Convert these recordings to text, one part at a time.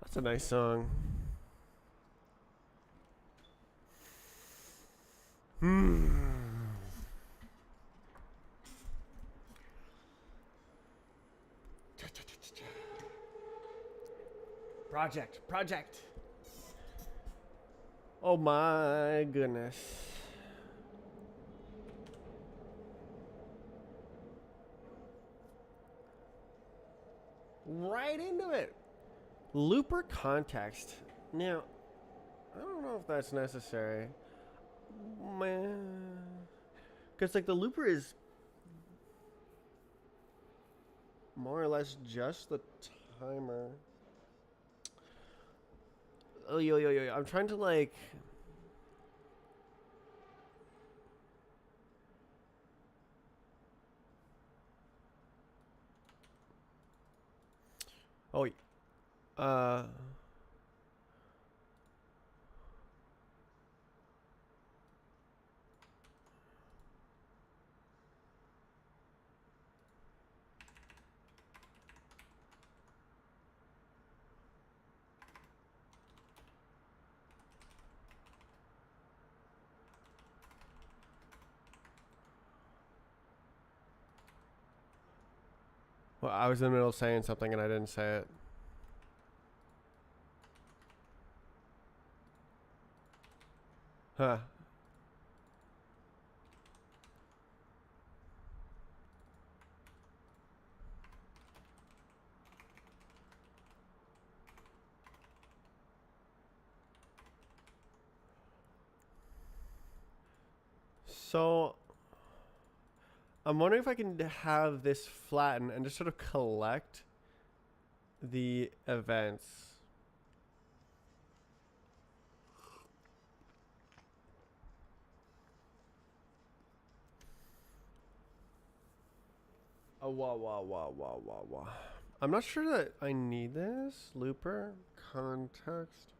That's a nice song. Project. Oh my goodness. Right into it. Looper context. Now, I don't know if that's necessary. Man. Because, like, the looper is more or less just the timer. Oh, yo. I'm trying to, like. Oh, uh. Well, I was in the middle of saying something and I didn't say it. Huh. So, I'm wondering if I can have this flatten and just sort of collect the events. Oh, wow. I'm not sure that I need this. Looper. Context.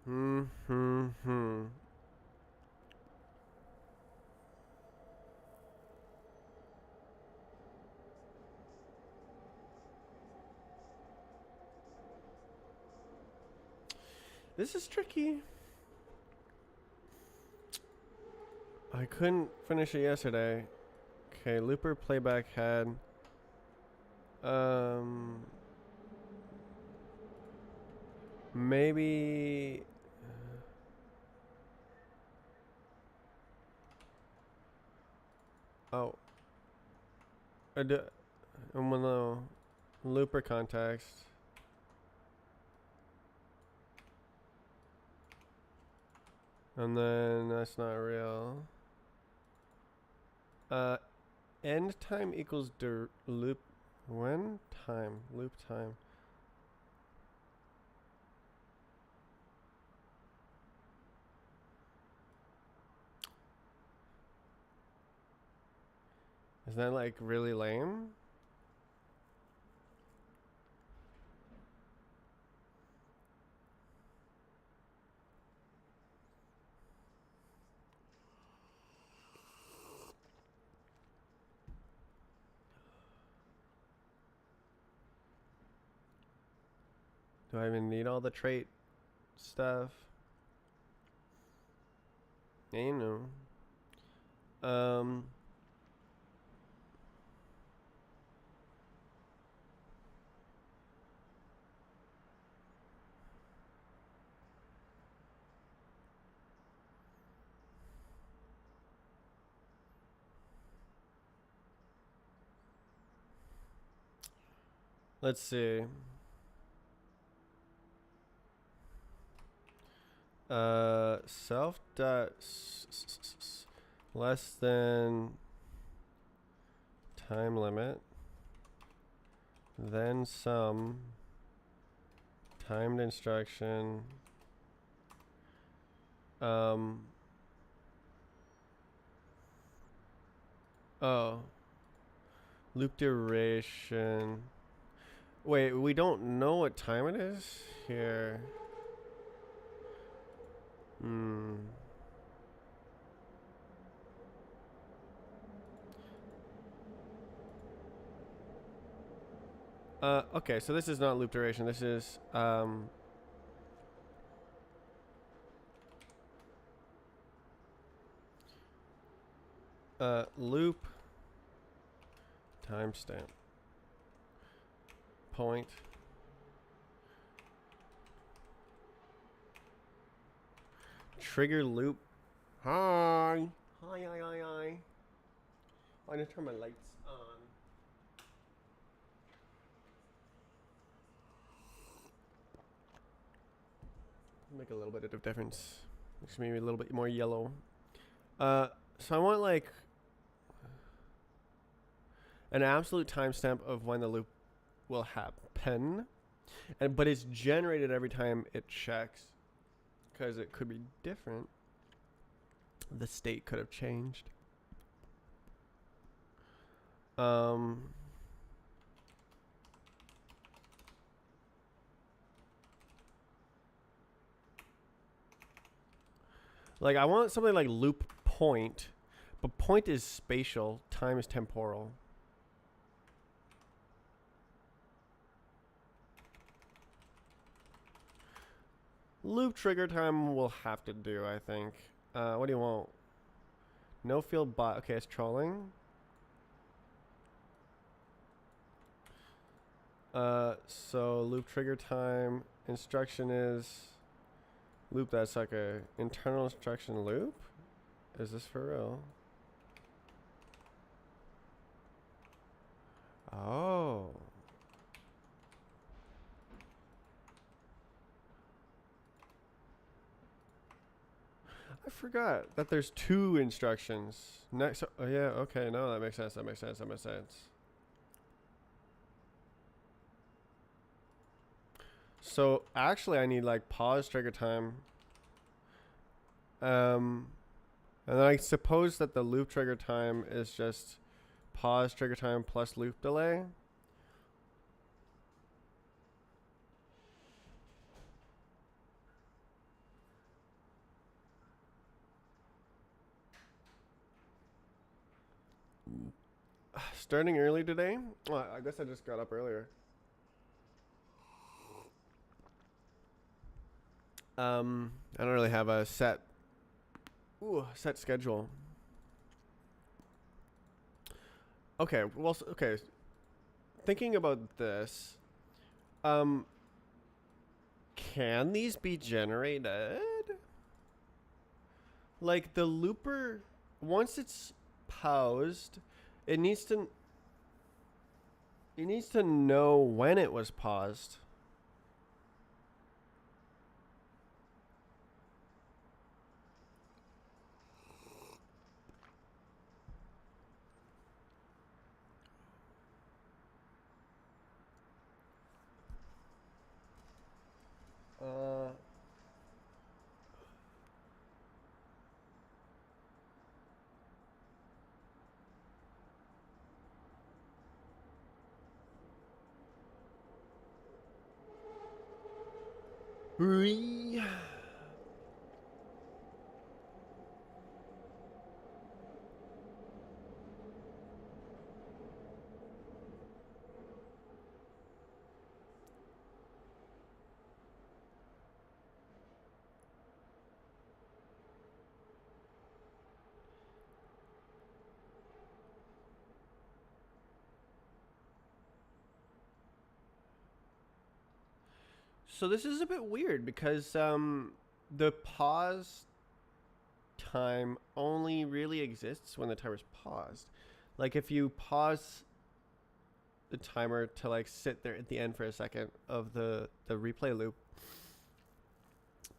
Hmm. Hum. Hmm. This is tricky. I couldn't finish it yesterday. Okay, looper playback head. Um, maybe. Oh, I do. I'm in the looper context. And then that's not real. End time equals loop. When time? Loop time. Is that like really lame? Do I even need all the trait stuff? Yeah, you know. Let's see. Self dot less than time limit then some timed instruction. Oh, loop duration. Wait, we don't know what time it is here. Okay, so this is not loop duration. This is loop timestamp point trigger loop. Hi. Hi. I'm gonna turn my lights on. Make a little bit of difference. Makes me a little bit more yellow. So I want like an absolute timestamp of when the loop will happen, but it's generated every time it checks, because it could be different. The state could have changed. Like I want something like loop point, but point is spatial, time is temporal. Loop trigger time will have to do, I think. What do you want? No field bot. Okay, it's trolling. So loop trigger time instruction is loop. That's like a internal instruction loop. Is this for real? Oh. I forgot that there's two instructions. Next, oh yeah, okay, no, that makes sense. That makes sense. That makes sense. So actually, I need like pause trigger time. And then I suppose that the loop trigger time is just pause trigger time plus loop delay. Starting early today? Oh, I guess I just got up earlier. I don't really have a set schedule. Okay, well, okay. Thinking about this, can these be generated? Like the looper, once it's paused, it needs to know when it was paused. So this is a bit weird because the pause time only really exists when the timer's paused. Like if you pause the timer to like sit there at the end for a second of the replay loop,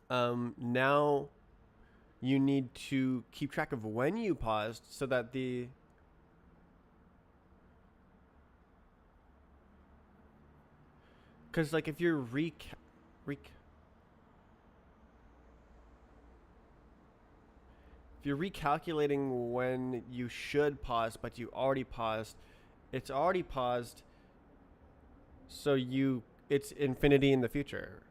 now you need to keep track of when you paused so that the Because like if you're if you're recalculating when you should pause, but you already paused, it's already paused, so it's infinity in the future.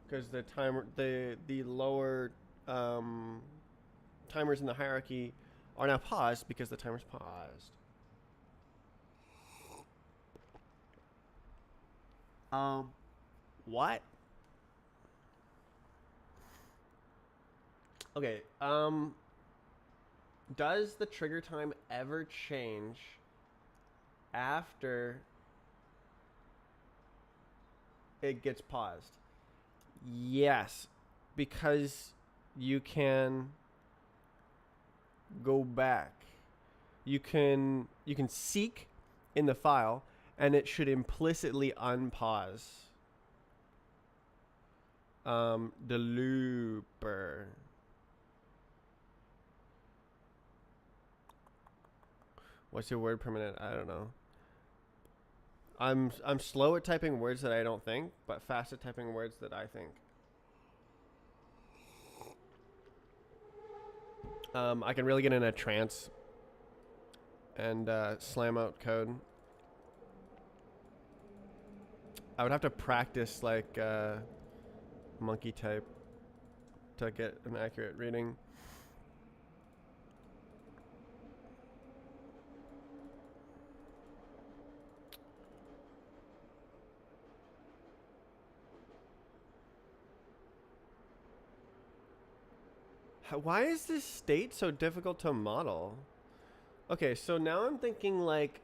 Because the timer, the lower timers in the hierarchy are now paused because the timer's paused. What? Okay. Does the trigger time ever change after it gets paused? Yes, because you can go back. You can seek in the file, and it should implicitly unpause. The looper. What's your word per minute? I don't know. I'm slow at typing words that I don't think, but fast at typing words that I think. I can really get in a trance and slam out code. I would have to practice like monkey type to get an accurate reading. Why is this state so difficult to model? Okay, so now I'm thinking like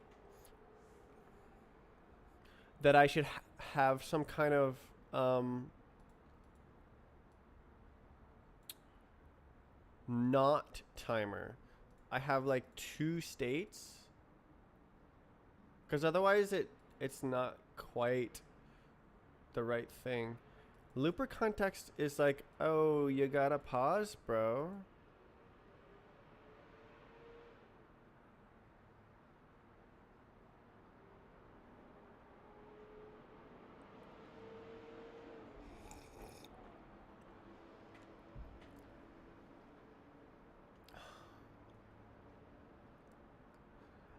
that I should have some kind of not timer. I have like two states, because otherwise it's not quite the right thing. Looper context is like, oh, you gotta pause, bro.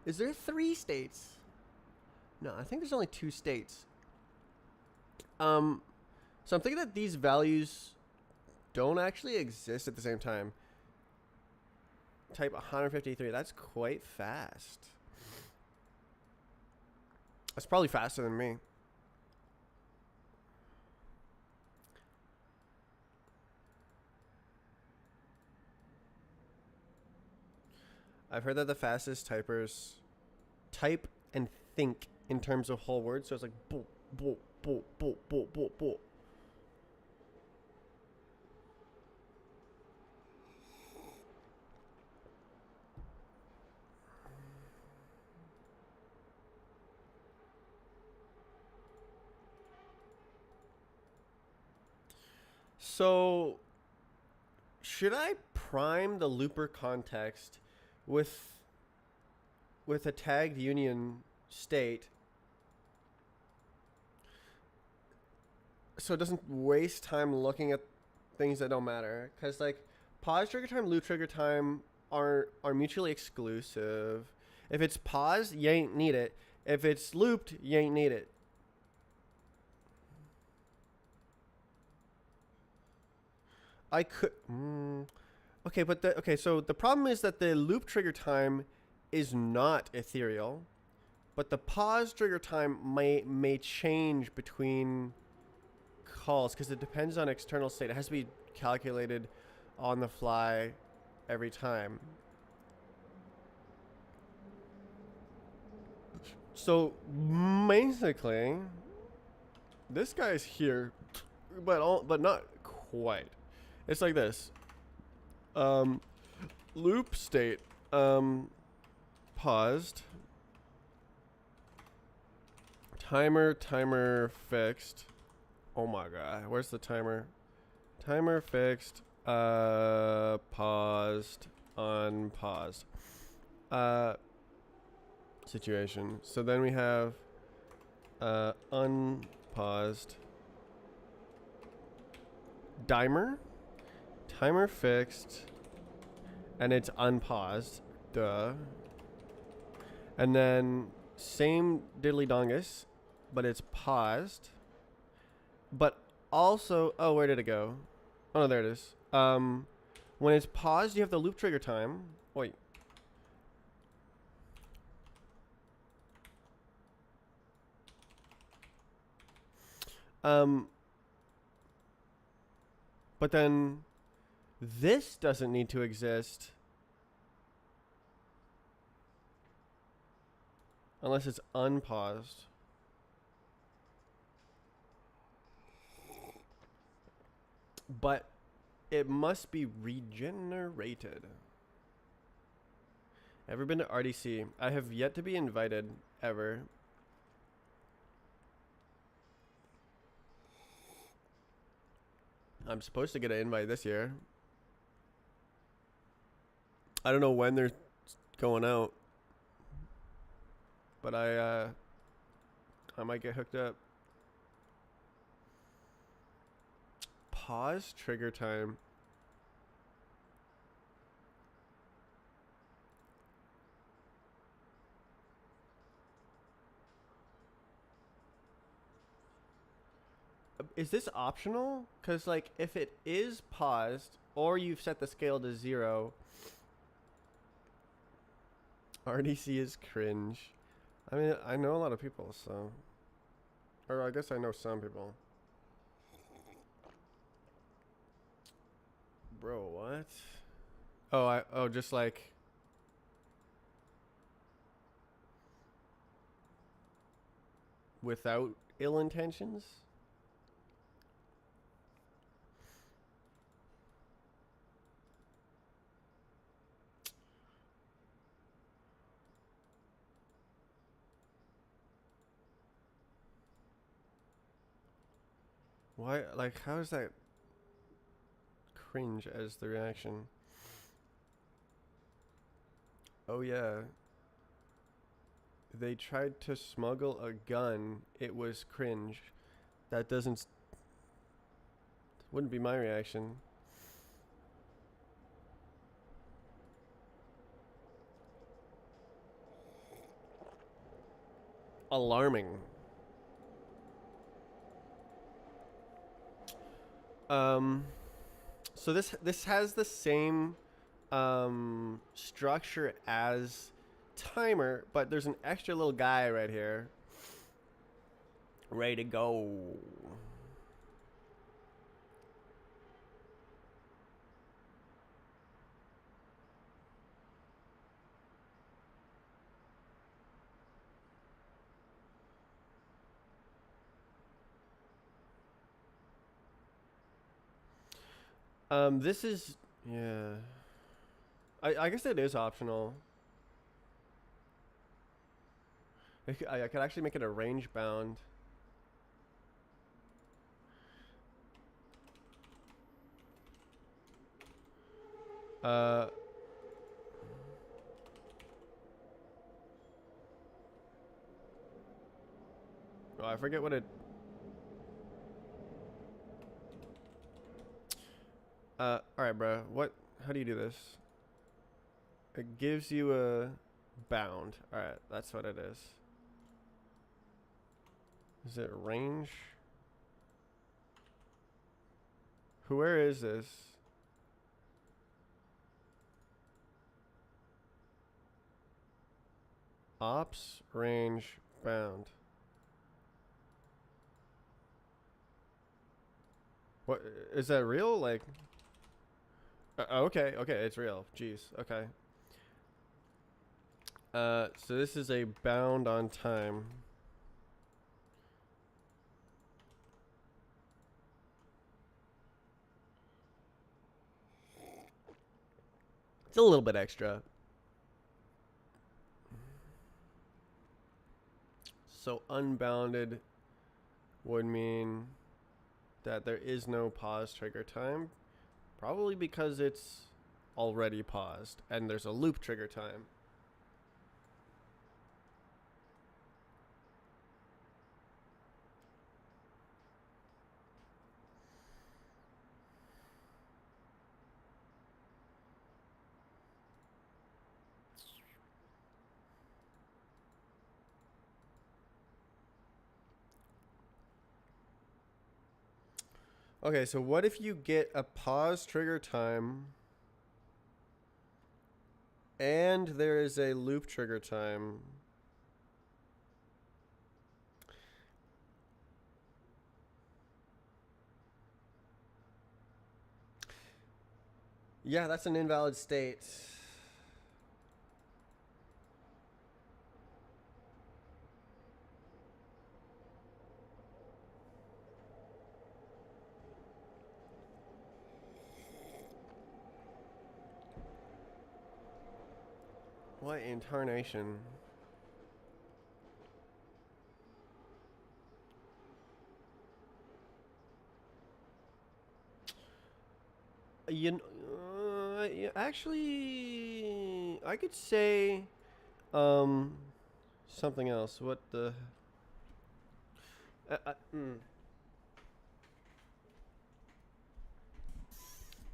Is there 3 states? No, I think there's only 2 states. So I'm thinking that these values don't actually exist at the same time. Type 153. That's quite fast. That's probably faster than me. I've heard that the fastest typers type and think in terms of whole words. So it's like boop, boop, boop, boop, boop, boop, boop. So, should I prime the looper context with a tagged union state so it doesn't waste time looking at things that don't matter? Because like pause trigger time, loop trigger time are mutually exclusive. If it's paused, you ain't need it. If it's looped, you ain't need it. I could. Okay, but so the problem is that the loop trigger time is not ethereal, but the pause trigger time may change between calls because it depends on external state. It has to be calculated on the fly every time. So basically, this guy's here, but not quite. It's like this. Loop state paused. Timer fixed. Oh my god, where's the timer? Timer fixed. Paused. Unpaused. Situation. So then we have paused. Dimer. Timer fixed. And it's unpaused. Duh. And then same diddly dongus, but it's paused. But also, oh, where did it go? Oh, no, there it is. When it's paused, you have the loop trigger time. Wait. But then this doesn't need to exist unless it's unpaused. But it must be regenerated. Ever been to RDC? I have yet to be invited ever. I'm supposed to get an invite this year. I don't know when they're going out, but I might get hooked up. Pause trigger time. Is this optional? Because, like, if it is paused or you've set the scale to 0, RDC is cringe. I mean, I know a lot of people, so. Or I guess I know some people. Bro, what? Oh, just like. Without ill intentions? Why? Like, how is that cringe as the reaction? Oh, yeah. They tried to smuggle a gun. It was cringe. That doesn't. Wouldn't be my reaction. Alarming. So this has the same structure as timer, but there's an extra little guy right here, ready to go. This is, yeah. I guess it is optional. I could actually make it a range bound. Oh, I forget what it. All right, bro. What? How do you do this? It gives you a bound. All right, that's what it is. Is it range? Where is this? Ops range bound. What is that real? Like, okay, it's real. Jeez, okay. So this is a bound on time. It's a little bit extra. So unbounded would mean that there is no pause trigger time, probably because it's already paused and there's a loop trigger time. Okay, so what if you get a pause trigger time and there is a loop trigger time? Yeah, that's an invalid state. What incarnation? Actually, I could say something else. What the? Uh, uh, mm.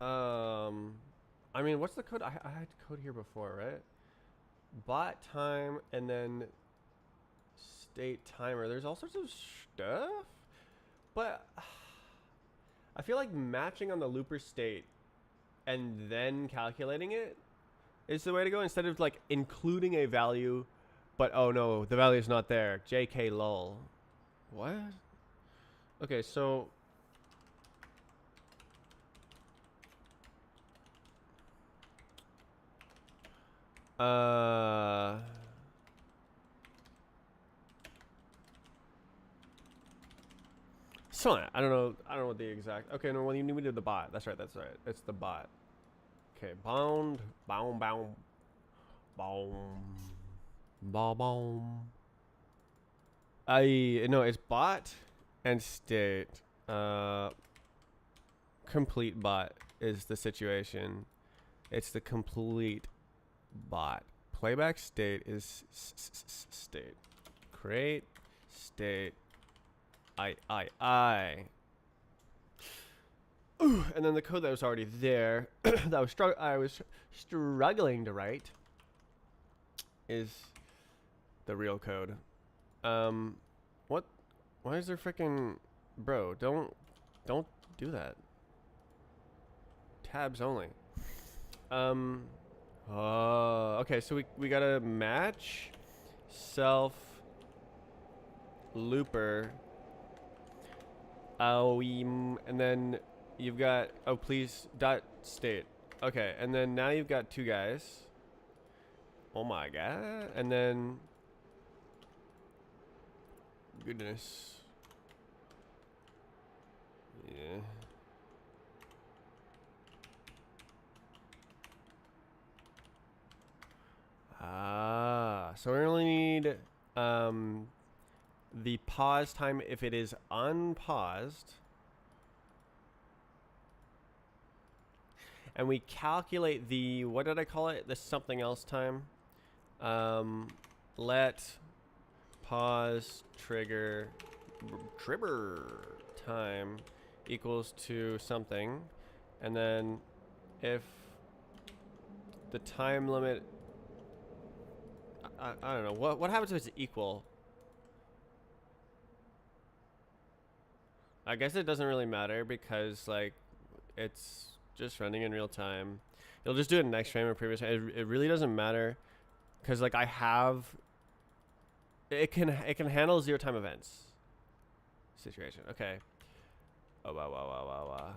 Um, I mean, what's the code? I had code here before, right? Bot time and then state timer. There's all sorts of stuff, but I feel like matching on the looper state and then calculating it is the way to go instead of like including a value, but oh no, the value is not there. JK lol. What? Okay, so uh so I don't know. I don't know what the exact. Okay, no. Well, you need me to do the bot. That's right. That's right. It's the bot. Okay, bound, bound, bound, bound, bound. I no. It's bot and state. Complete bot is the situation. It's the complete bot. Playback state is state. Create state. I. Ooh, and then the code that was already there, that I was struggling to write, is the real code. What? Why is there freaking, bro? Don't do that. Tabs only. Okay, so we gotta match self looper. And then you've got please dot state. Okay, and then now you've got two guys. Oh my god! And then goodness. Yeah. So we only need the pause time if it is unpaused. And we calculate the, what did I call it? The something else time. Let pause trigger time equals to something. And then if the time limit, I don't know, what happens if it's equal? I guess it doesn't really matter because like it's just running in real time. It'll just do it next frame or previous. It really doesn't matter because like I have it can handle 0 time events situation. Okay. Oh wow.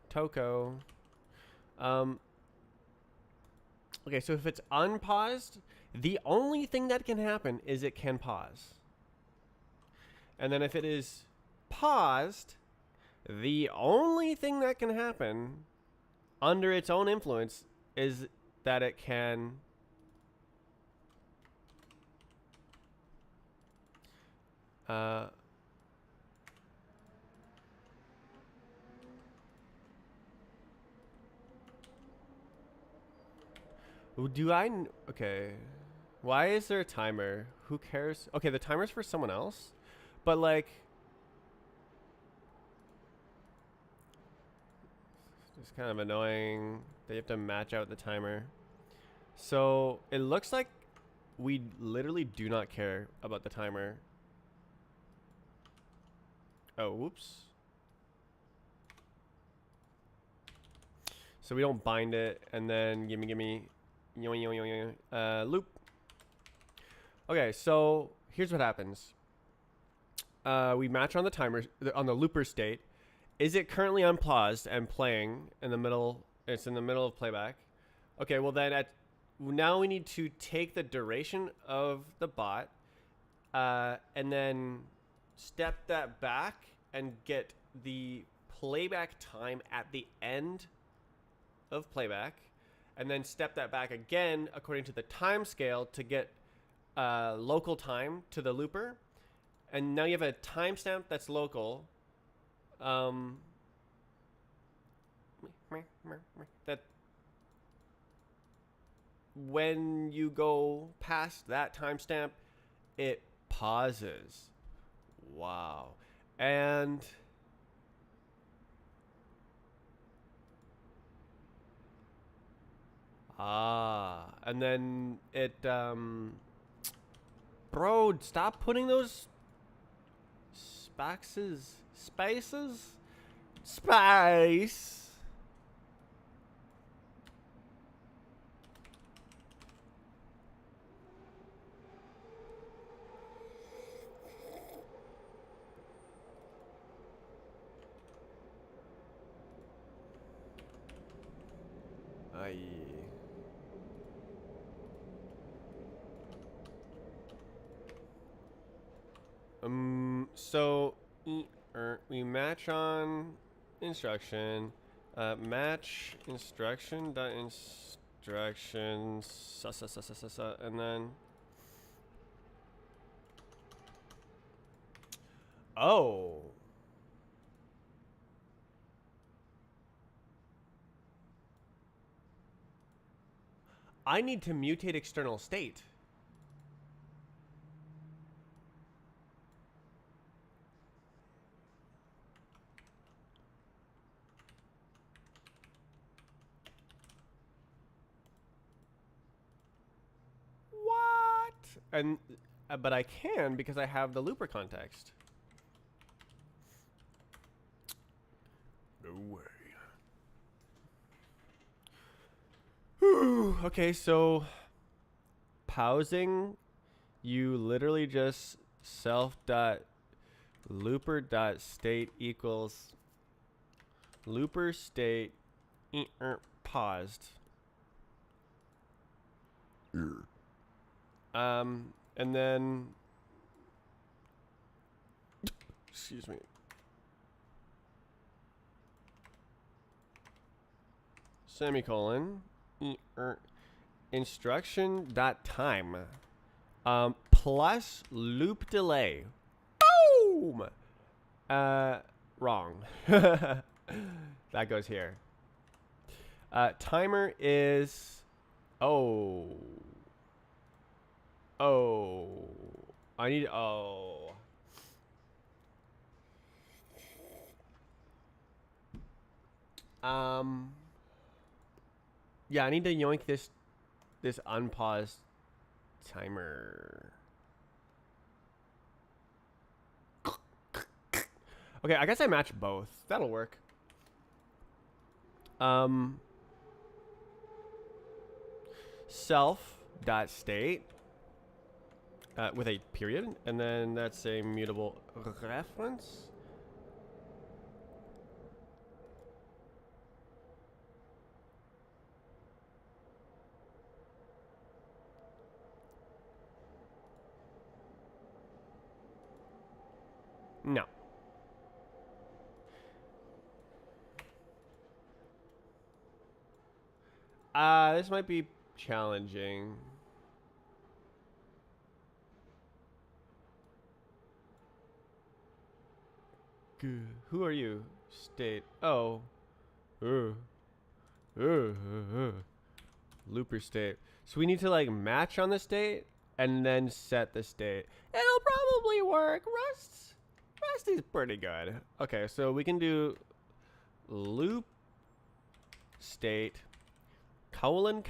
Toko. Okay, so if it's unpaused, the only thing that can happen is it can pause. And then if it is paused, the only thing that can happen under its own influence is that it can okay. Why is there a timer? Who cares? Okay, the timer's for someone else. But like it's kind of annoying that you have to match out the timer. So it looks like we literally do not care about the timer. Oh, whoops. So we don't bind it, and then gimme, loop. Okay, so here's what happens. We match on the timer, on the looper state. Is it currently unpaused and playing in the middle? It's in the middle of playback. Okay, well then now we need to take the duration of the bot, and then step that back and get the playback time at the end of playback, and then step that back again according to the time scale to get local time to the looper. And now you have a timestamp that's local. That when you go past that timestamp, it pauses. Wow. And and then it bro, stop putting those spaces. Spice. Aye. So we match on instruction, match instruction dot instructions, and then I need to mutate external state. What? And but I can because I have the looper context. No way. Whew. Okay, so pausing, you literally just self dot looper dot state equals looper state paused. And then excuse me. Semicolon instruction dot time plus loop delay. Boom. Wrong. That goes here. Timer is I need yeah, I need to yoink this unpaused timer. Okay, I guess I match both. That'll work. Self dot state with a period, and then that's a mutable reference. No. This might be challenging. Good. Who are you? State. Oh. Looper state. So we need to like match on the state and then set the state. It'll probably work. Rusty's pretty good. Okay, so we can do loop state colon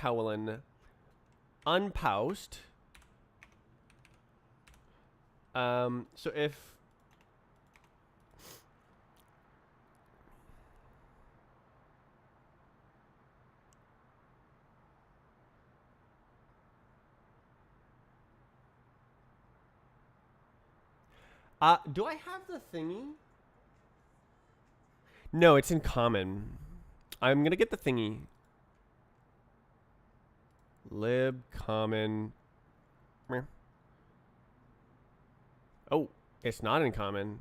unpaused. So if Do I have the thingy? No, it's in common. I'm gonna get the thingy. Lib common. Oh, it's not in common.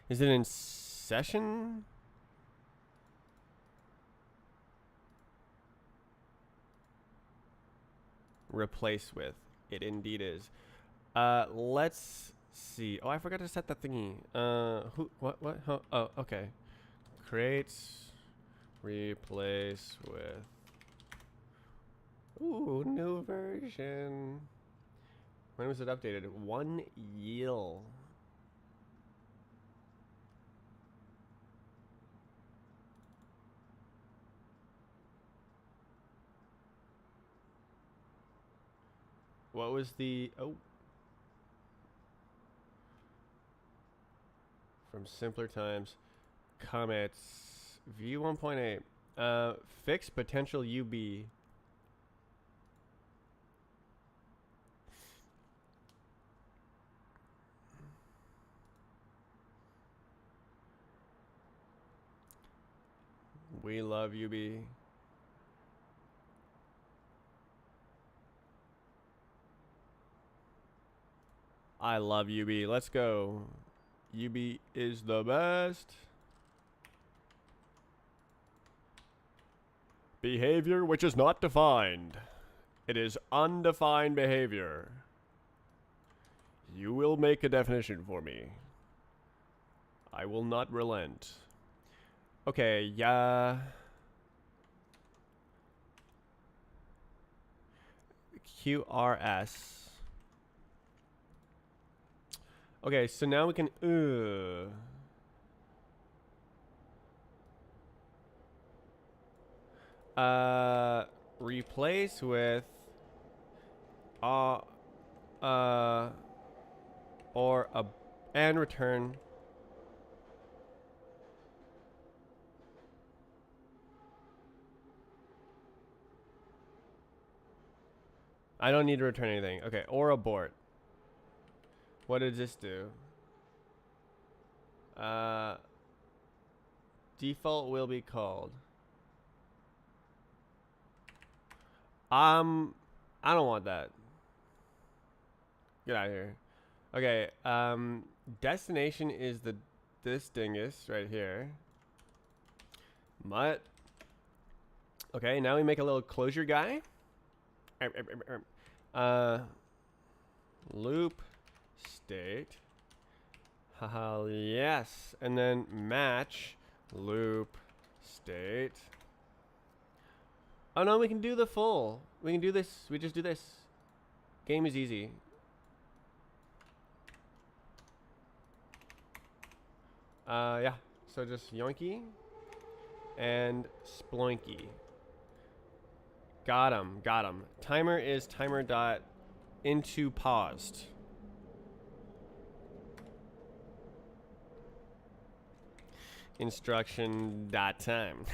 Is it in session? Replace with. It indeed is. Let's see. Oh, I forgot to set that thingy. What? Oh, okay. Create, replace with. Ooh, new version. When was it updated? 1 year. What was the from simpler times? Comments. View 1.8. Fix potential UB. We love UB. I love UB. Let's go. UB is the best. Behavior which is not defined. It is undefined behavior. You will make a definition for me. I will not relent. Okay, yeah. QRS. Okay, so now we can replace with or a and return I don't need to return anything. Okay, or abort. What does this do? Default will be called. I don't want that. Get out of here. Okay, destination is this dingus right here. Mutt. Okay, now we make a little closure guy. Loop state. Haha, yes. And then match loop state. Oh no, we can do the full. We can do this. We just do this. Game is easy. Yeah. So just yoinky and sploinky. Got him. Got him. Timer is timer dot into paused. Instruction dot time.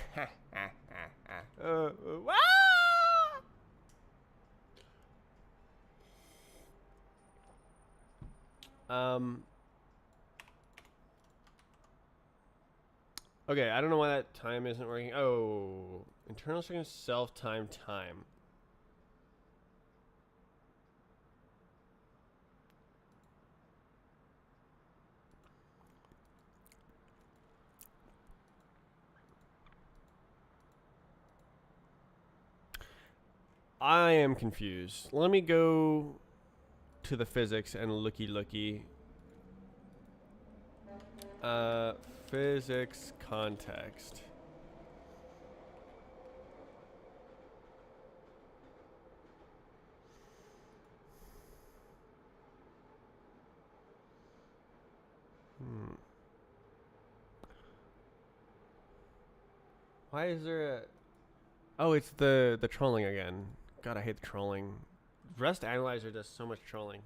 Okay, I don't know why that time isn't working. Oh, internal string self time time. I am confused. Let me go to the physics and looky. Physics context. Why is there a... Oh, it's the trolling again. God, I hate the trolling. Rust Analyzer does so much trolling.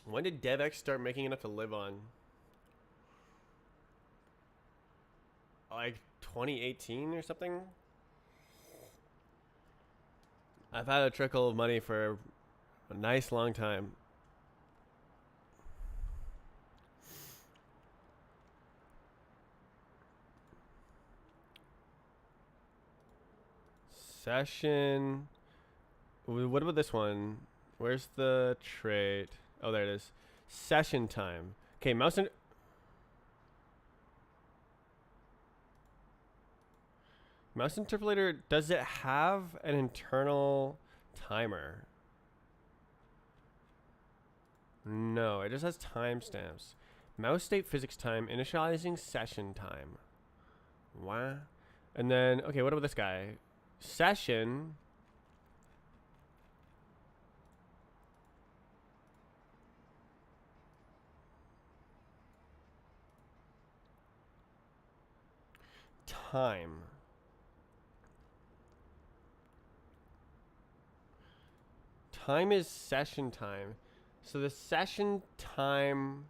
When did DevX start making enough to live on? Like 2018 or something? I've had a trickle of money for A nice long time. Session. What about this one? Where's the trait? Oh, there it is. Session time. Okay, mouse and mouse interpolator. Does it have an internal timer? No, it just has timestamps. Mouse state physics time, initializing session time. What? And then, okay, what about this guy? Session. Time. Time is session time. So the session time.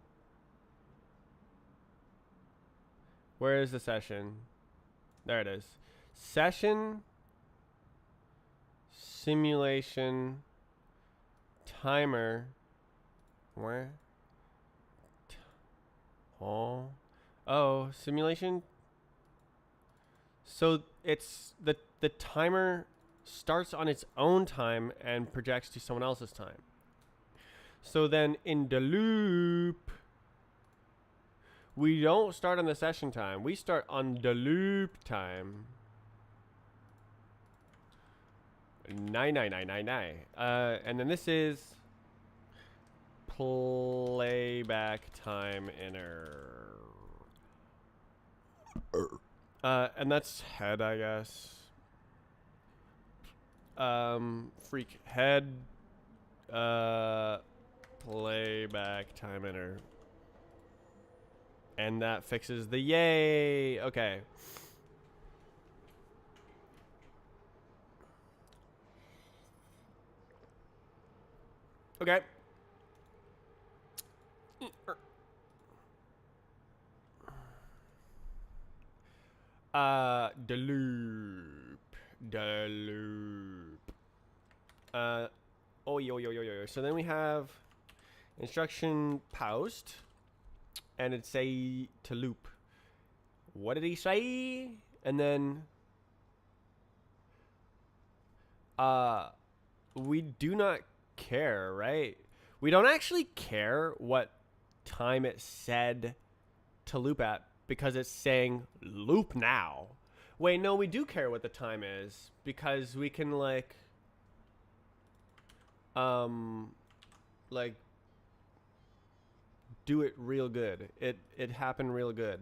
Where is the session? There it is. Session. Simulation. Timer. Where? Oh, simulation. So it's the timer starts on its own time and projects to someone else's time. So then in the loop, we don't start on the session time. We start on the loop time. 99999. And then this is playback time inner. And that's head, I guess. Freak head. Playback time inner. And that fixes the yay. Okay. Okay. The loop. The loop. So then we have instruction post, and it say to loop. What did he say? And then we do not care, right? We don't actually care what time it said to loop at because it's saying loop now. Wait, no, we do care what the time is because we can like do it real good. It happened real good.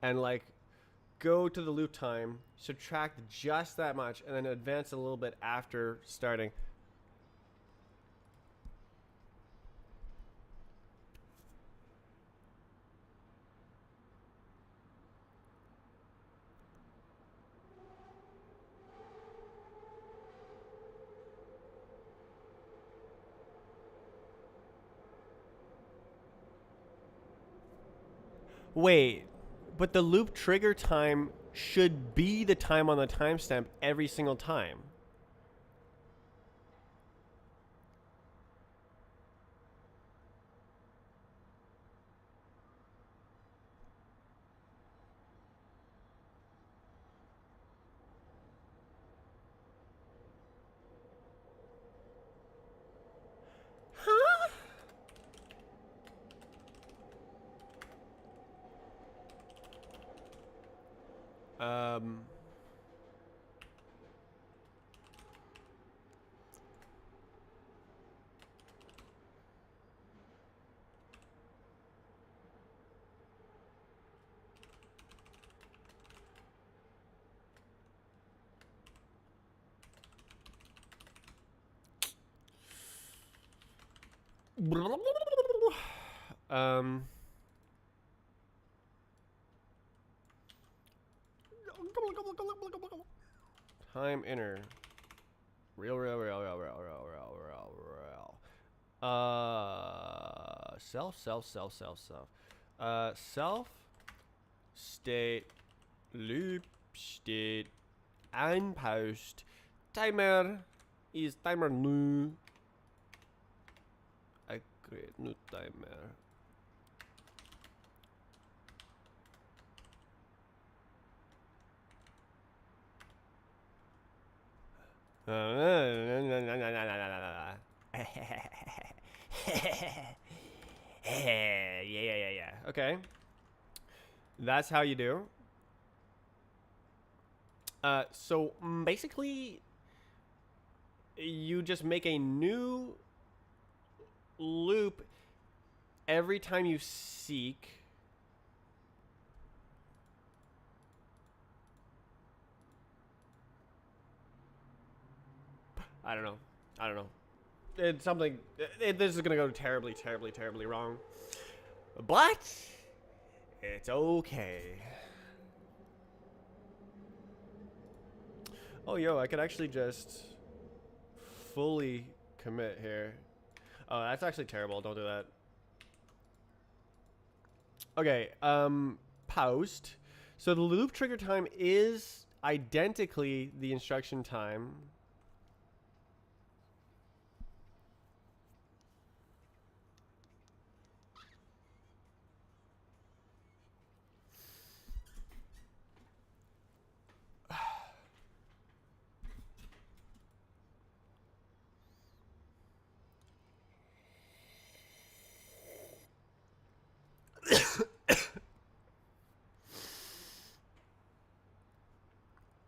And like go to the loop time, subtract just that much, and then advance a little bit after starting. Wait, but the loop trigger time should be the time on the timestamp every single time. Huh? Um, time inner. Real. Self. Self state loop state and post timer is timer new. Create new timer. Yeah. Okay. That's how you do. So basically, you just make a new loop every time you seek. I don't know. It's something. This is gonna go terribly wrong. But it's okay. Oh, yo, I could actually just fully commit here. Oh, that's actually terrible. Don't do that. Okay, post. So the loop trigger time is identically the instruction time.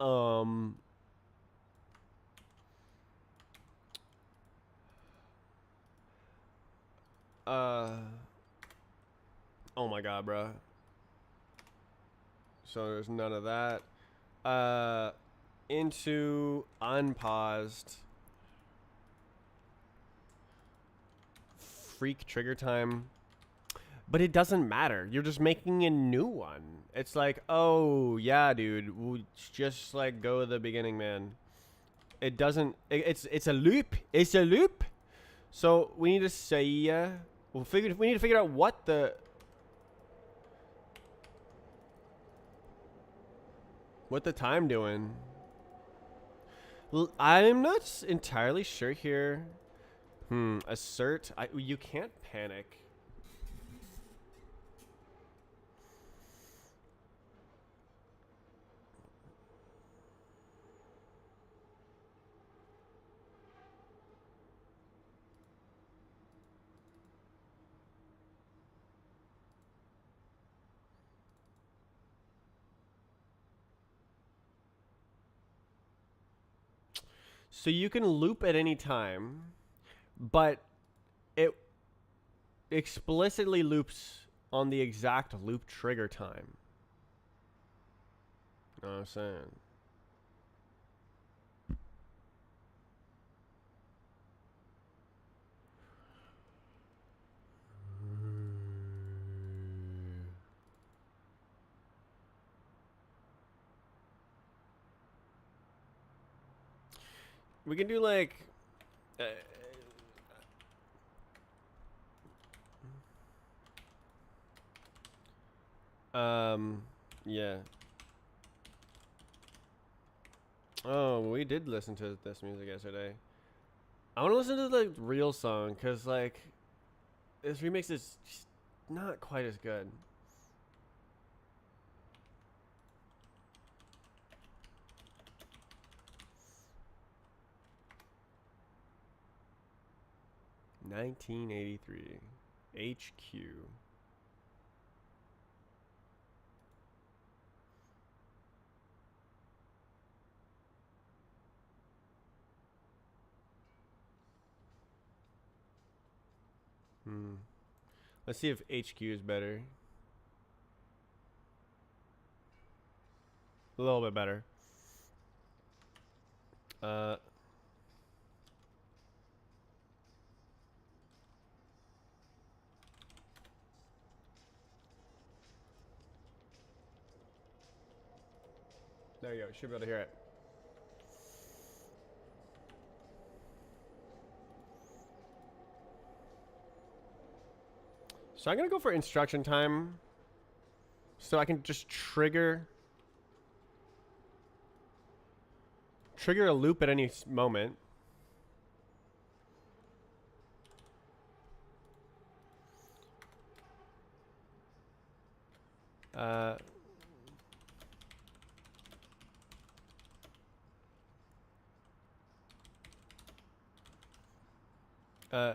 Um, uh, oh my god, bro. So there's none of that. Into unpaused. Freak trigger time. But it doesn't matter. You're just making a new one. It's like, oh, yeah, dude. We'll just, like, go to the beginning, man. It doesn't... It's a loop. It's a loop. So, we need to say... we need to figure out what the... What the time doing. I'm not entirely sure here. Assert. You can't panic. So you can loop at any time, but it explicitly loops on the exact loop trigger time. You know what I'm saying? We can do like... yeah. Oh, we did listen to this music yesterday. I want to listen to the real song, because, like, this remix is just not quite as good. $19.83 HQ. Let's see if HQ is better. A little bit better. There you go. Should be able to hear it. So I'm going to go for instruction time. So I can just trigger a loop at any moment. Uh, uh,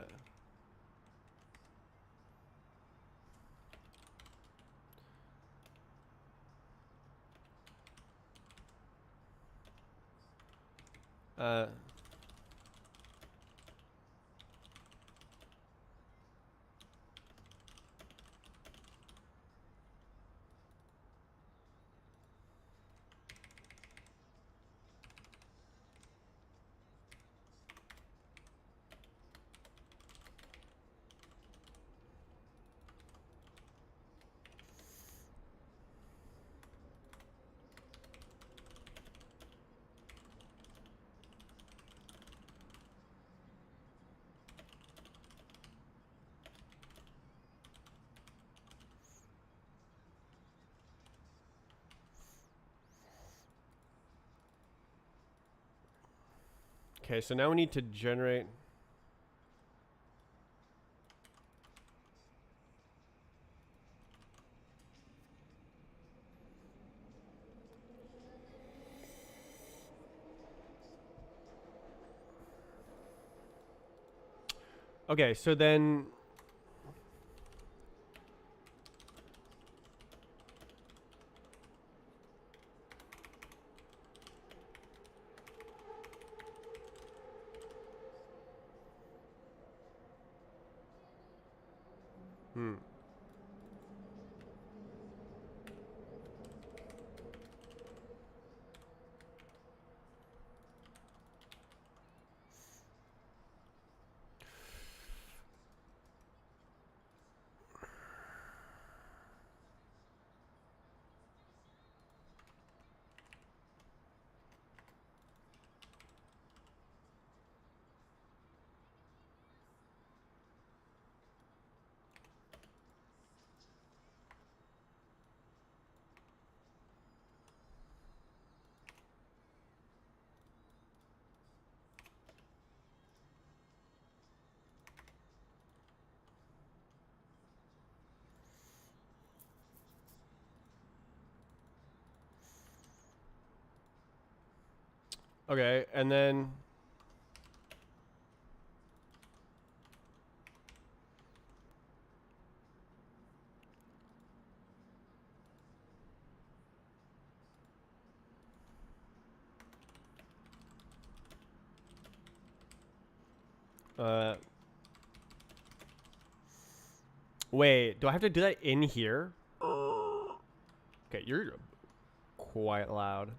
uh, okay, so now we need to generate. Okay, so then. Hmm. Okay, and then. Uh, wait, do I have to do that in here? Okay, you're quite loud.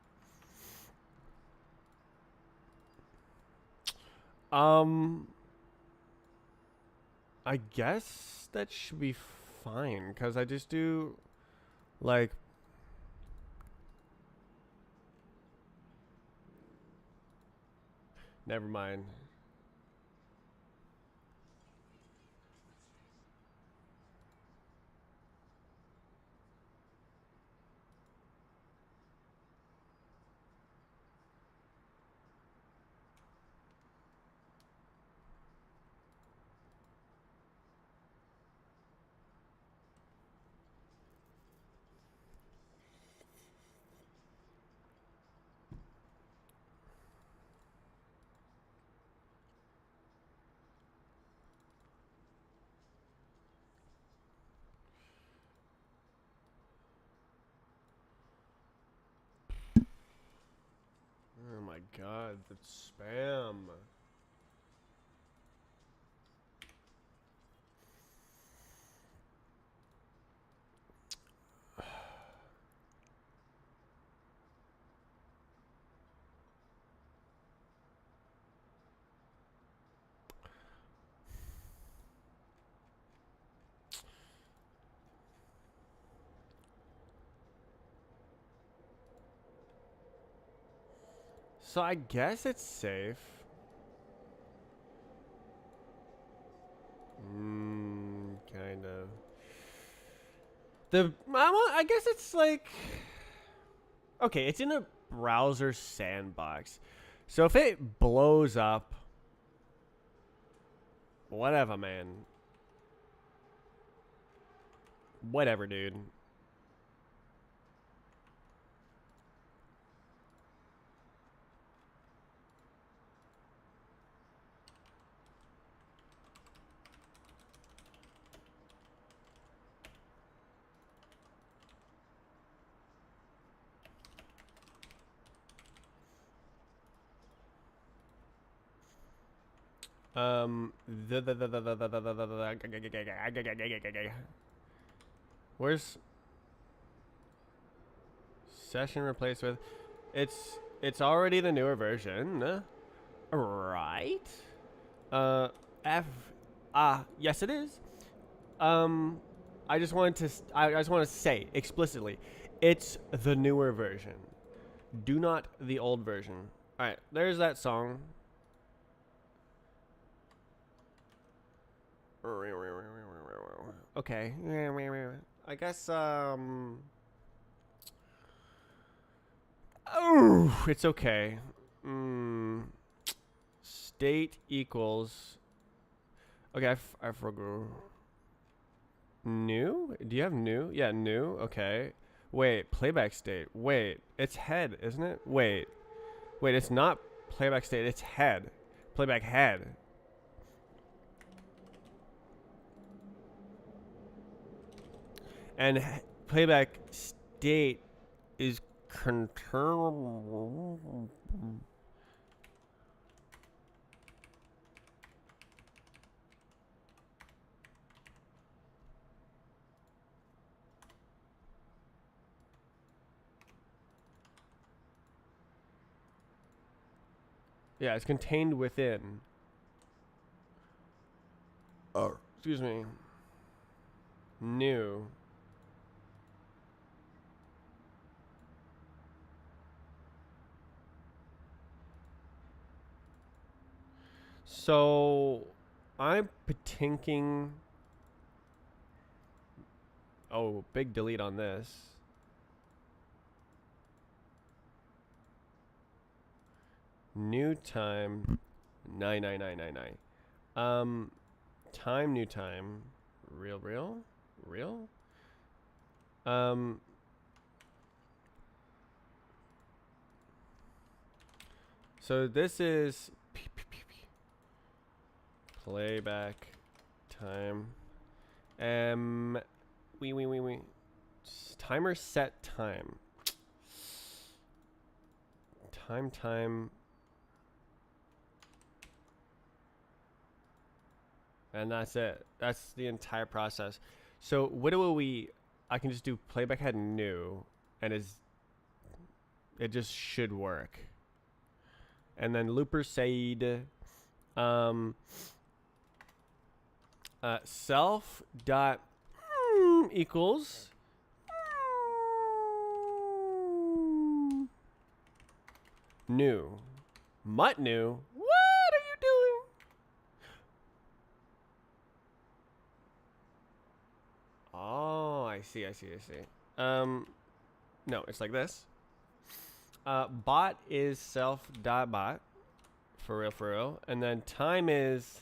Um, I guess that should be fine because I just do like. Never mind. Oh my god, that's spam. So I guess it's safe. Kind of. I guess it's like okay, it's in a browser sandbox. So if it blows up, whatever, man. Whatever, dude. Where's session replaced with? It's already the newer version, right? Yes, it is. I just wanted to. I just want to say explicitly, it's the newer version. Do not the old version. All right, there's that song. Okay. I guess oh, it's okay. State equals. Okay, I forgot. New? Do you have new? Yeah, new. Okay. Wait, playback state. Wait, it's head, isn't it? Wait, it's not playback state. It's head. Playback head. And playback state is control. Yeah, it's contained within. Oh, excuse me. New. So, I'm thinking. Oh, big delete on this. New time 99999. Time new time. Real. So this is playback time. We timer set time. Time. And that's it. That's the entire process. So what do we? I can just do playback head new, and it just should work. And then looper said, self dot equals new, mutt new. What are you doing? Oh, I see. No, it's like this. Bot is self dot bot, for real, and then time is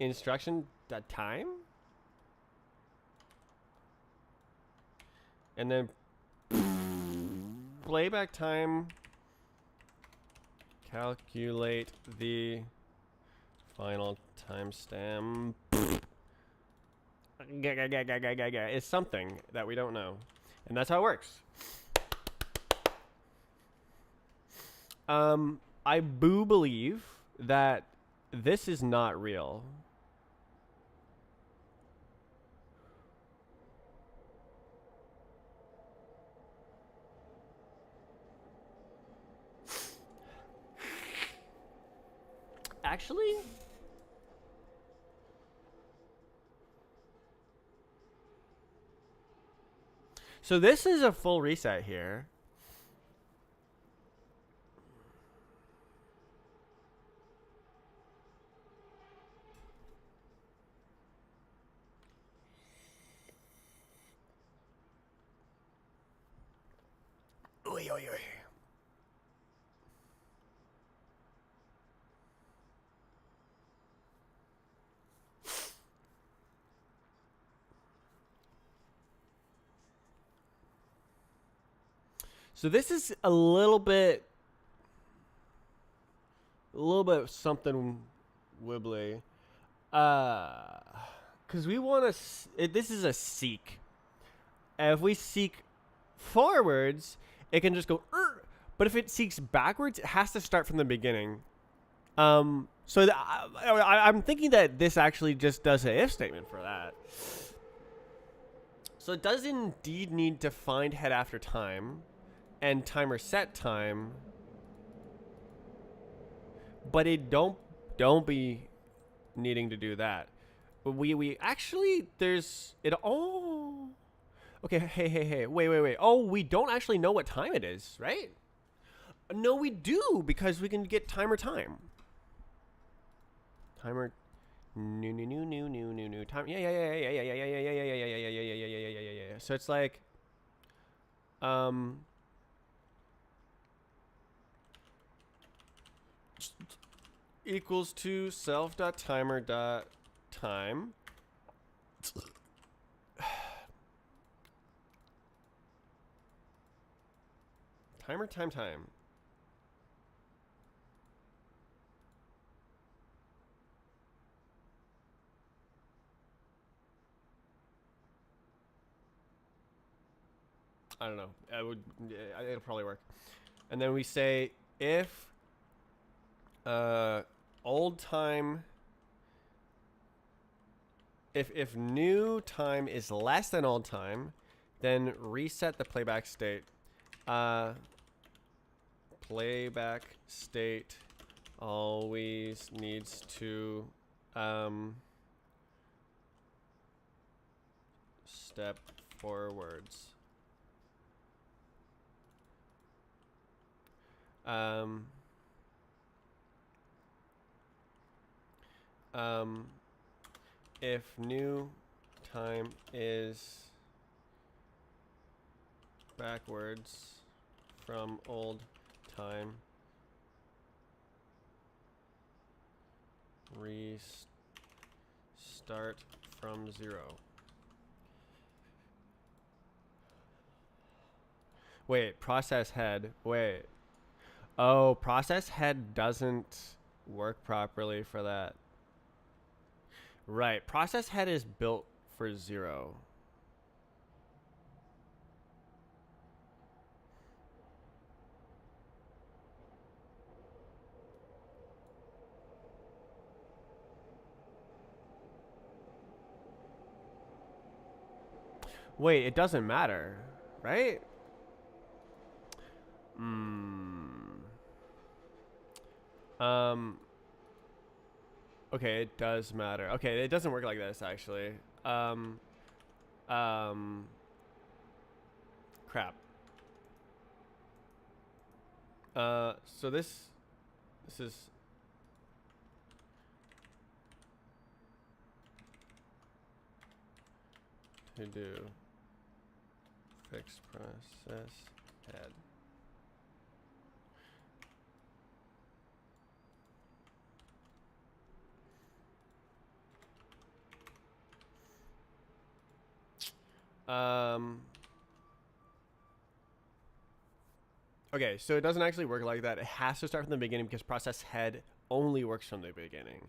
instruction dot time, and then playback time. Calculate the final timestamp. It's something that we don't know, and that's how it works. I believe that this is not real. Actually, so this is a full reset here. Oy. So this is a little bit something wibbly. Because we want to. This is a seek. And if we seek forwards, it can just go. But if it seeks backwards, it has to start from the beginning. So I'm thinking that this actually just does an if statement for that. So it does indeed need to find head after time and timer set time, but it don't be needing to do that. We actually there's it all. Okay, hey, wait. Oh, we don't actually know what time it is, right? No, we do because we can get timer time. Timer new time. Yeah. So it's like um equals to self.timer.time. Timer time. I don't know. It'll probably work. And then we say if old time if new time is less than old time, then reset the playback state. Playback state always needs to step forwards. If new time is backwards from old time, restart from 0. Wait, process head. Wait. Oh, process head doesn't work properly for that. Right. Process head is built for 0. Wait, it doesn't matter, right? Okay, it does matter. Okay, it doesn't work like this actually. Crap. So this is to do fixed process head. Okay, so it doesn't actually work like that. It has to start from the beginning because process head only works from the beginning.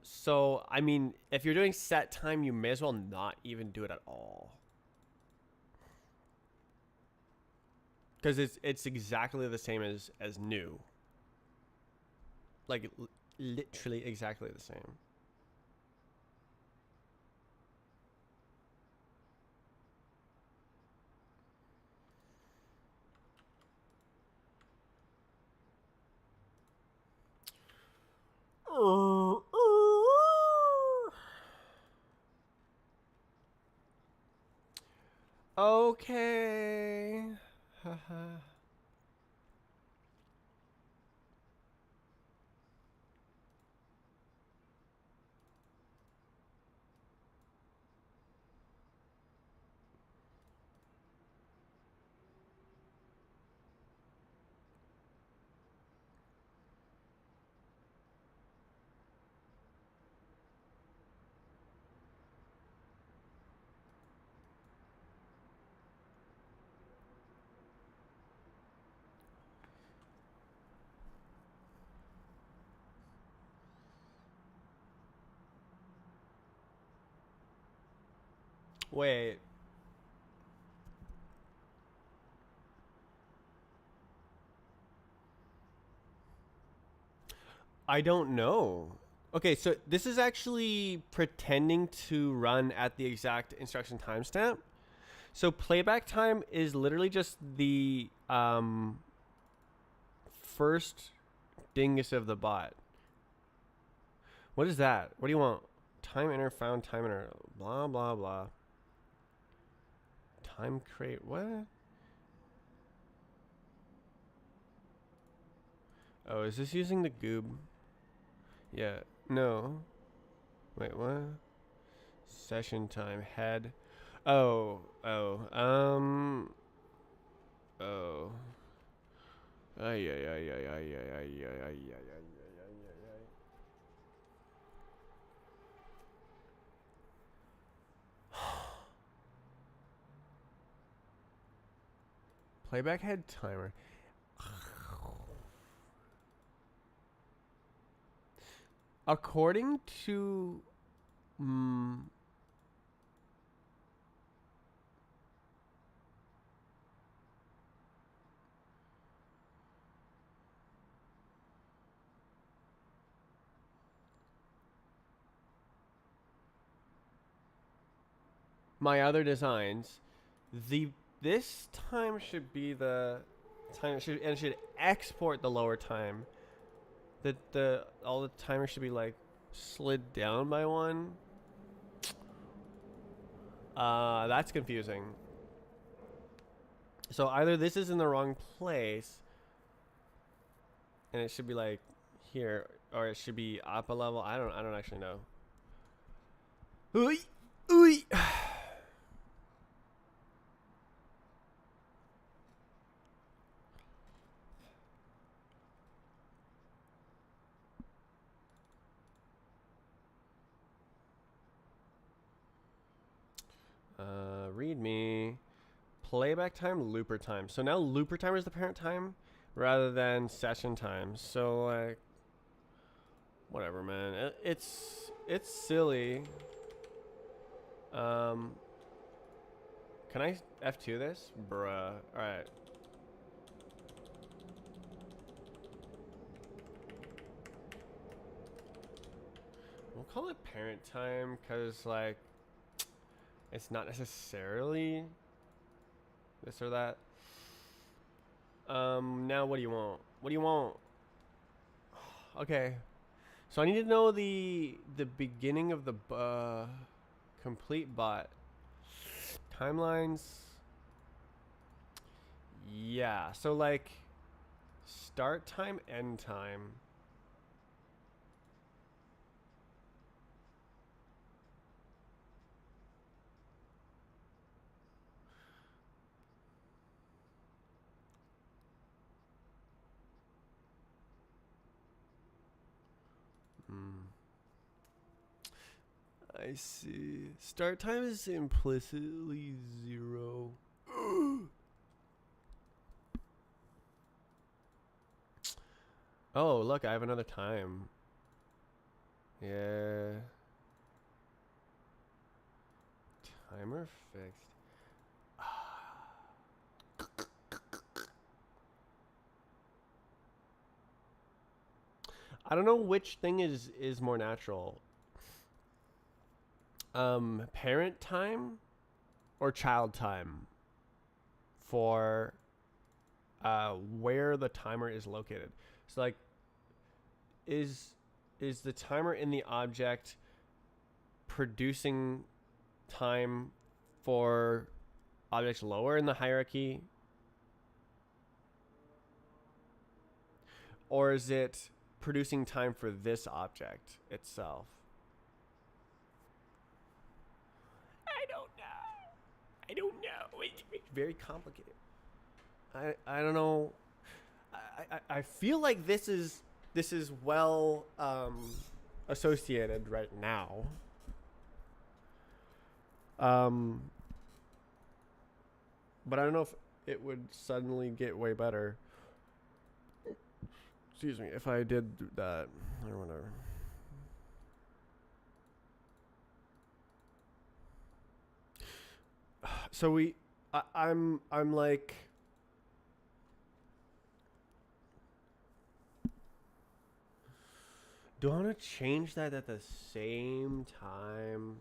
So I mean, if you're doing set time, you may as well not even do it at all. Because it's exactly the same as new. Like literally exactly the same. Okay. Wait. I don't know. Okay, so this is actually pretending to run at the exact instruction timestamp. So playback time is literally just the first dingus of the bot. What is that? What do you want? Time enter found time enter. Blah blah blah. Time crate. What? Oh, is this using the goob? Yeah. No. Wait, what? Session time head. Oh. Oh. Oh. Ay ay ay ay ay ay ay ay ay ay ay. Playback head timer. According to my other designs, this time should be the time it should export the lower time. The all the timers should be like slid down by one. That's confusing. So either this is in the wrong place and it should be like here, or it should be up a level. I don't actually know. Ooh, ooh. Read me. Playback time, looper time. So now looper time is the parent time rather than session time. So like, whatever, man. It's silly. Can I F2 this? Bruh. Alright. We'll call it parent time because, like, it's not necessarily this or that. Now what do you want? What do you want? Okay. So I need to know the beginning of the complete bot. Timelines. Yeah. So like start time, end time. I see. Start time is implicitly 0. Oh, look, I have another time. Yeah. Timer fixed. I don't know which thing is more natural. Parent time or child time for where the timer is located. So like is the timer in the object producing time for objects lower in the hierarchy, or is it producing time for this object itself? I don't know. It's very complicated. I don't know. I feel like this is well associated right now. But I don't know if it would suddenly get way better. Excuse me, if I did that or whatever. So I'm like, Do I want to change that at the same time?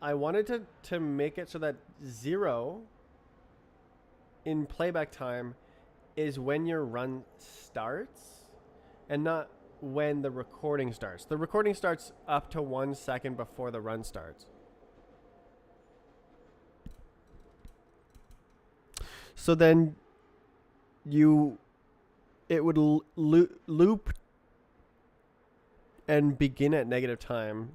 I wanted to make it so that 0 in playback time is when your run starts and not when the recording starts. The recording starts up to 1 second before the run starts. So then it would loop and begin at negative time.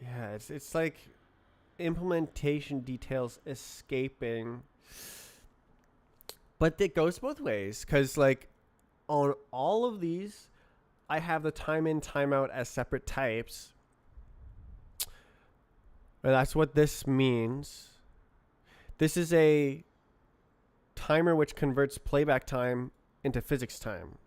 Yeah, it's like implementation details escaping. But it goes both ways cuz like on all of these I have the time in time out as separate types. And that's what this means. This is a timer which converts playback time into physics time.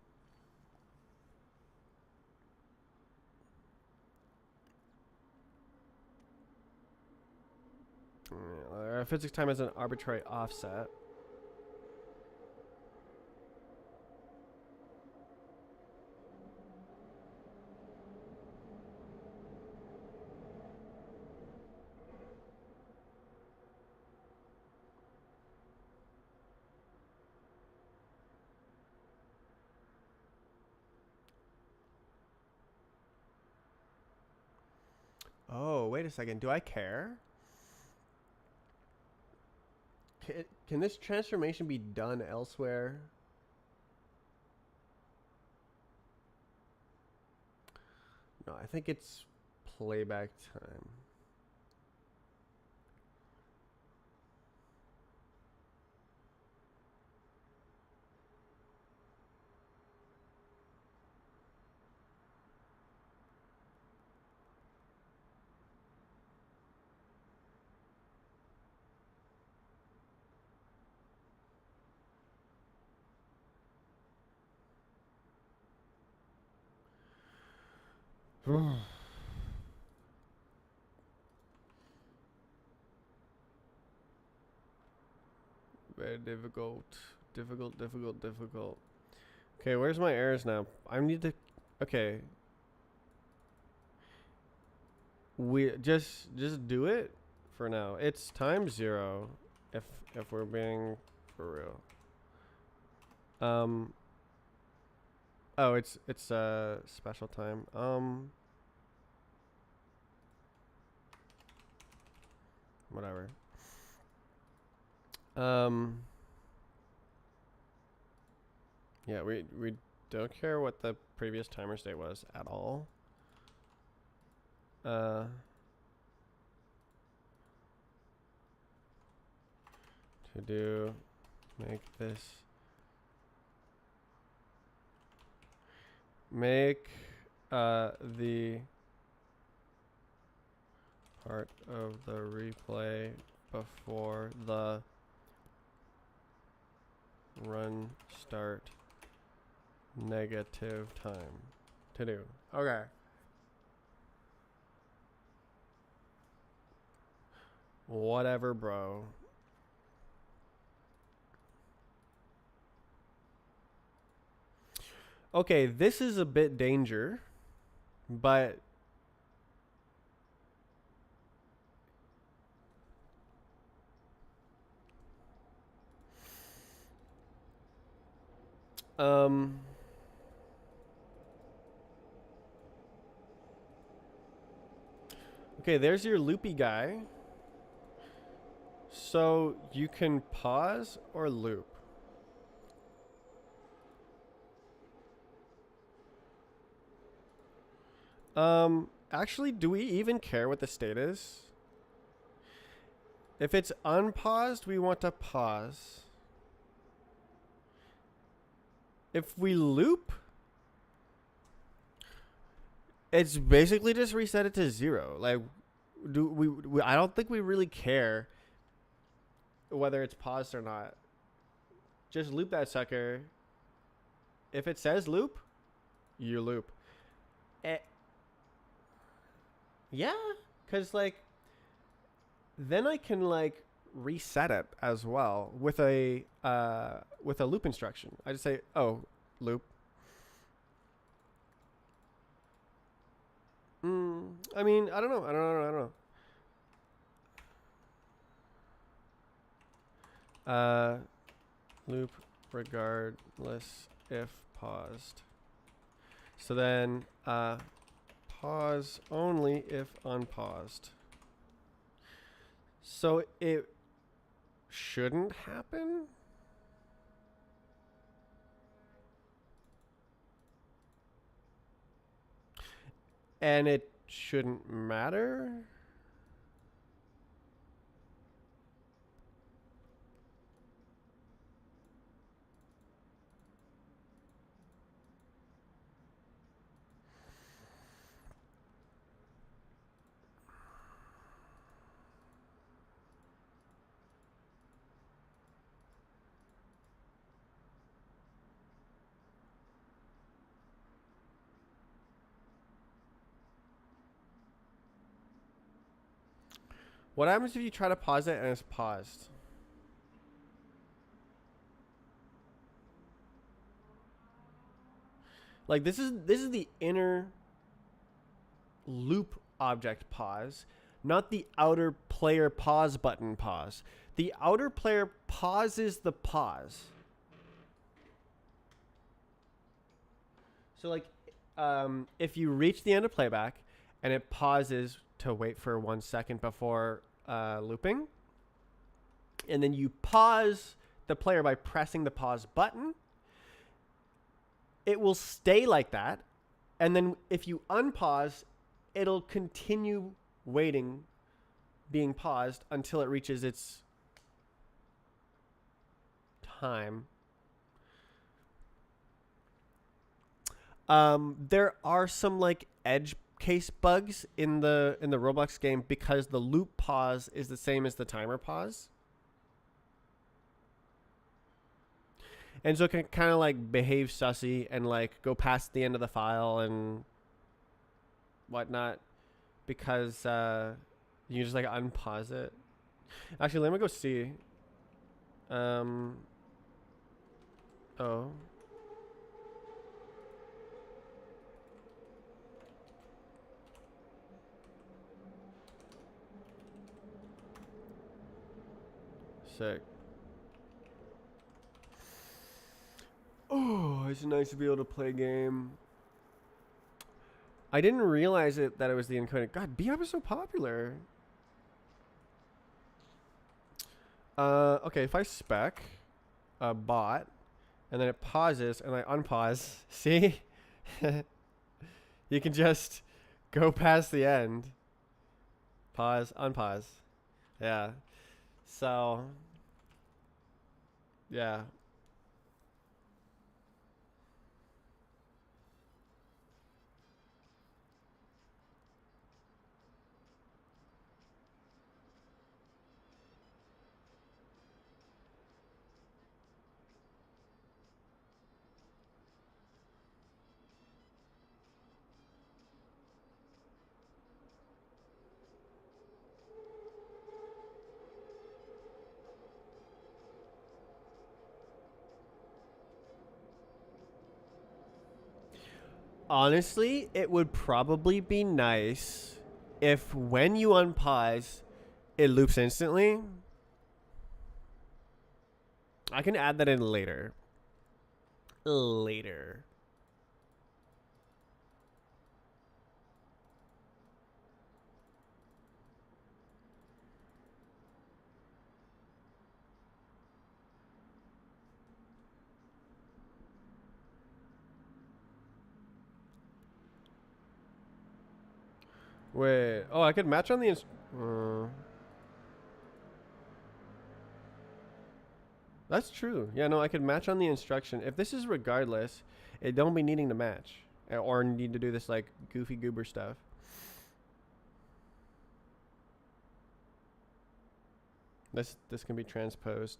Physics time is an arbitrary offset. Oh, wait a second. Do I care? Can this transformation be done elsewhere? No, I think it's playback time. Very difficult. Difficult. Okay, where's my errors now? I need to. Okay. We just do it for now. It's time 0 if we're being for real. Oh, it's special time. Whatever. Yeah, we don't care what the previous timer state was at all. To do make the part of the replay before the run start negative time to do. Okay. Whatever, bro. Okay, this is a bit danger, but okay, there's your loopy guy. So you can pause or loop. Actually, do we even care what the state is? If it's unpaused, we want to pause. If we loop, it's basically just reset it to 0. Like, I don't think we really care whether it's paused or not. Just loop that sucker. If it says loop, you loop. Yeah, because like then I can like reset it as well with a loop instruction. I just say, oh, loop. I mean, I don't know. Loop regardless if paused. So then pause only if unpaused. So it shouldn't happen? And it shouldn't matter? What happens if you try to pause it and it's paused? Like this is the inner loop object pause, not the outer player pause button pause. The outer player pauses the pause. So like if you reach the end of playback and it pauses to wait for 1 second before looping, and then you pause the player by pressing the pause button, it will stay like that. And then if you unpause, it'll continue waiting, being paused until it reaches its time. There are some like edge case bugs in the Roblox game because the loop pause is the same as the timer pause. And so it can kind of like behave sussy and like go past the end of the file and whatnot because you just like unpause it. Actually, let me go see. Oh. Sick. Oh, it's nice to be able to play a game. I didn't realize that it was the encoding. God, B-Up is so popular. Okay, if I spec a bot and then it pauses and I unpause, see? You can just go past the end. Pause, unpause. Yeah. So, yeah. Honestly, it would probably be nice if when you unpause, it loops instantly. I can add that in later. Later. Wait. Oh, I could match on the. That's true. Yeah, no, I could match on the instruction. If this is regardless, it don't be needing to match or need to do this like goofy goober stuff. This can be transposed.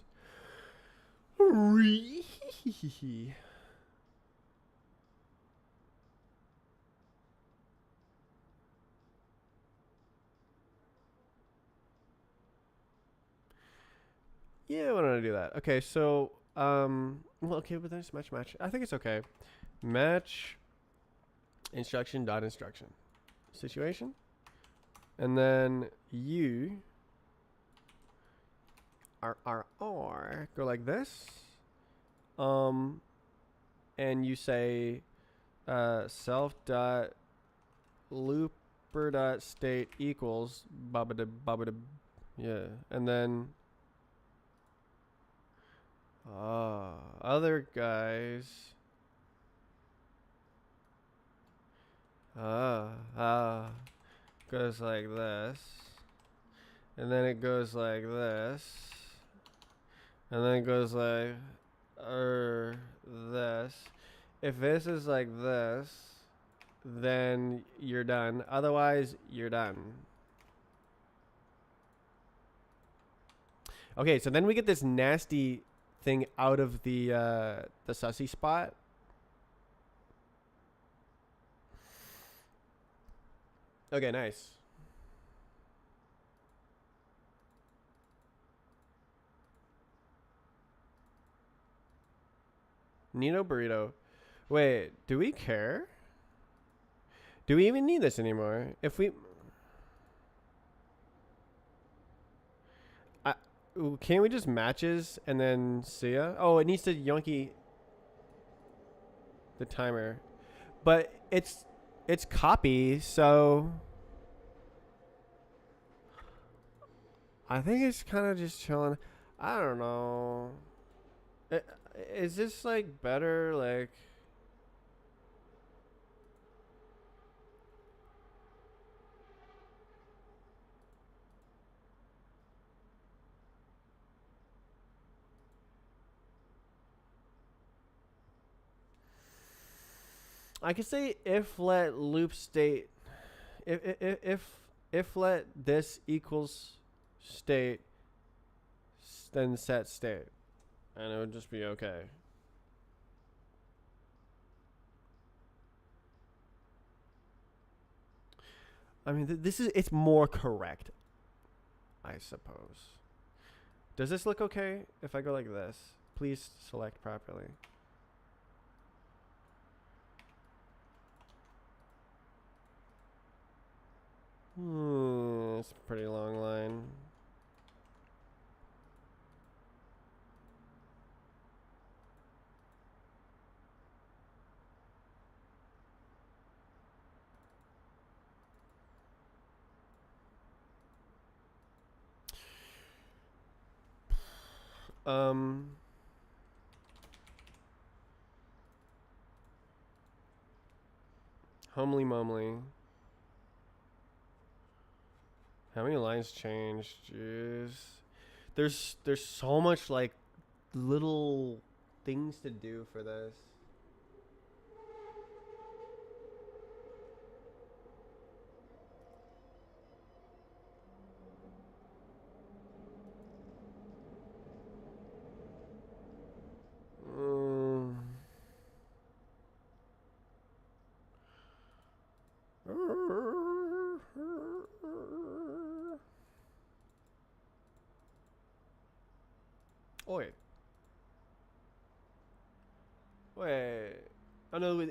Yeah, why don't I do that? Okay, so well, okay, but then it's match. I think it's okay. Match instruction dot instruction situation, and then you R go like this, and you say self dot looper dot state equals babada, yeah, and then other guys goes like this, and then it goes like this, and then it goes like this. If this is like this, then you're done. Otherwise, you're done. Okay, so then we get this nasty thing out of the sussy spot. Okay, nice. Nino burrito. Wait, do we care? Do we even need this anymore? If we can't we just matches and then see ya? Oh, it needs to yonky the timer. But it's copy, so I think it's kind of just chilling. I don't know. Is this like better? Like, I could say if let loop state, if let this equals state, then set state, and it would just be okay. I mean, it's more correct, I suppose. Does this look okay if I go like this? Please select properly. It's a pretty long line. Homely mumly. How many lines changed? Jeez. There's so much like little things to do for this. Wait. Wait. Oh no,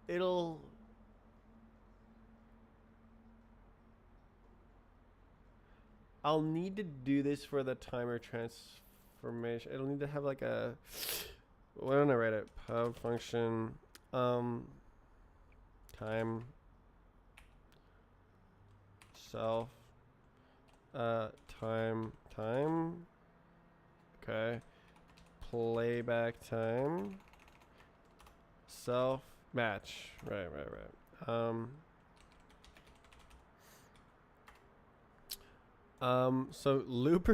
it'll I'll need to do this for the timer transformation. It'll need to have like a, why don't I write it? Pub function time self time okay, playback time self match, right. So loop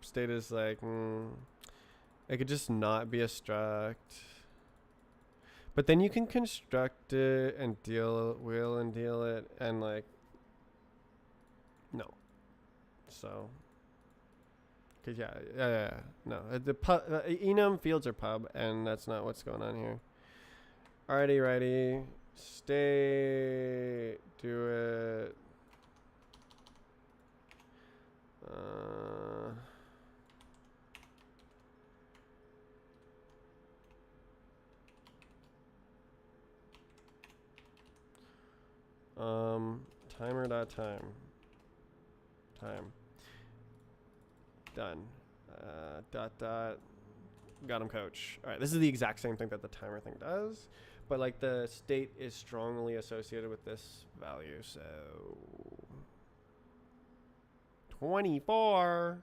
state is like, it could just not be a struct. But then you can construct it and wheel and deal it and like, no. So, cause yeah. No, the pub, enum fields are pub, and that's not what's going on here. Alrighty, righty. Stay. Do it. Timer dot time. Time. Done. Dot. Got him, coach. All right, this is the exact same thing that the timer thing does, but like the state is strongly associated with this value. So 24.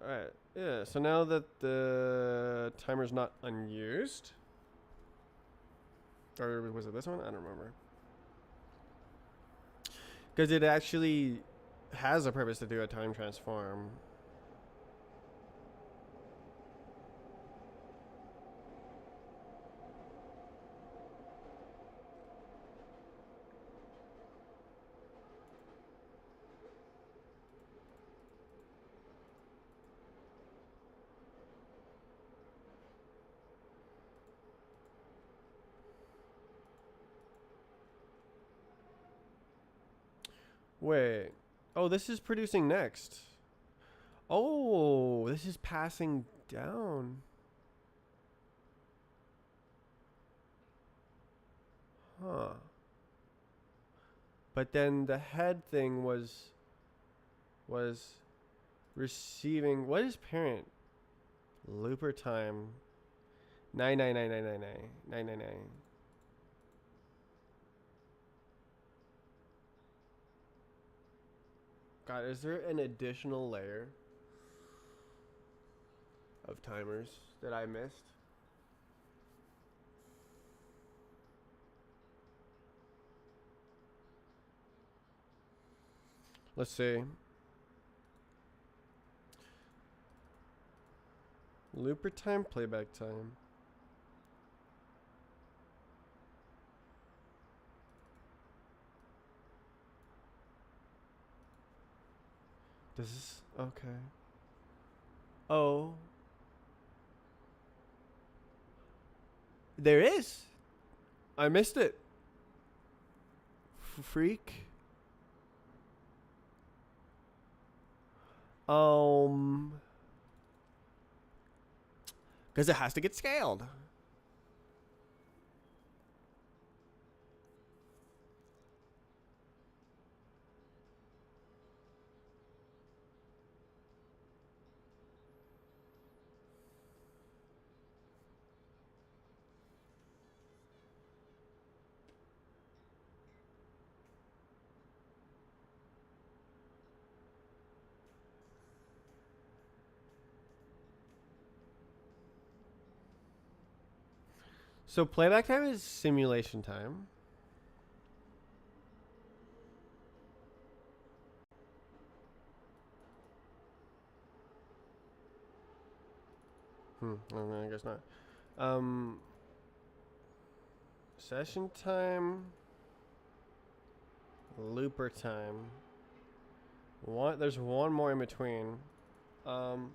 Alright, yeah, so now that the timer's not unused, or was it this one? I don't remember. Because it actually has a purpose to do a time transform. Wait. Oh, this is producing next. Oh, this is passing down. Huh. But then the head thing was receiving. What is parent? Looper time. 999999999. God, is there an additional layer of timers that I missed? Let's see. Looper time, playback time. Does this, okay. Oh. There is. I missed it. Freak. Because it has to get scaled. So playback time is simulation time. I guess not. Session time. Looper time. There's one more in between. Jeez.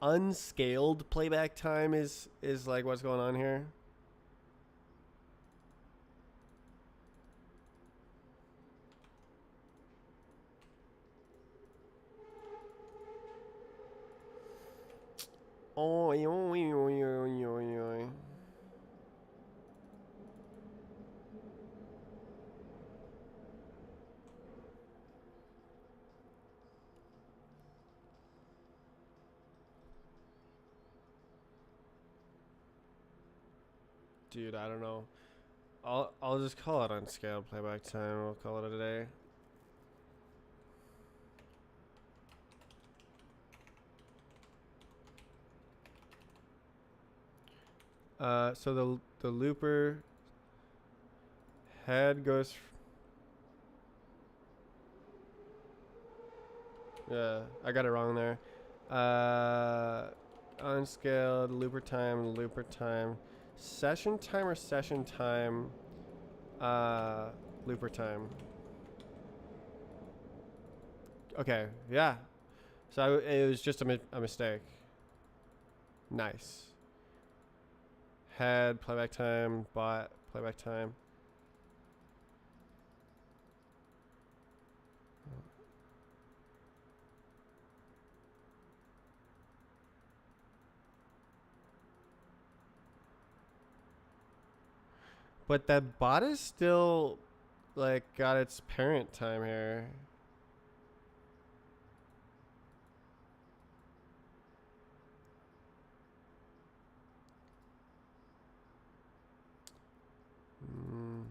Unscaled playback time is like what's going on here. Oi, oi, oi, oi, oi, oi. Dude, I don't know. I'll just call it unscaled playback time. We'll call it a day. So the looper head goes. Yeah, I got it wrong there. Unscaled looper time, session time or session time, looper time. Okay, yeah. So it was just a mistake. Nice. Head playback time, bot playback time. But that bot is still like got its parent time here. Mm.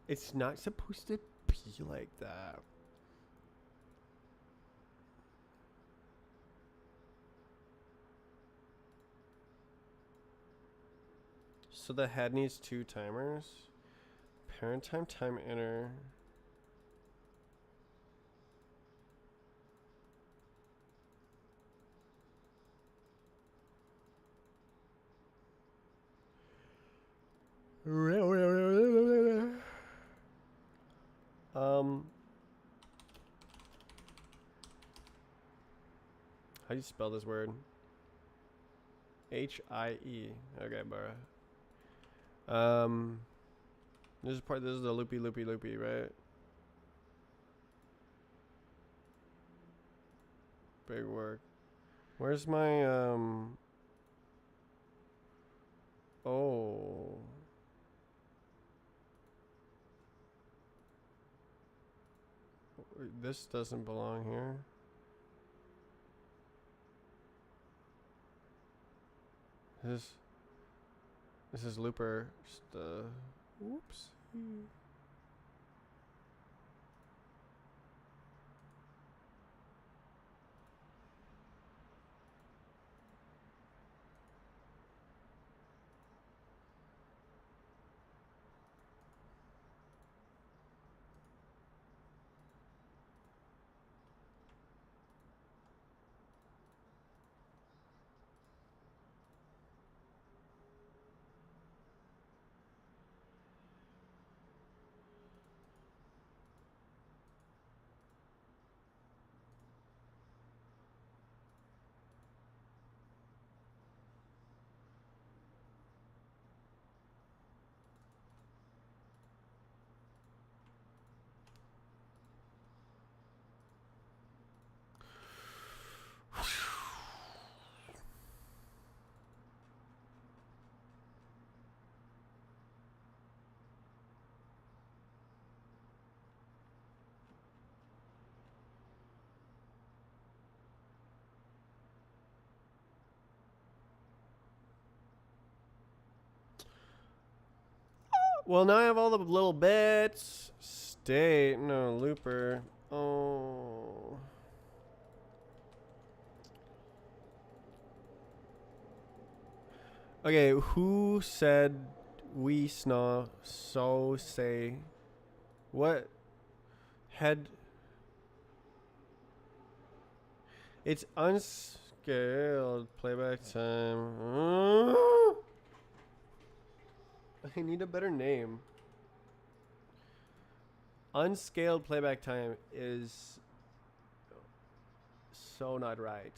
It's not supposed to be like that. So the head needs 2 timers. Parent time, time inner. How do you spell this word? H-I-E. Okay, bro. This is the loopy, right? Big work. Where's my, oh. This doesn't belong here. This is looper stuff. Oops. Well, now I have all the little bits. State, no, looper. Oh. Okay, who said we snaw so say? What? Head. It's unscaled playback time. I need a better name. Unscaled playback time is so not right.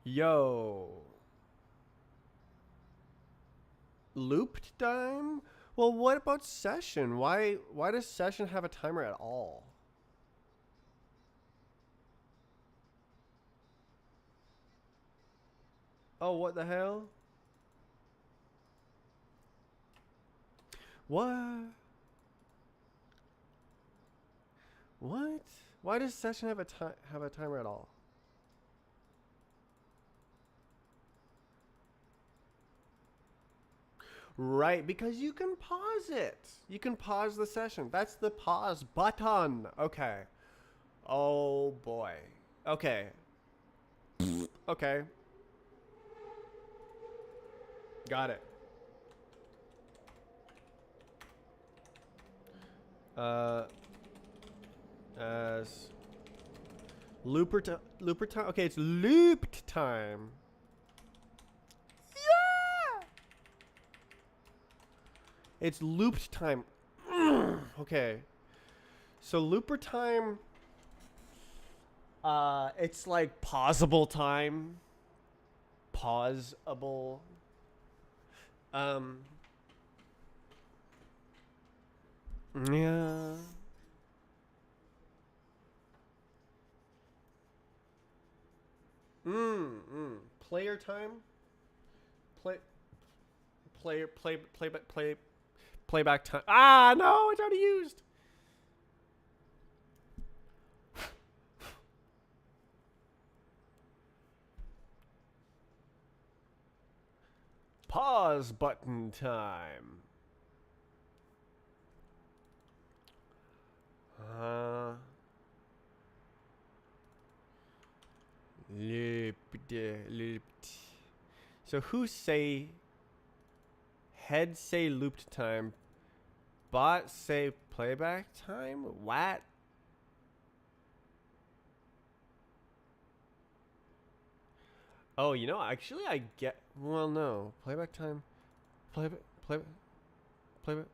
Yo. Looped time? Well, what about session? Why does session have a timer at all? Oh, what the hell? What? What? Why does session have a timer at all? Right, because you can pause it. You can pause the session. That's the pause button. Okay. Oh boy. Okay. Okay. Got it. Uh, as looper time. Okay, it's looped time. Yeah. It's looped time. Okay. So looper time. It's like pausable time. Pausable. Um. Yeah. Player time. Play. Player. Playback time. Ah, no, it's already used. Pause button time. Looped. So who say head say looped time, bot say playback time? What? Oh, you know, actually I get well no. Playback time. Playback playback.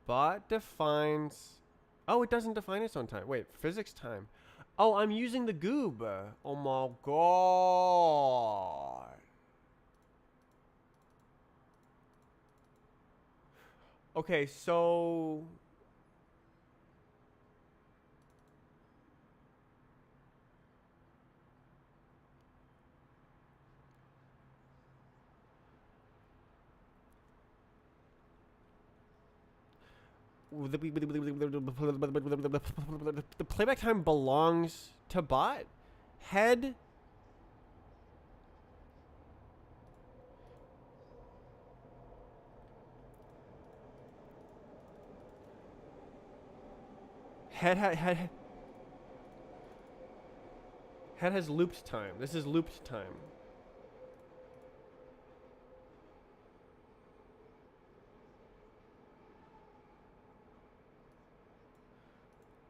Bot defines. Oh, it doesn't define its own time. Wait, physics time. Oh, I'm using the goob. Oh my god. Okay, so the playback time belongs to bot. Head. Head has looped time. This is looped time.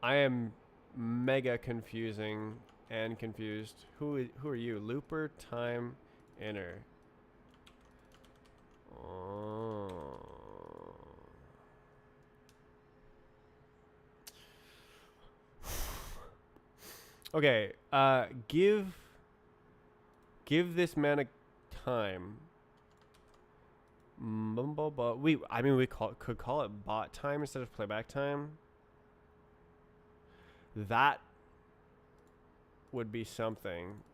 I am mega confusing and confused. Who are you? Looper time inner. Oh. Okay. Give this man a time. I mean, could call it bot time instead of playback time. That would be something.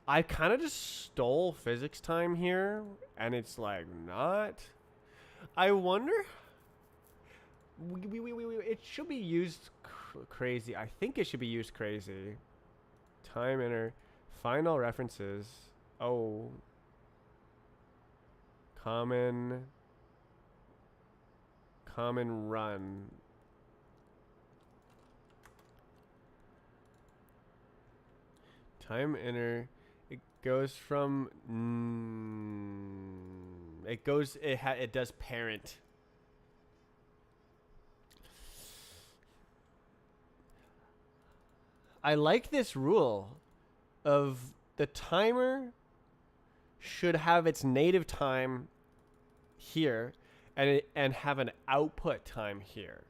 I kind of just stole physics time here, and it's like not. I wonder. It should be used crazy. I think it should be used crazy. Time inner. Find all references. Oh. Common run. Time inner. It goes from it does parent. I like this rule of the timer should have its native time here and have an output time here.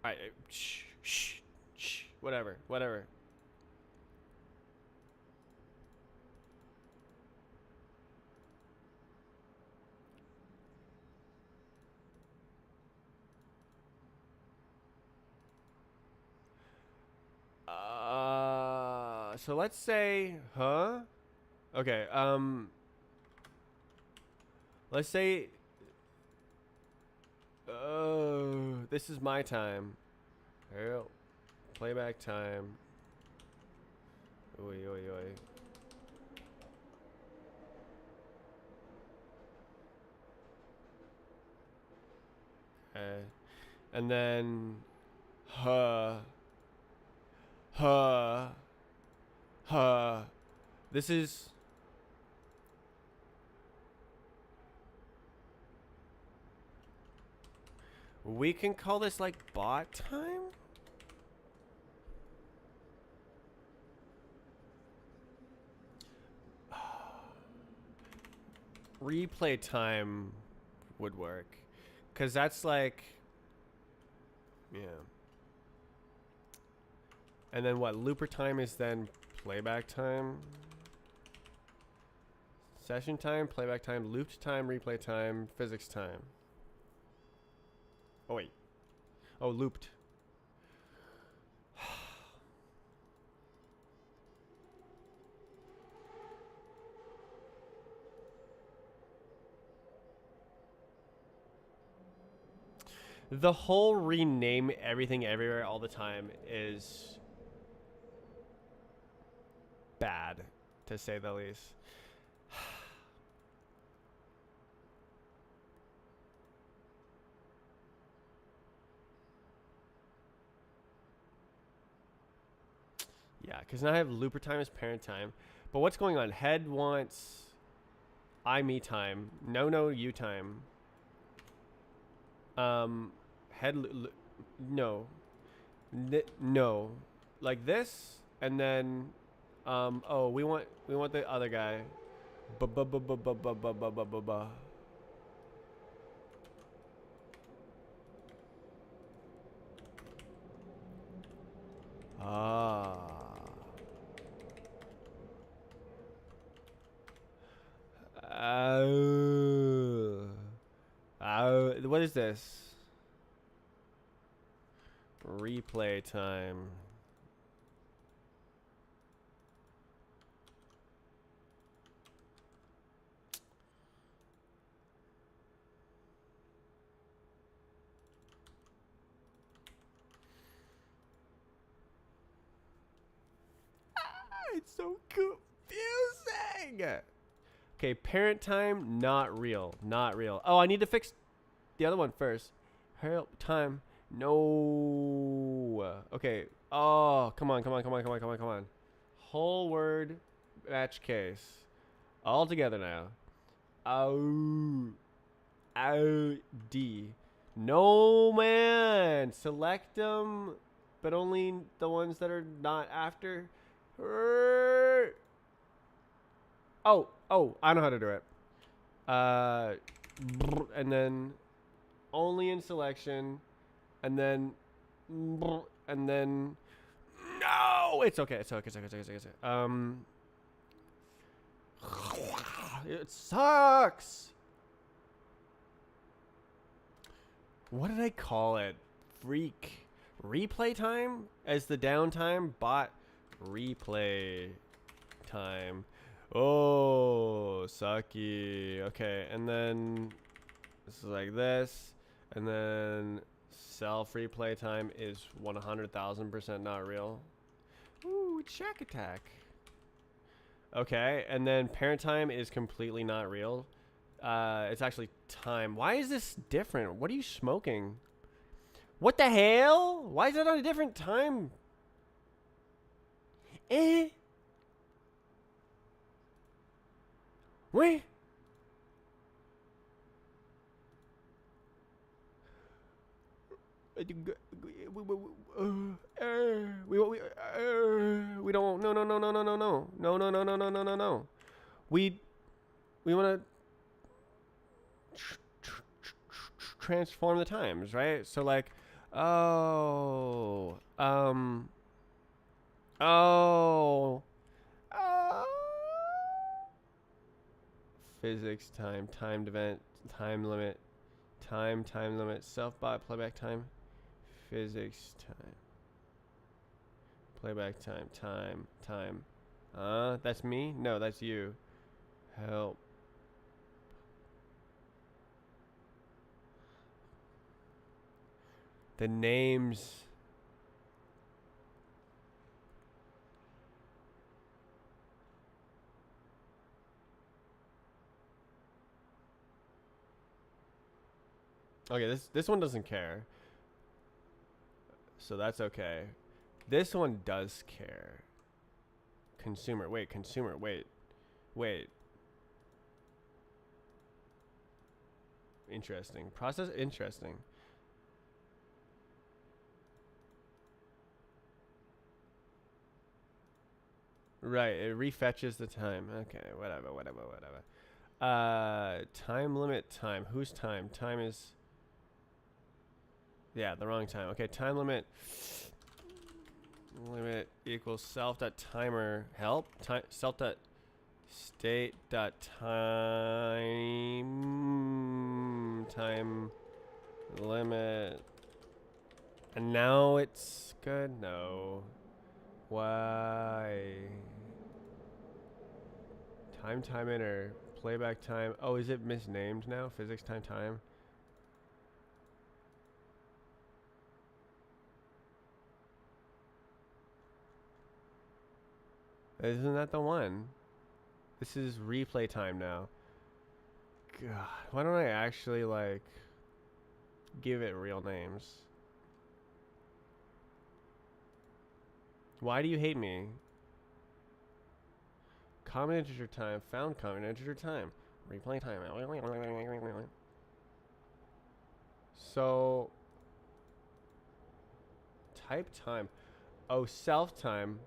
I shh, shh, shh, whatever, whatever. So let's say, huh? Okay, let's say, this is my time. Hell, playback time. Oi, oi, oi. Okay. And then, huh, huh, huh. This is, we can call this like bot time? Replay time would work. Because that's like, yeah. And then what? Looper time is then playback time? Session time, playback time, looped time, replay time, physics time. Oh, wait. Oh, looped. The whole rename everything everywhere all the time is bad, to say the least. Yeah, because now I have looper time as parent time. But what's going on? Head wants I me time. No you time. Head no. No. Like this, and then oh, we want the other guy. Ah. What is this? Replay time. It's so confusing. Okay, parent time, not real. Not real. Oh, I need to fix the other one first. Help time. No. Okay. Oh, come on. Whole word match case. All together now. D. No, man. Select them, but only the ones that are not after. Oh, I know how to do it. And then only in selection, and then no, it's okay. It sucks. What did I call it? Freak. Replay time as the downtime. Bot replay time. Oh, sucky. Okay, and then this is like this, and then self replay time is 100,000% not real. Ooh, Shack Attack. Okay, and then parent time is completely not real. It's actually time. Why is this different? What are you smoking? What the hell? Why is it on a different time? Wait. We don't. No. We want to transform the times, right? So like, Oh. Oh. Oh. Physics, time, timed event, time limit, time limit, self-bot, playback time, physics, time, playback time, time. That's me? No, that's you. Help. The names. Okay, this one doesn't care. So that's okay. This one does care. Consumer. Wait, consumer. Wait. Interesting. Process interesting. Right, it refetches the time. Okay, whatever. Time limit time. Whose time? Time is... Yeah, the wrong time. Okay, time limit equals self dot timer help self dot state dot time limit, and now it's good. No, why? Time enter playback time. Oh, is it misnamed now? Physics time. Isn't that the one? This is replay time now. God, why don't I actually, like, give it real names? Why do you hate me? Common integer time, found common integer time. Replay time. So, type time. Oh, self time.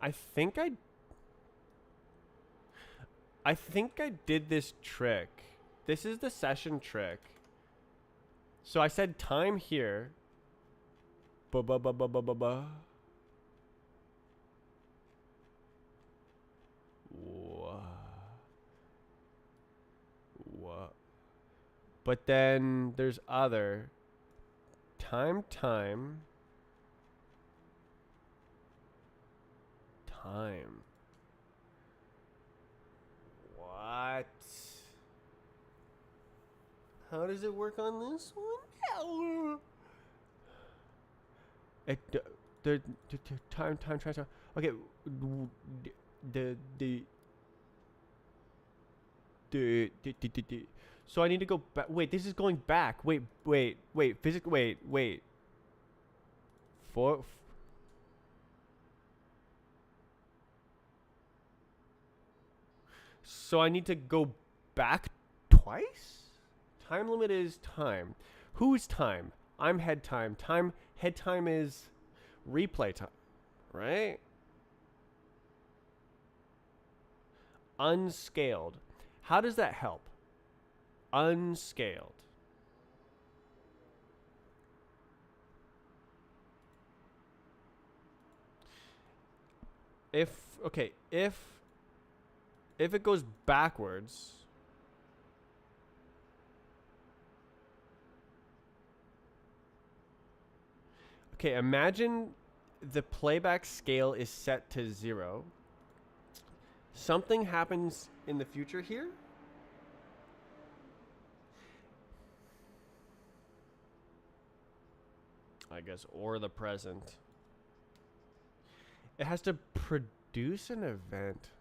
I think I did this trick. This is the session trick. So I said time here. What? But then there's other time. What? How does it work on this one? The time. Okay, the so I need to go back. Wait, this is going back. Wait. Physics. Wait. For. So I need to go back twice? Time limit is time. Whose time? I'm head time. Head time is replay time, right? Unscaled. How does that help? Unscaled. If it goes backwards, okay, imagine the playback scale is set to 0. Something happens in the future here. I guess, or the present. It has to produce an event.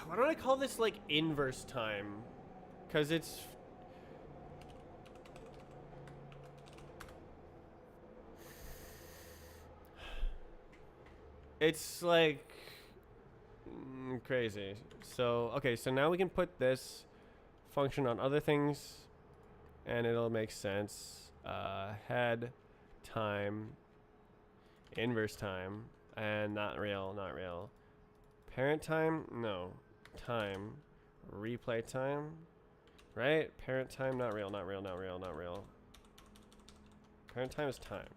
Why don't I call this like inverse time? Because it's like crazy. So, okay, so now we can put this function on other things and it'll make sense. Head, time, inverse time, and not real, not real. Parent time, no. Time, replay time, right? Parent time, not real, not real, not real, not real. Parent time is time.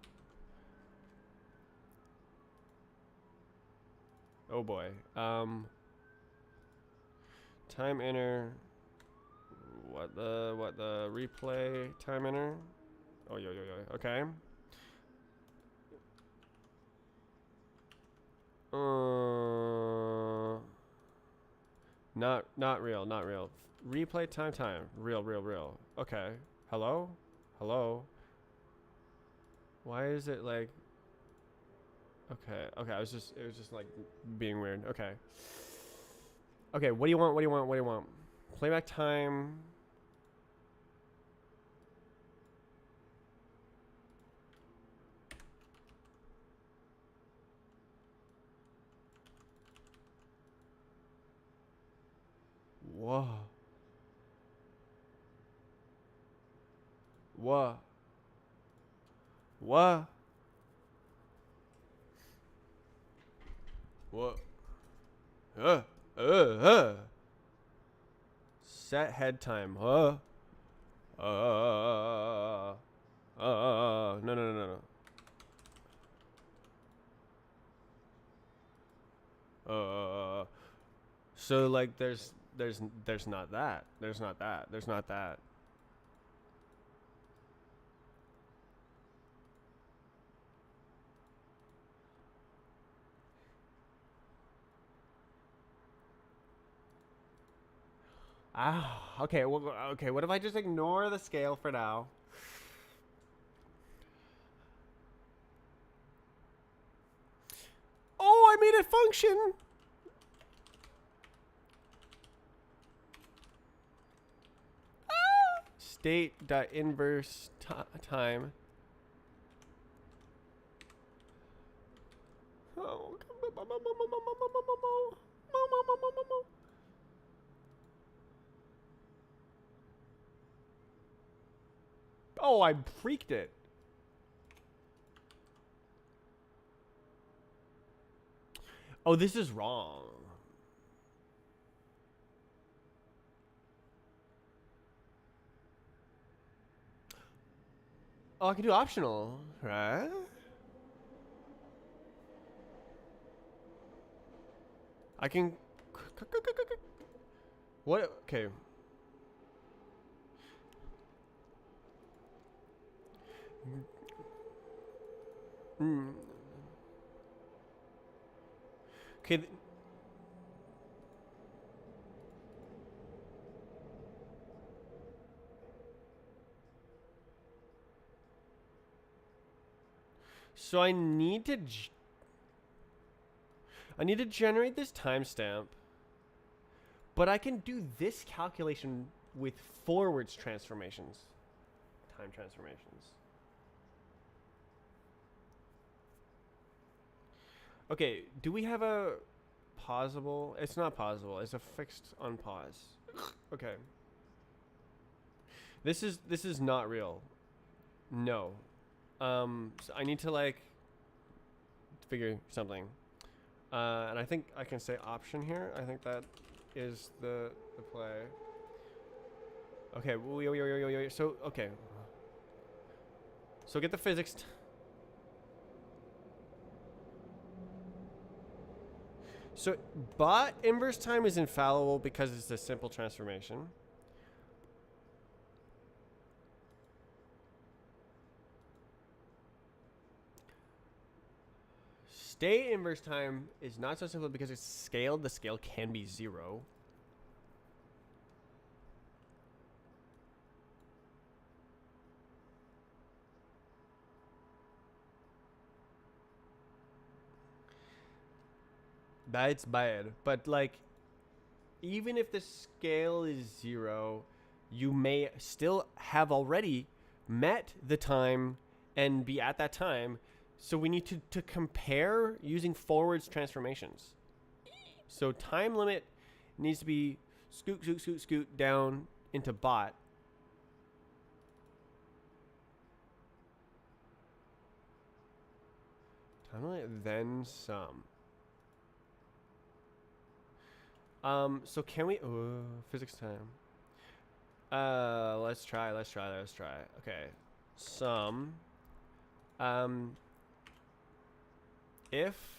Oh boy. Time inner. What the replay time inner? Oh yo yo yo. Okay. Not real, not real. Replay time. Real. Okay. Hello? Hello? Why is it like okay, it was just like being weird. Okay. Okay, what do you want? Playback time. Whoa. What? What? What? Uh. Set head time. No. So like there's not that. There's not that. Okay. Well, okay. What if I just ignore the scale for now? Oh, I made it function. State dot inverse time. Oh. Oh, I freaked it. Oh, this is wrong. Oh, I can do optional, right? I can. What? Okay. Mm. Okay. So I need to generate this timestamp, but I can do this calculation with forwards transformations, time transformations. Okay, do we have a pausable? It's not pausable. It's a fixed on pause. Okay. This is not real. No. So I need to like figure something. And I think I can say option here. I think that is the play. Okay. So okay. So get the physics. So bot inverse time is infallible because it's a simple transformation. State inverse time is not so simple because it's scaled. The scale can be 0. That's bad. But like even if the scale is 0, you may still have already met the time and be at that time. So we need to compare using forwards transformations. So time limit needs to be scoot, scoot, scoot, scoot down into bot. Time limit, then some. So can we, physics time. Let's try. Okay. Some, if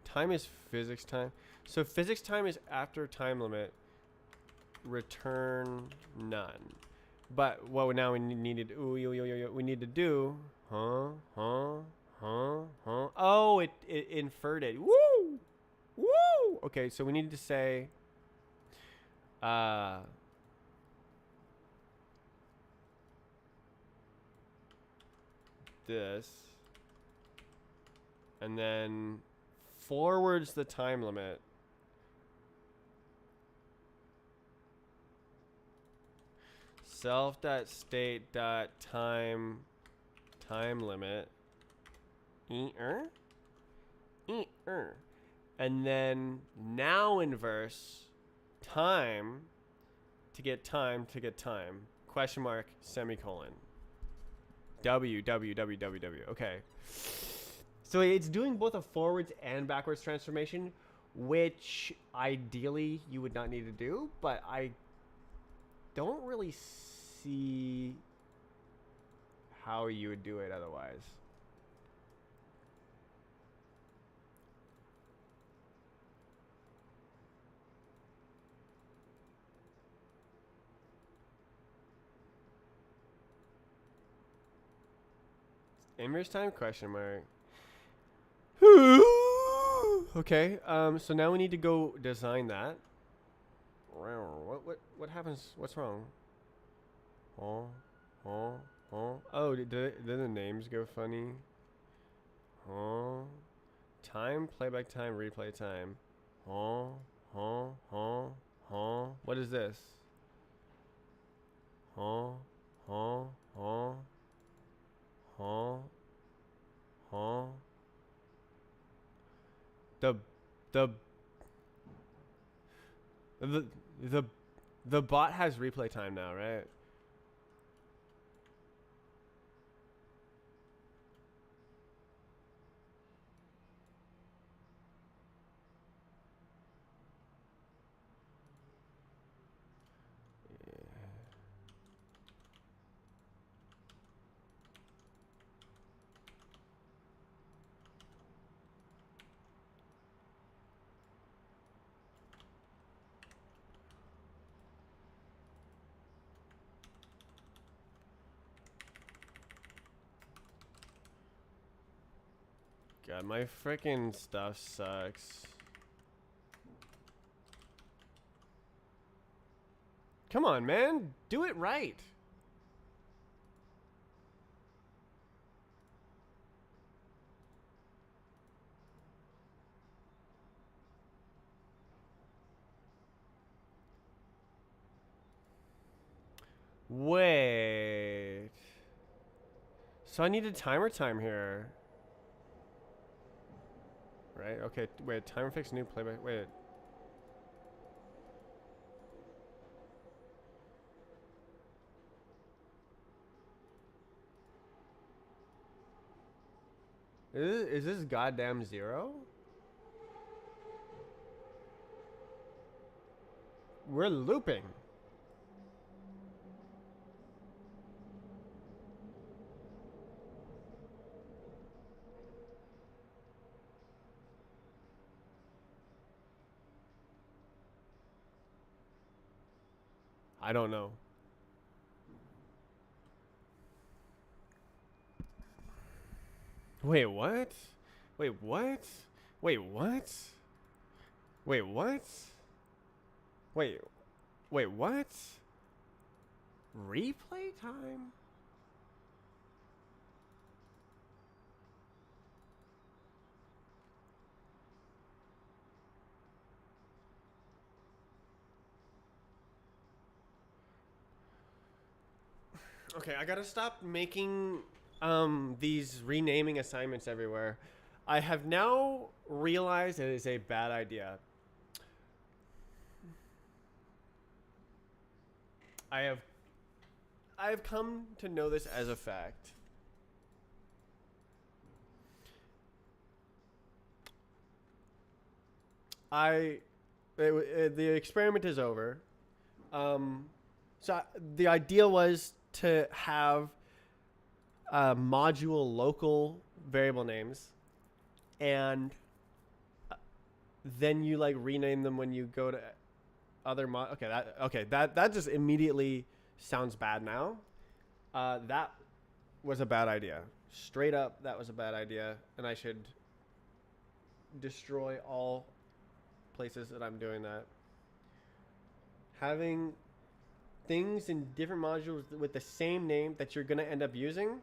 time is physics time. So physics time is after time limit, return none. But what now we need to do, oh, it inferred it. Woo! Okay, so we need to say, this, and then forwards the time limit. Self.state.time limit. And then now inverse time to get time. Question mark, semicolon. W. Okay. So it's doing both a forwards and backwards transformation, which ideally you would not need to do, but I don't really see how you would do it otherwise. Inverse time, question mark. Okay, so now we need to go design that. What happens? What's wrong? Oh, did the names go funny? Time, playback time, replay time. What is this? The bot has replay time now, right? God, my freaking stuff sucks. Come on, man. Do it right. Wait. So I need a timer time here. Right? Okay, wait. Timer fix new playback. Wait. Is this goddamn 0? We're looping. I don't know. Wait, what? Wait, what? Wait, what? Wait, what? Wait, what? Replay time? Okay, I gotta stop making these renaming assignments everywhere. I have now realized it is a bad idea. I have I have come to know this as a fact. The experiment is over. Um, the idea was to have module local variable names, and then you like rename them when you go to other mod. That just immediately sounds bad now. That was a bad idea. Straight up, that was a bad idea, and I should destroy all places that I'm doing that. Having things in different modules with the same name that you're going to end up using,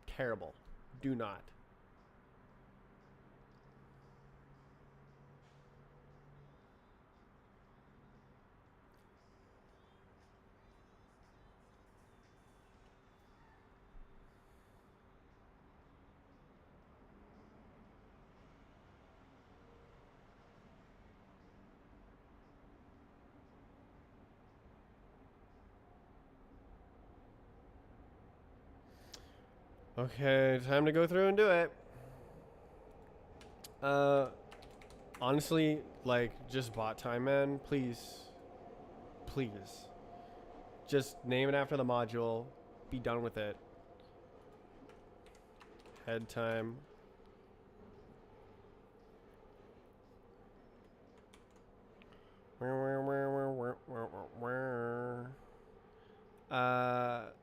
terrible. Do not. Okay, time to go through and do it. Honestly, like, just bot time, man. Please. Please. Just name it after the module. Be done with it. Head time.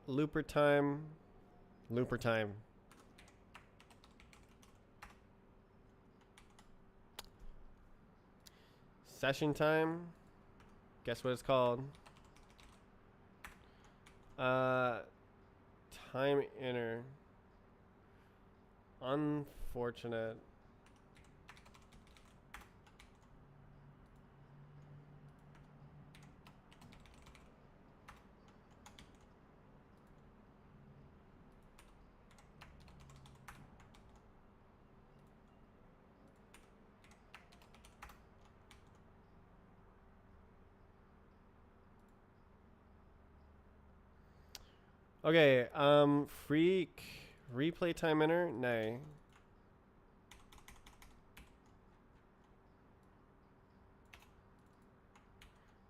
Looper time. Looper time. Session time. Guess what it's called? Time inner. Unfortunate. Okay, freak replay time inner, nay.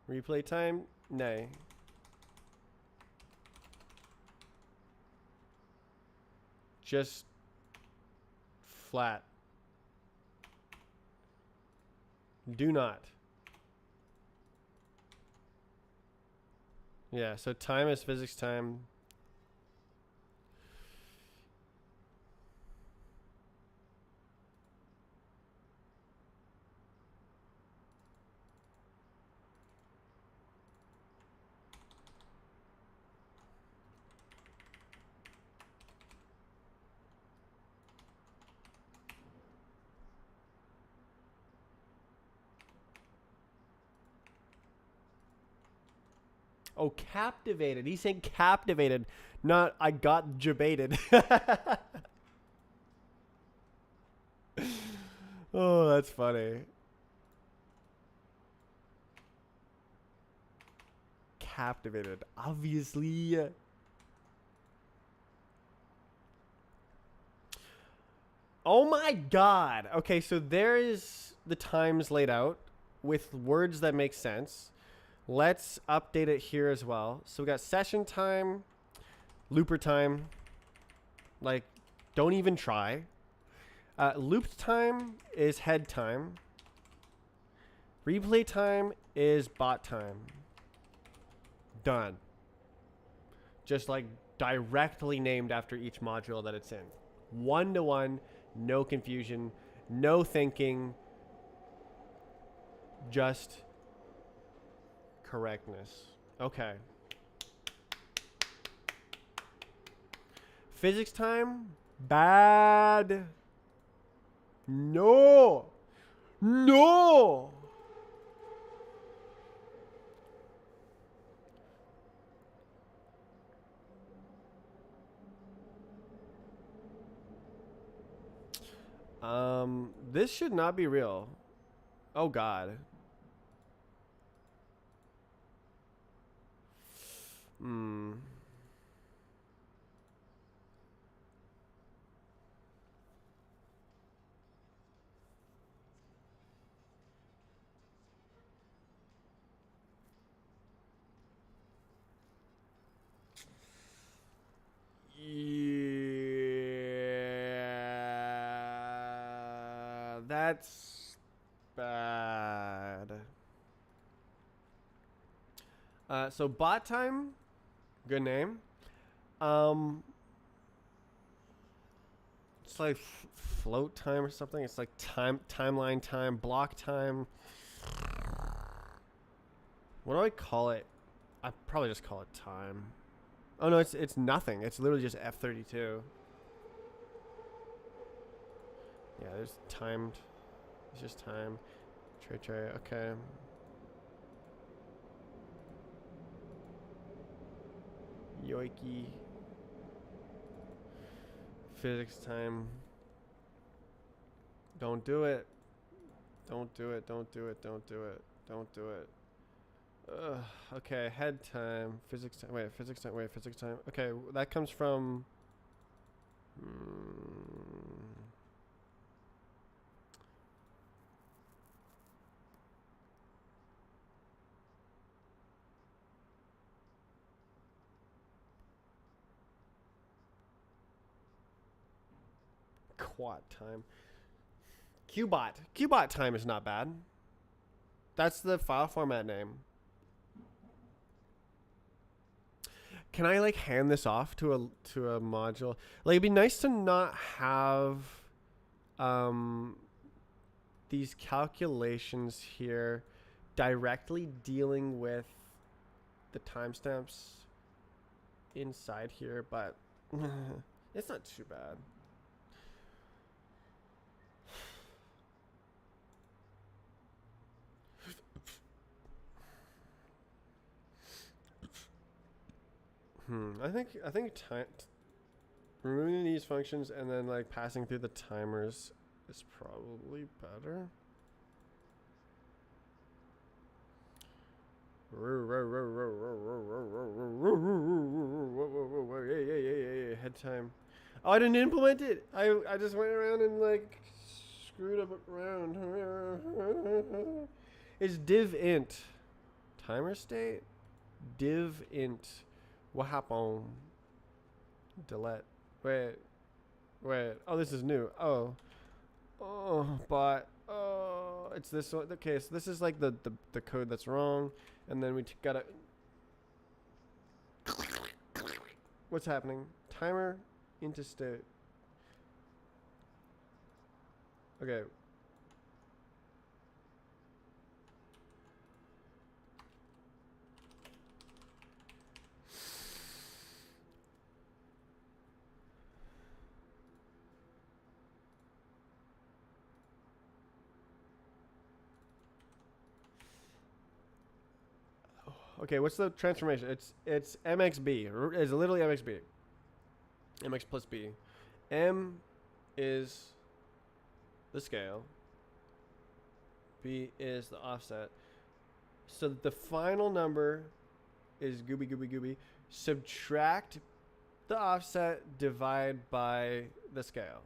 Replay time, nay. Just flat. Do not. Yeah, so time is physics time. Oh, captivated. He's saying captivated, not I got debated. Oh, that's funny. Captivated, obviously. Oh my god. Okay, so there is the times laid out with words that make sense. Let's update it here as well. So we got session time, looper time. Like, don't even try. Looped time is head time. Replay time is bot time. Done. Just like directly named after each module that it's in. 1-to-1, no confusion, no thinking, just correctness. Okay. Physics time, bad. No. No. This should not be real. Oh God. Hmm. Yeah, that's bad. So bot time, good name. Um, it's like float time or something. It's like timeline time, block time. What do I call it? I probably just call it time. Oh no, it's nothing. It's literally just F32. Yeah, there's timed. It's just time. Tray. Okay. Yoiki. Physics time. Don't do it. Don't do it. Don't do it. Don't do it. Don't do it. Okay, head time. Physics time. Wait, physics time. Wait, physics time. Okay, that comes from. Quad time. Qbot. Qbot time is not bad. That's the file format name. Can I like hand this off to a module? Like it'd be nice to not have these calculations here directly dealing with the timestamps inside here, but it's not too bad. I think removing these functions and then like passing through the timers is probably better. Hey, head time. Oh, I didn't implement it. I just went around and like screwed up around. It's div int. Timer state? Div int. What happened? Delete. Wait. Oh, this is new. Oh, but it's this one. Okay, so this is like the code that's wrong, and then we gotta. What's happening? Timer into state. Okay. Okay, what's the transformation? It's MXB. It's literally MXB. MX plus B. M is the scale. B is the offset. So the final number is gooby. Subtract the offset, divide by the scale.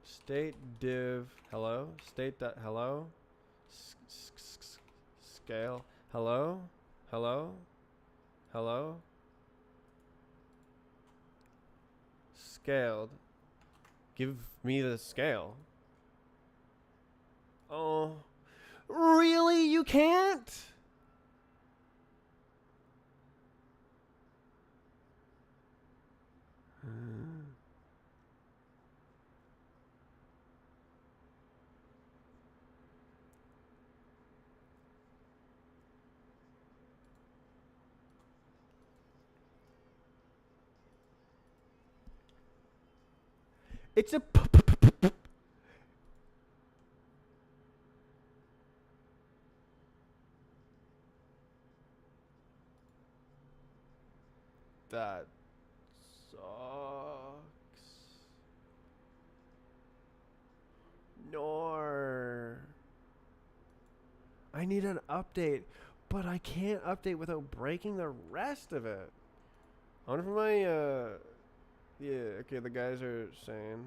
State div hello. State dot hello. Scale hello. Scaled. Give me the scale. Oh, really? You can't? It's a that sucks. Nor. I need an update, but I can't update without breaking the rest of it. I wonder if my, yeah, okay, the guys are saying.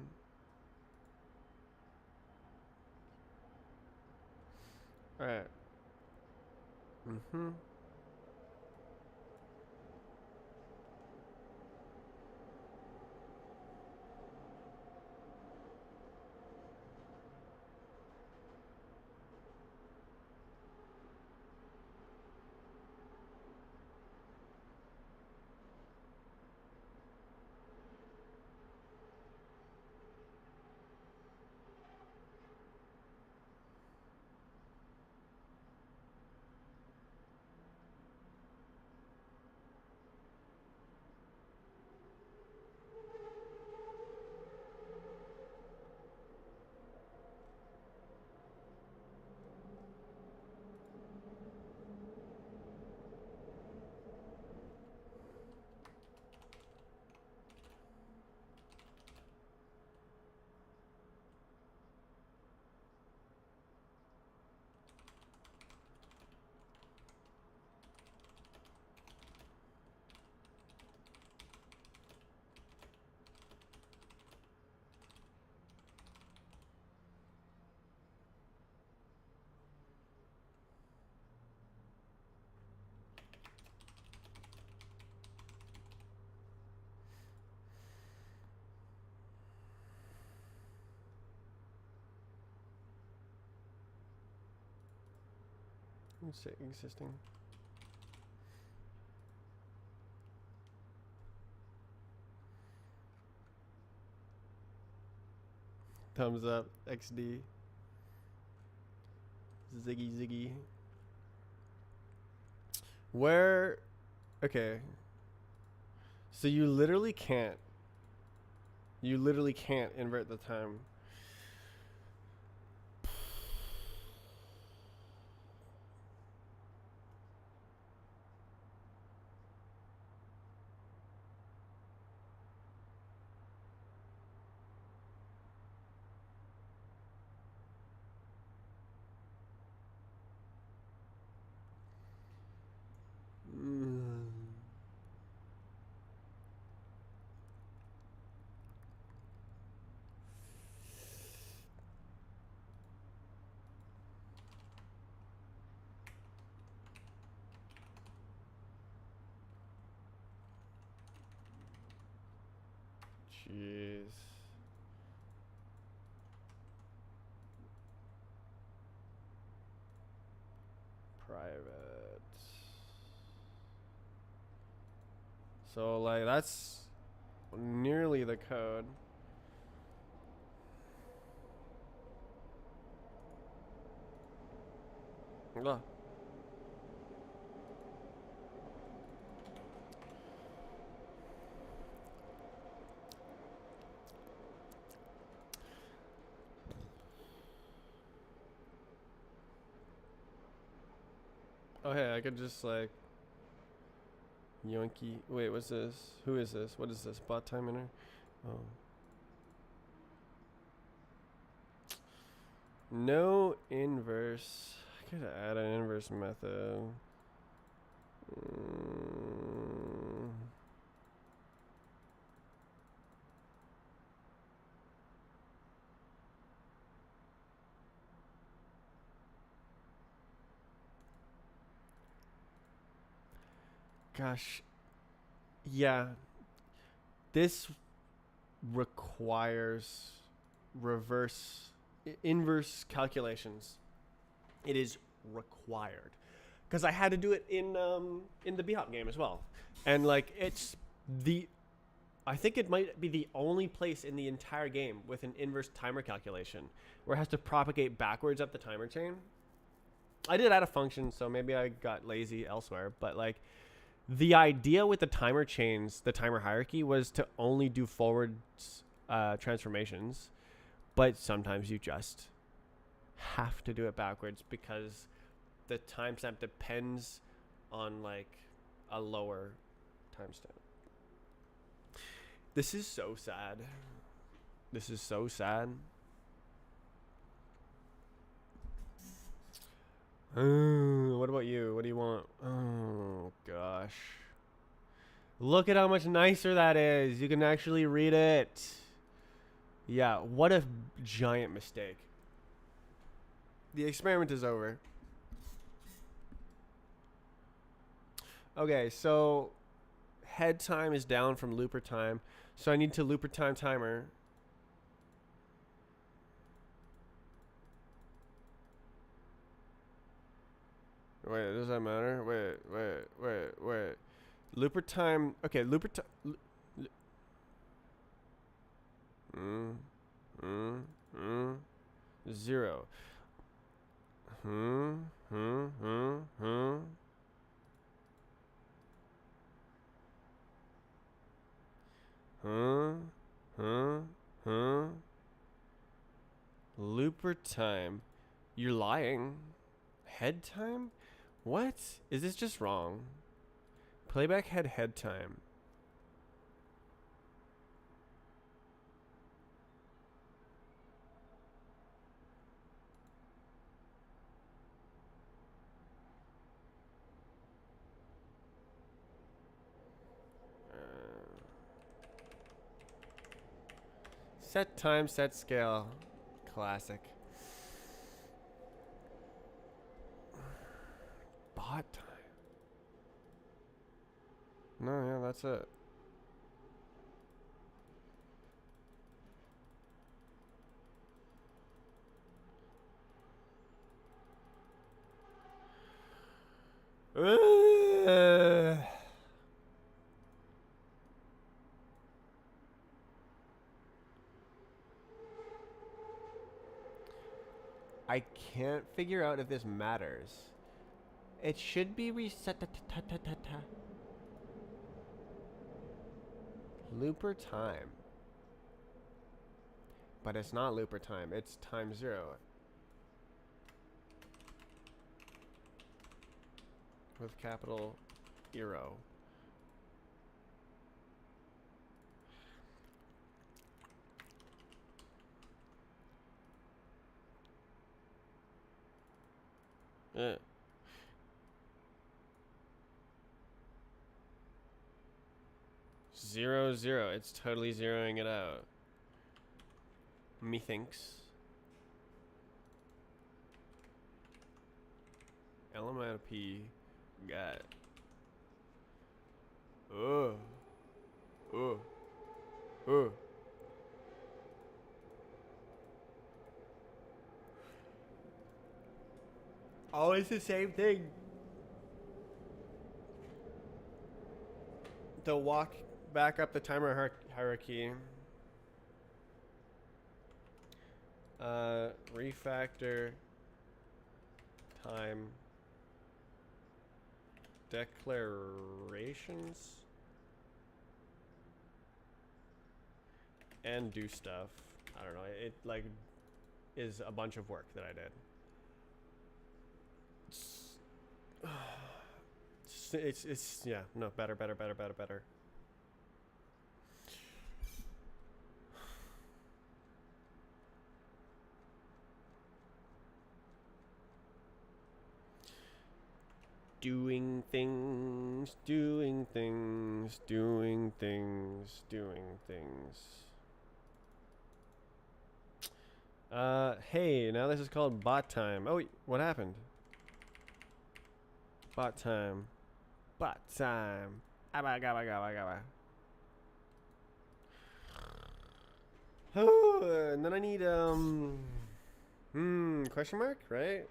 Alright. Mm-hmm. It's existing. Thumbs up, XD. Ziggy Ziggy. Where? Okay. So you literally can't. You literally can't invert the time. Jeez. Private. So like that's nearly the code. Ugh. Oh hey, I could just like Yoinky. Wait, what's this? Who is this? What is this? Bot time inner? Oh. No inverse. I could add an inverse method. Gosh. Yeah. This requires inverse calculations. It is required because I had to do it in the B-Hop game as well, and like I think it might be the only place in the entire game with an inverse timer calculation where it has to propagate backwards up the timer chain. I did add a function, so maybe I got lazy elsewhere, but like the idea with the timer chains, the timer hierarchy, was to only do forward transformations, but sometimes you just have to do it backwards because the timestamp depends on like a lower timestamp. This is so sad. This is so sad. What about you? What do you want? Oh gosh. Look at how much nicer that is. You can actually read it. Yeah, what a giant mistake. The experiment is over. Okay, so head time is down from looper time. So I need to looper time timer. Wait, does that matter? Wait. Looper time. Okay, looper time. Mm, mm, mm. 0. Hmm, hmm, hmm, hmm. Huh? Huh? Huh? Looper time. You're lying. Head time? What? Is this just wrong? Playback head time. Set time, set scale. Classic. Bot time. No, yeah, that's it. I can't figure out if this matters. It should be reset. Looper time. But it's not looper time. It's time 0. With capital Euro. Yeah. 0, 0. It's totally zeroing it out. Methinks. LMNP. Got it. Oh. Oh. Oh. Always the same thing. To walk back up the timer hierarchy. Refactor time declarations and do stuff. I don't know. It like is a bunch of work that I did. It's yeah, no, better. Doing things. Hey, now this is called bot time. Oh, what happened? Bot time. Abba, gabba, gabba, gabba. Oh, and then I need, question mark, right?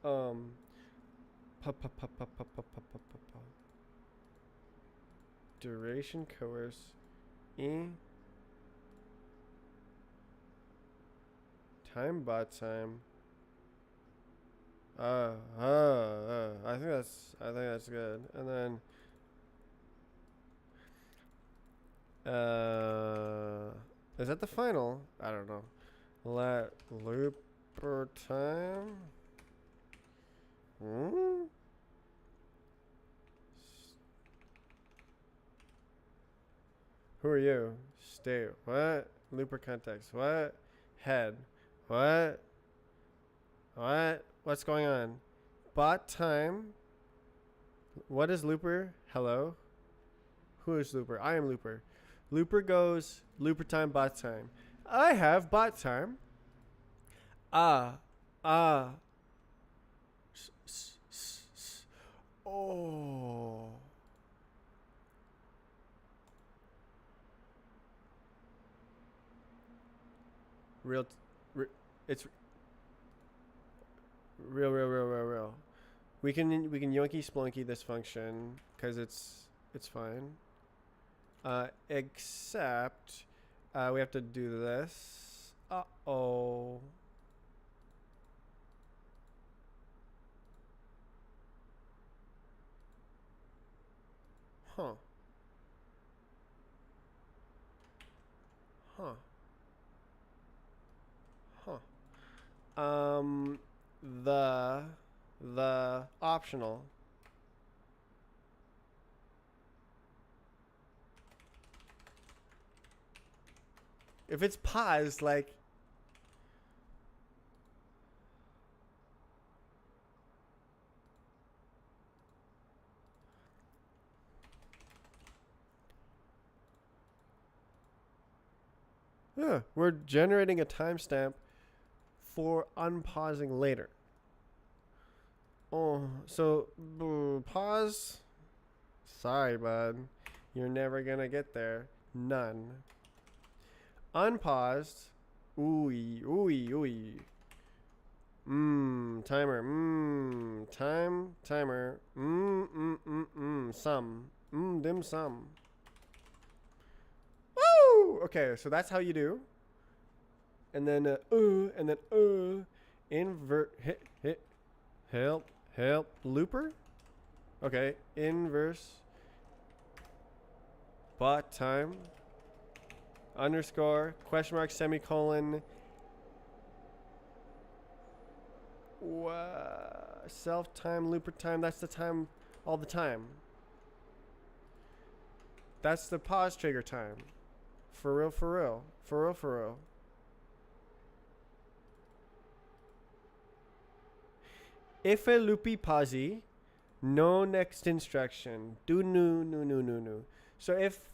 Um, duration coerce, time bot time. I think that's good. And then, is that the final? I don't know. Let looper time. Who are you? Stay. What? Looper context. What? head. What? What? What's going on? Bot time. What is looper? Hello? Who is looper? I am looper. Looper goes looper time, bot time. I have bot time. Ah. Ah. Oh. Real. It's real. We can yoinky splunky this function because it's fine. Except we have to do this. Uh-oh. Huh. Huh. Huh. The optional. If it's paused, like, yeah, we're generating a timestamp for unpausing later. Oh, so pause. Sorry, bud. You're never gonna get there. None. Unpaused. Ooey, ooey, ooey. Timer. Timer. Some. Dim sum. Woo! Okay, so that's how you do. And then, invert, hit, help, looper. Okay, inverse, bot time, underscore, question mark, semicolon, self time, looper time. That's the time all the time. That's the pause trigger time. For real, for real. For real, for real. If a loopy pausi, no next instruction. Do no. So if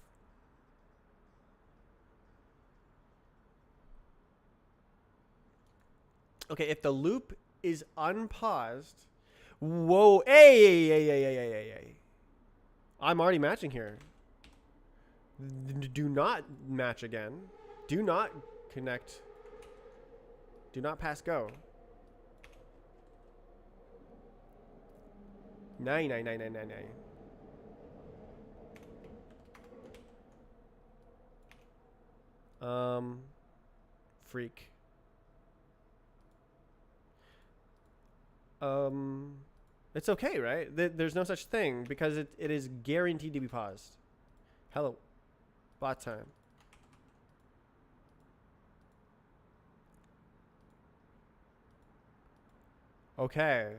okay, if the loop is unpaused, whoa, hey. I'm already matching here. Do not match again. Do not connect. Do not pass go. Nine. Freak. It's okay, right? There's no such thing because it is guaranteed to be paused. Hello. Bot time. Okay.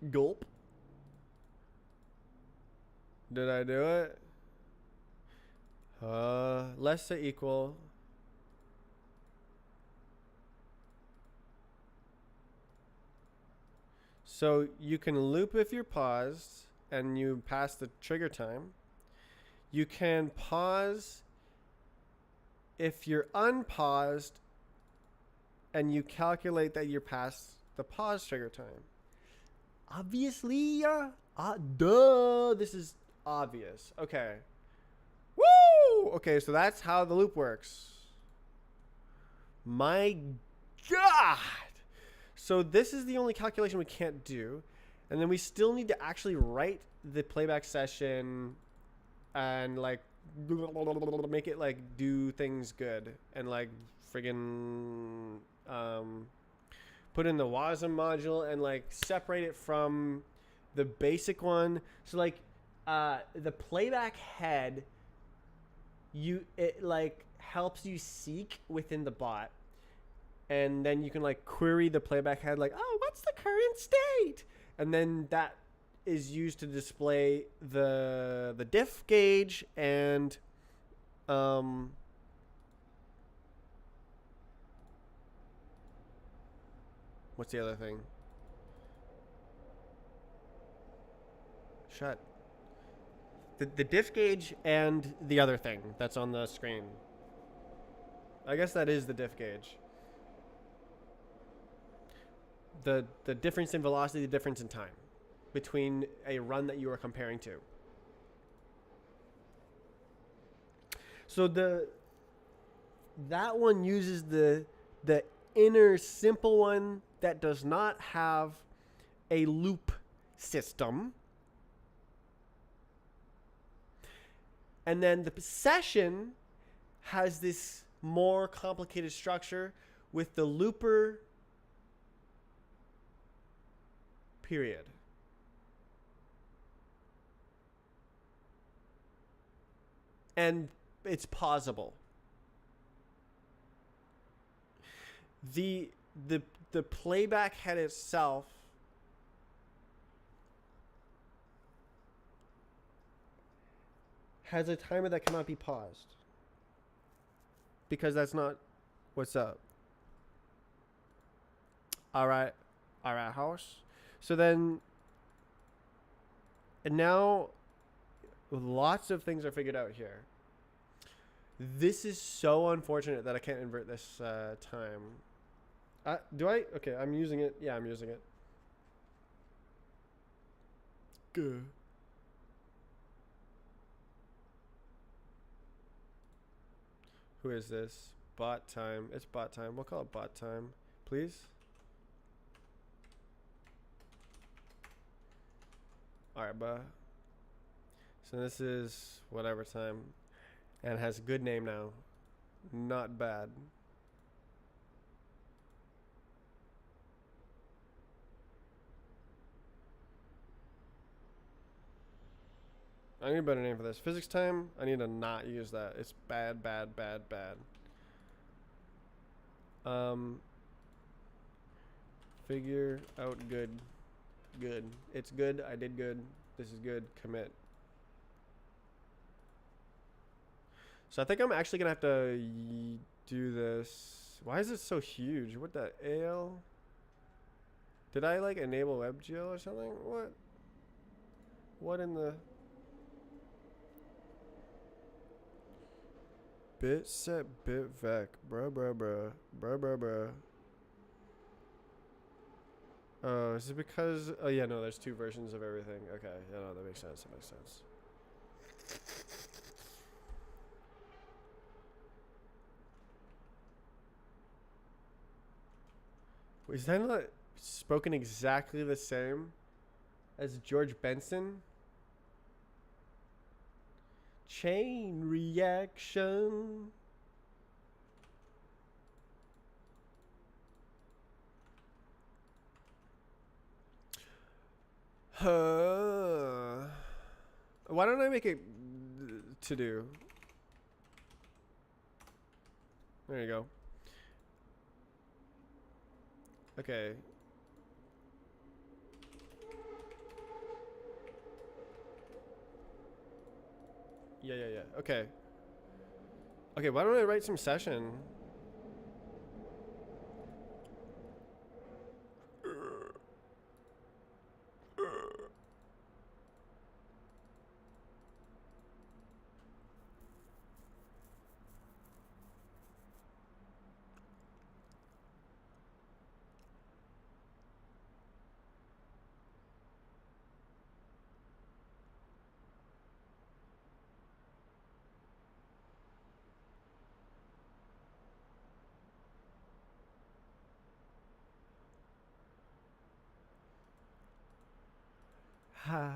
Gulp. Did I do it? Less than equal. So you can loop if you're paused and you pass the trigger time. You can pause if you're unpaused and you calculate that you're past the pause trigger time. Obviously, duh, this is obvious. Okay. Woo! Okay, so that's how the loop works. My God! So this is the only calculation we can't do. And then we still need to actually write the playback session and like make it like do things good and like friggin' put in the WASM module and like separate it from the basic one. So like the playback head it like helps you seek within the bot, and then you can like query the playback head like, oh, what's the current state, and then that is used to display the diff gauge and what's the other thing? Shut. The diff gauge and the other thing that's on the screen. I guess that is the diff gauge. The difference in velocity, the difference in time between a run that you are comparing to. So that one uses the inner simple one that does not have a loop system. And then the session has this more complicated structure with the looper period. And it's pausable. The playback head itself has a timer that cannot be paused, because that's not what's up. All right, house. So then, and now lots of things are figured out here. This is so unfortunate that I can't invert this time. Do I? Okay, I'm using it. Yeah, I'm using it. Good. Who is this? Bot time. It's bot time. We'll call it bot time, please. All right, bud. So this is whatever time, and has a good name now. Not bad. I need a better name for this. Physics time. I need to not use that. It's bad, bad, bad, bad. Figure out good. Good. It's good. I did good. This is good. Commit. So I think I'm actually gonna have to do this. Why is it so huge? What the hell? Did I like enable WebGL or something? What? What in the? Bit set bit vec. Bruh. Oh, is it because? Oh yeah, no. There's two versions of everything. Okay, yeah, no, that makes sense. That makes sense. Is that not spoken exactly the same as George Benson? Chain reaction. Why don't I make it to do? There you go. Okay. Yeah. Okay. Okay, why don't I write some session? Ha.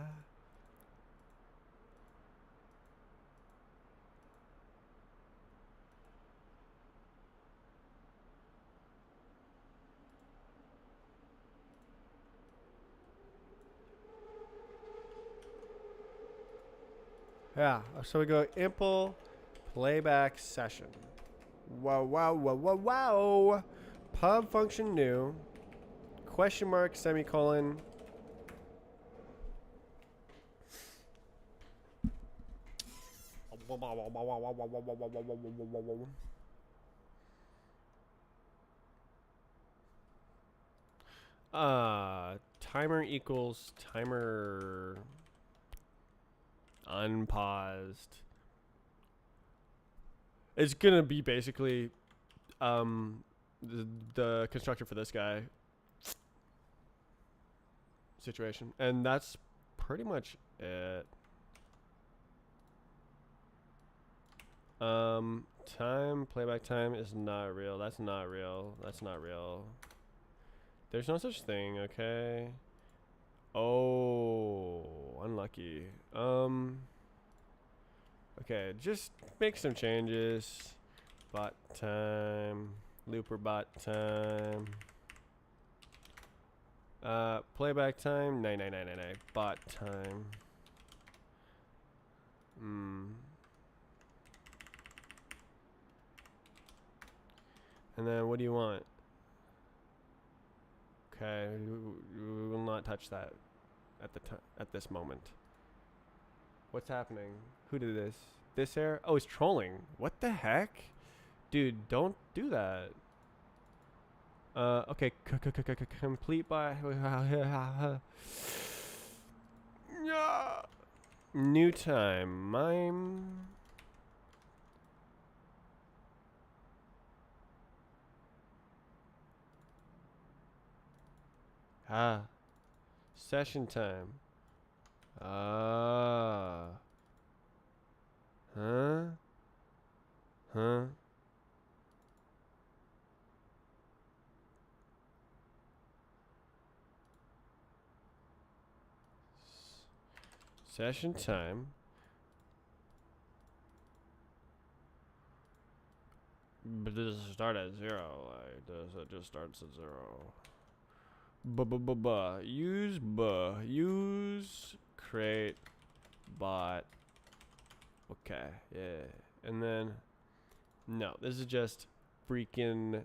Yeah, so we go impl playback session. Wow, wow, wow, wow, wow. Pub function new. Question mark, semicolon. Timer equals timer unpaused. It's gonna be basically the constructor for this guy situation, and that's pretty much it. Time, playback time is not real. That's not real. That's not real. There's no such thing, okay? Oh, unlucky. Okay, just make some changes. Bot time, looper bot time. Playback time, 9999. Bot time. And then what do you want? Okay, we will not touch that at this moment. What's happening? Who did this? This error? Oh, it's trolling. What the heck? Dude, don't do that. Okay, complete by new time. Mime. Session time. Huh? Session time. But does it start at 0? Like, does it just starts at 0? Use create bot. Okay, yeah. And then no, this is just freaking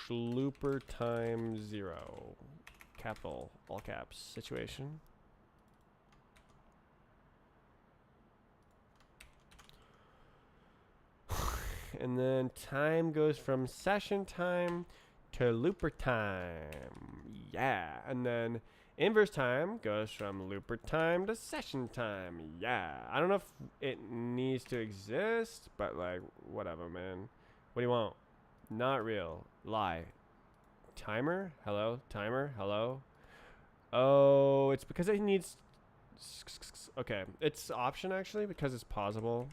looper time 0. Capital, all caps situation. And then time goes from session time to looper time. Yeah. And then inverse time goes from looper time to session time. Yeah. I don't know if it needs to exist, but like, whatever, man. What do you want? Not real. Lie. Timer? Hello? Timer? Hello? Oh, it's because it needs... Okay. It's option, actually, because it's pausable.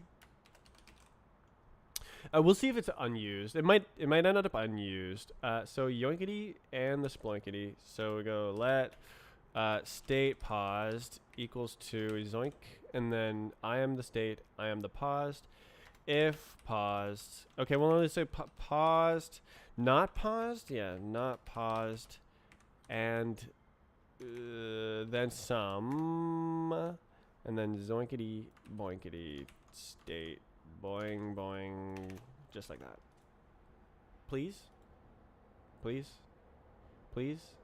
We'll see if it's unused. It might end up unused. So yoinkity and the sploinkity. So we go let state paused equals to zoink, and then I am the state, I am the paused. If paused, okay, well let's say paused, not paused, yeah, not paused, and then some, and then zoinkity boinkity state. Boing, boing, just like that. Please? Please? Please?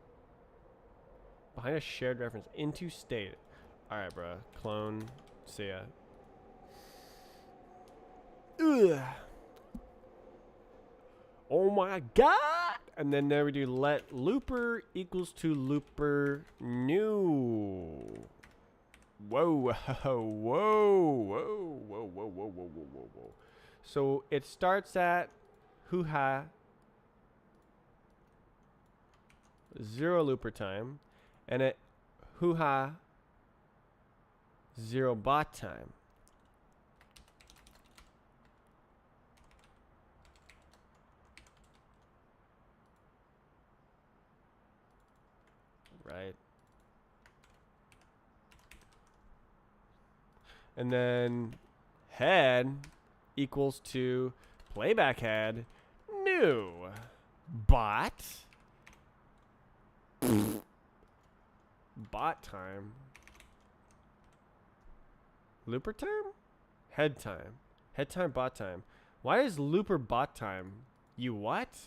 Behind a shared reference into state. Alright, bruh. Clone. See ya. Ugh. Oh my god! And then there we do let looper equals to looper new. Whoa, whoa, whoa, whoa, whoa, whoa, whoa, whoa, whoa. So it starts at hoo-ha 0 looper time, and at hoo-ha 0 bot time. Right. And then head equals to playback head new bot bot time looper time Head time. Head time, bot time. Why is looper bot time? You what?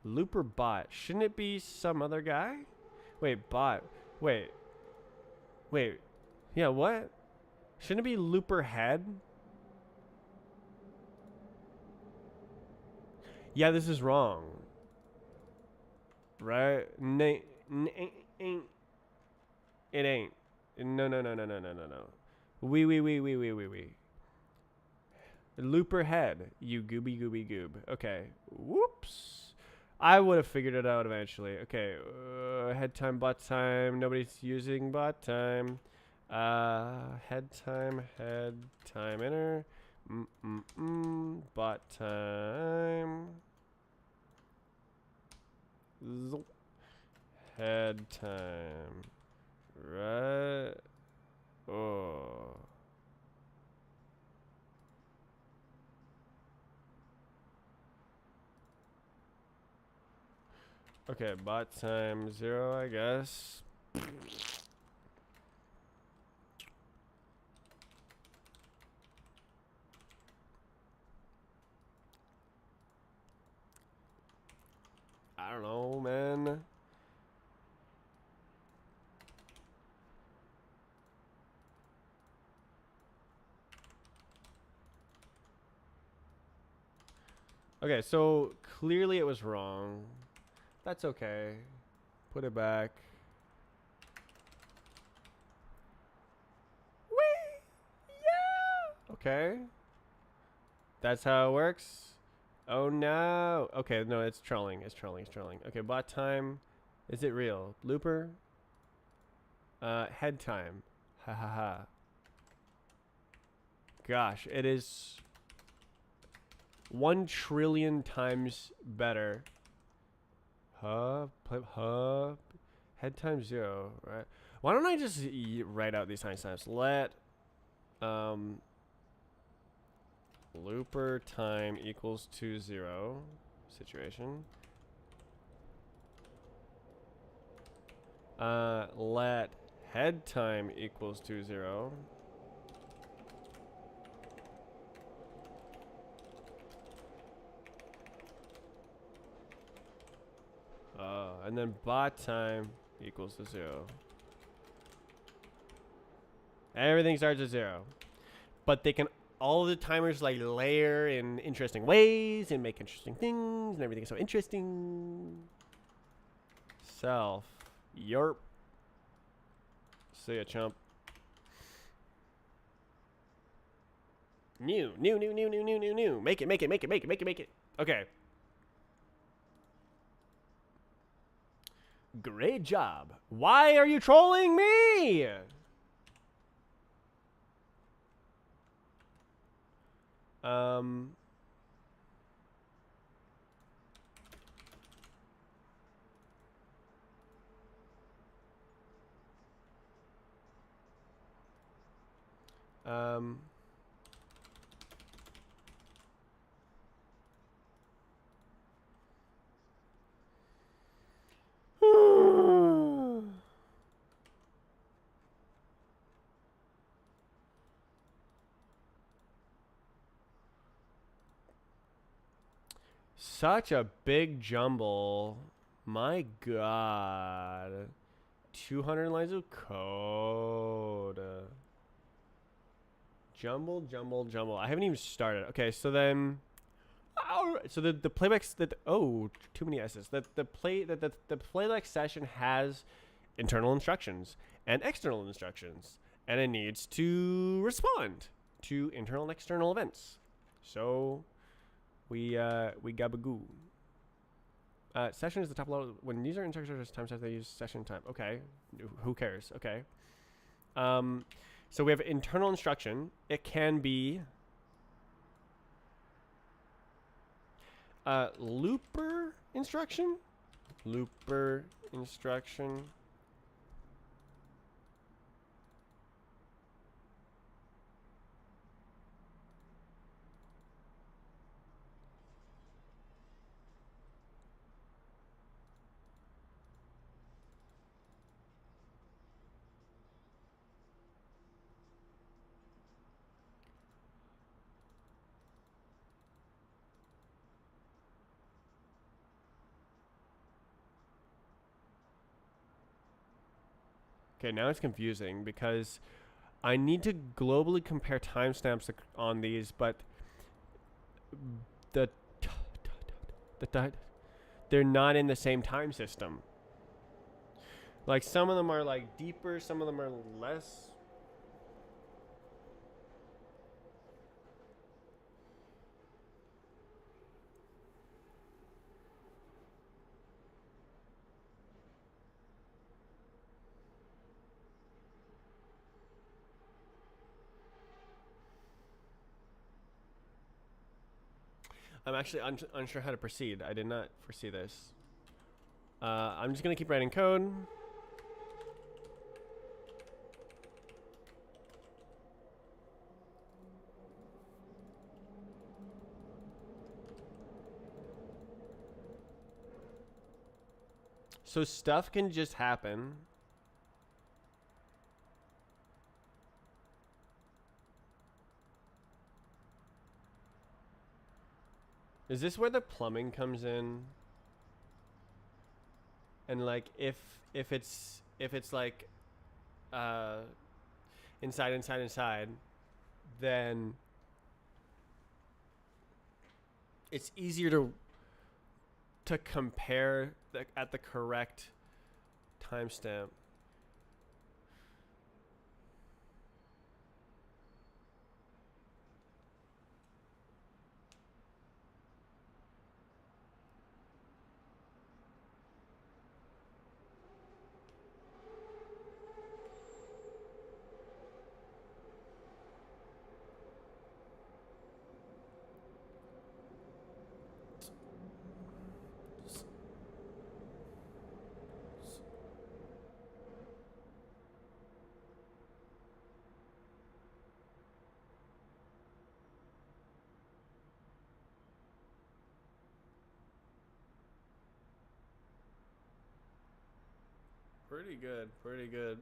Looper bot. Shouldn't it be some other guy? Wait, bot. Wait. Wait. Yeah, what? Shouldn't it be looper head? Yeah, this is wrong. Right? Ain't. It ain't. No. We. Looper head. You gooby goob. Okay. Whoops. I would have figured it out eventually. Okay. Head time, bot time. Nobody's using bot time. Head time, enter. Bot time. Head time. Right. Oh. Okay, bot time 0, I guess. I don't know, man. Okay, so clearly it was wrong. That's okay. Put it back. Whee! Yeah! Okay. That's how it works. Oh no. Okay, no, it's trolling. It's trolling. Okay, bot time. Is it real? Looper? Head time. Ha ha ha. Gosh, it is 1 trillion times better. Hub. Head time 0, right? Why don't I just write out these timestamps? Let looper time equals to 0 situation. Let head time equals to 0. And then bot time equals to 0. Everything starts at 0. But they can, all the timers like layer in interesting ways and make interesting things and everything is so interesting. Self. Yerp. See ya, chump. New. Make it. Okay. Great job. Why are you trolling me? Such a big jumble. My God. 200 lines of code. Jumble. I haven't even started. Okay, so then, so the playbacks that too many S's. The playback session has internal instructions and external instructions, and it needs to respond to internal and external events. So we gabagoo. Session is the top level. When user enters time steps, they use session time. Okay, who cares? Okay. So we have internal instruction. It can be looper instruction. Okay, now it's confusing because I need to globally compare timestamps on these, but the they're not in the same time system. Like some of them are like deeper, some of them are less. I'm actually unsure how to proceed. I did not foresee this. I'm just gonna keep writing code. So stuff can just happen. Is this where the plumbing comes in? And like if it's like inside, then it's easier to compare at the correct timestamp. Pretty good, pretty good.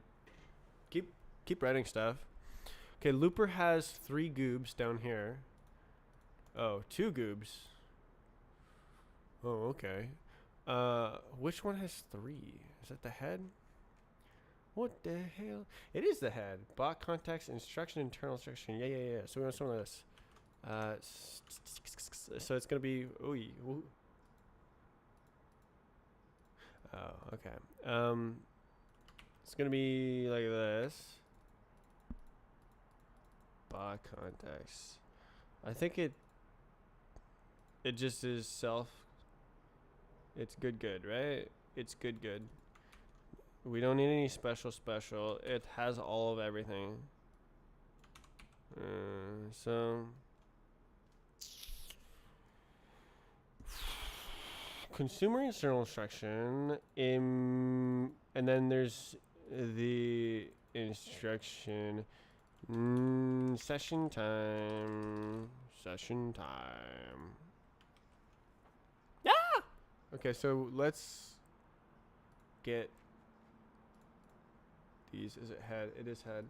Keep writing stuff. Okay, Looper has 3 goobs down here. Oh, 2 goobs. Oh, okay. Which one has 3? Is that the head? What the hell? It is the head. Bot context, instruction, internal instruction. Yeah. So we want some of this. So it's gonna be. Ooh. Oh, okay. It's gonna be like this. Bot context. I think it just is self. It's good, right? It's good. We don't need any special. It has all of everything. So consumer internal instruction and then there's the instruction session time. Yeah. Okay, so let's get these. Is it head? It is head.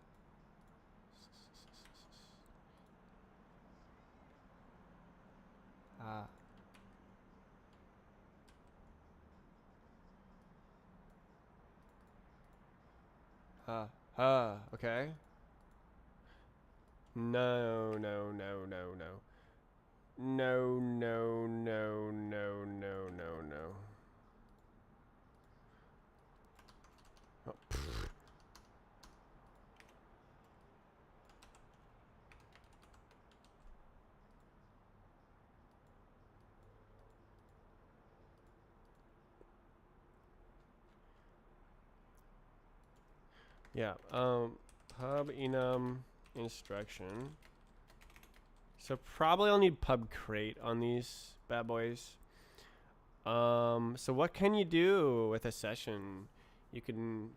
Okay. No. Oh, yeah. Pub enum instruction. So probably I'll need pub crate on these bad boys. So what can you do with a session? You can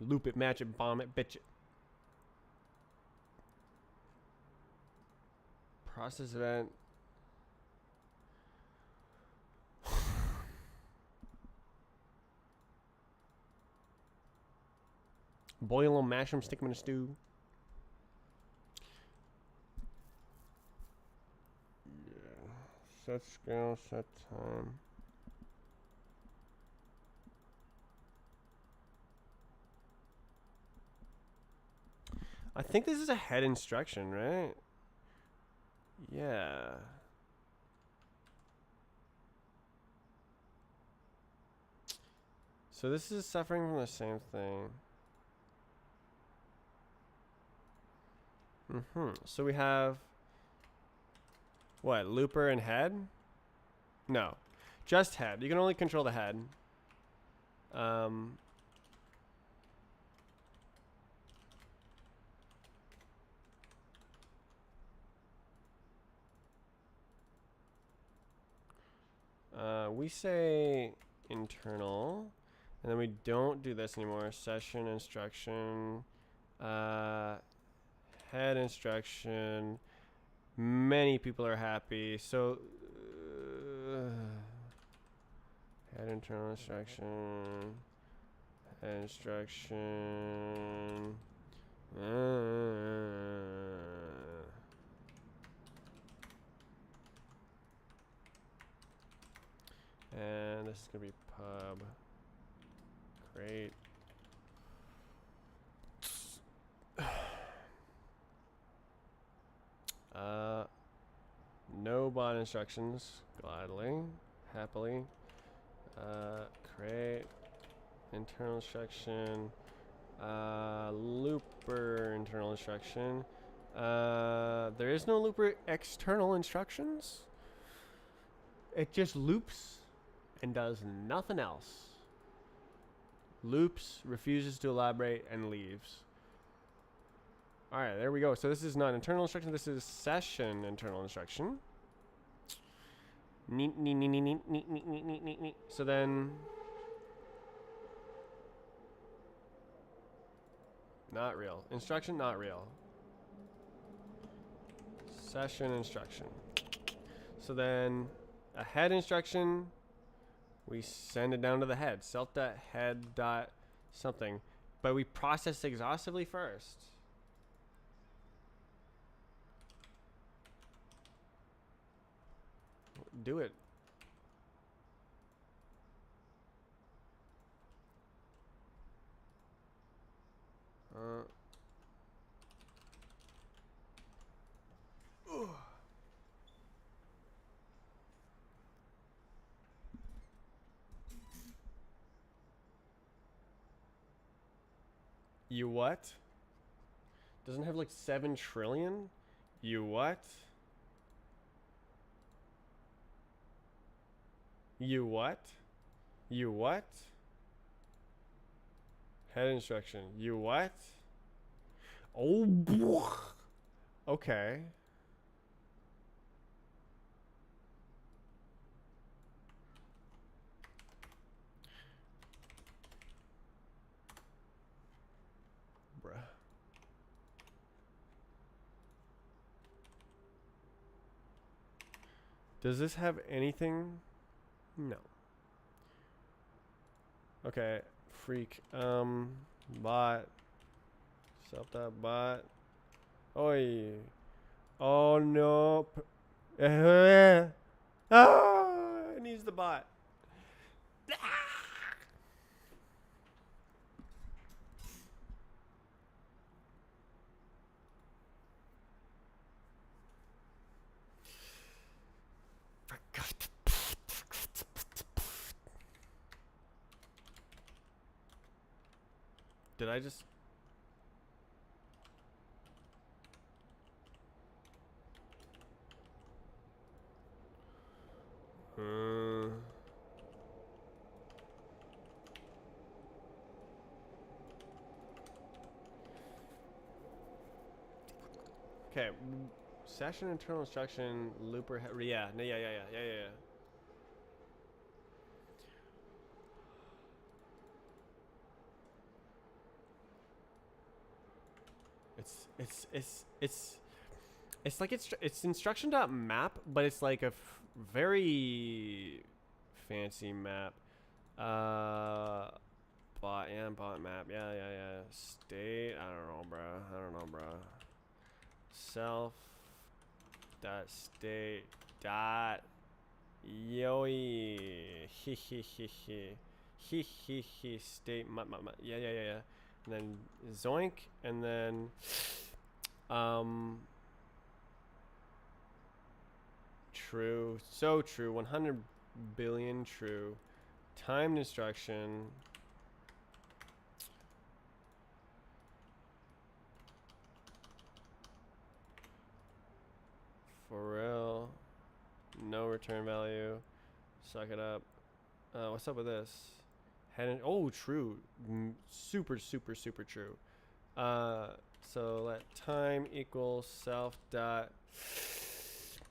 loop it, match it, bomb it, bitch it. Process event. Boil them, mash them, stick them in a stew. Yeah. Set scale, set time. I think this is a head instruction, right? Yeah. So this is suffering from the same thing. So we have what? Looper and head? No, just head. You can only control the head. We say internal, and then we don't do this anymore. Session instruction, head instruction. Many people are happy. So, head internal instruction, head instruction. And this is gonna be pub. Great. No bot instructions. Gladly, happily. Create internal instruction. Looper internal instruction. There is no looper external instructions. It just loops and does nothing else. Loops, refuses to elaborate, and leaves. Alright, there we go. So this is not internal instruction, this is session internal instruction. Neat. So then, not real. Instruction, not real. Session instruction. So then, a head instruction, we send it down to the head. Self.head.something. But we process exhaustively first. Do it. You what? Doesn't have like 7 trillion? You what? You what? You what? Head instruction. You what? Oh, okay. Bruh. Does this have anything? No. Okay, freak. Bot. Self.bot. Oi. Oh no. It needs the bot. Did I just... Okay, session internal instruction looper. Yeah. It's like it's instruction.map, but it's like a very fancy map. Bot map. Yeah. State. I don't know, bro. Self dot state dot yoi state yeah. and then zoink, and then true, so true, 100 billion true, timed instruction, for real, no return value, suck it up. What's up with this? Oh, true, super true. So let time equals self dot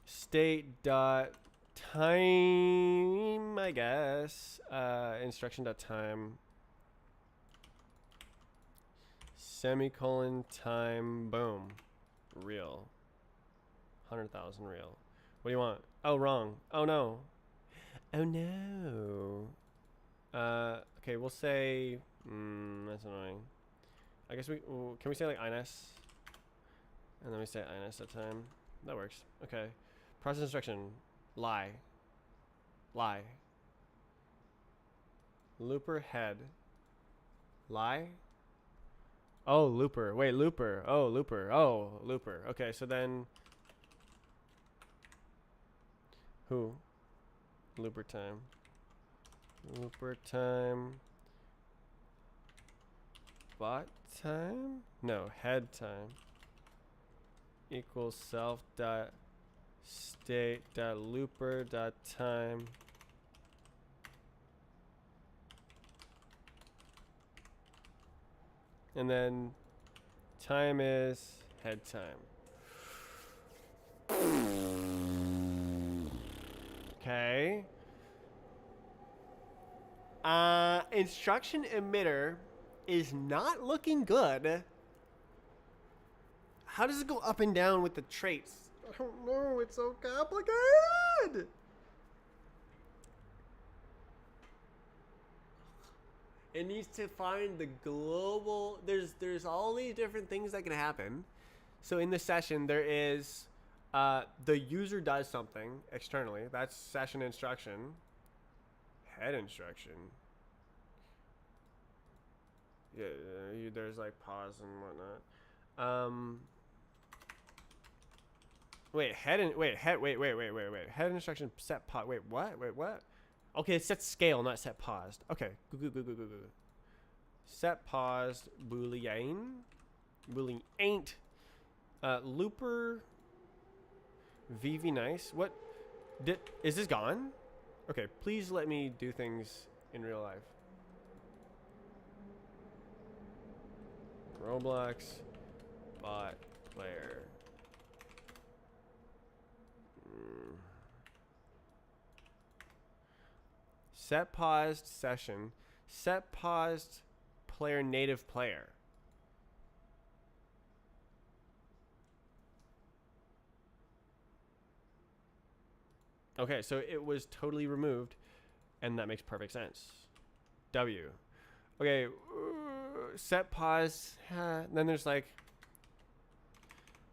state dot time, I guess. Instruction dot time semicolon time, boom, real, 100,000 real. What do you want? Oh, wrong. Oh no. Oh no. Okay, we'll say that's annoying. I guess can we say like ins? And then we say ins at time. That works. Okay. Process instruction. Lie. Lie. Looper head. Lie. Oh, looper. Wait, looper. Oh, looper. Oh, looper. Okay, so then who? Looper time. Looper time. Bot time? No, head time. Equals self dot state dot looper dot time. And then time is head time. Okay. Instruction emitter is not looking good. How does it go up and down with the traits? I don't know. It's so complicated. It needs to find the global. There's all these different things that can happen. So in the session, there is the user does something externally. That's session instruction. Head instruction. Yeah, there's like pause and whatnot. Wait, head instruction set pause. Wait, what? Okay, it sets scale, not set paused. Okay, go. Set paused boolean ain't looper VV nice. What is this gone? Okay, please let me do things in real life. Roblox bot player. Set paused session. Set paused player native player. Okay, so it was totally removed, and that makes perfect sense. W. Okay, set pause. Then there's like,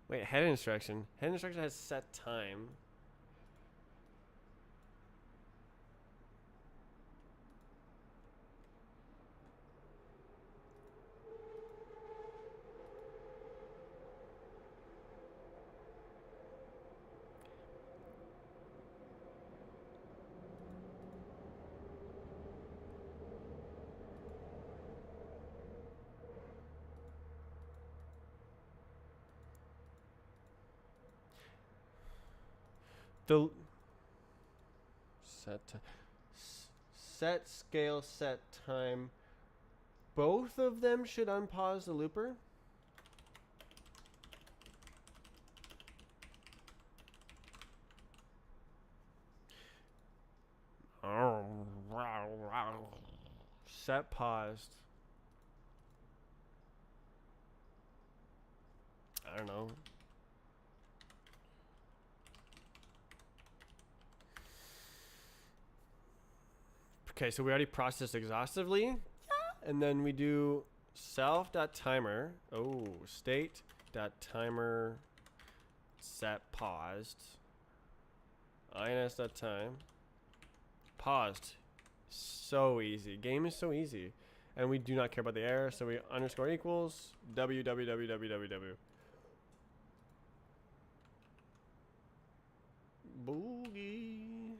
wait, head instruction. Head instruction has set time. The set scale, set time. Both of them should unpause the looper. Set paused. I don't know. Okay, so we already processed exhaustively. Yeah. And then we do self.timer. Oh, state.timer set paused. ins.time. Paused. So easy. Game is so easy. And we do not care about the error, so we underscore equals www. Boogie.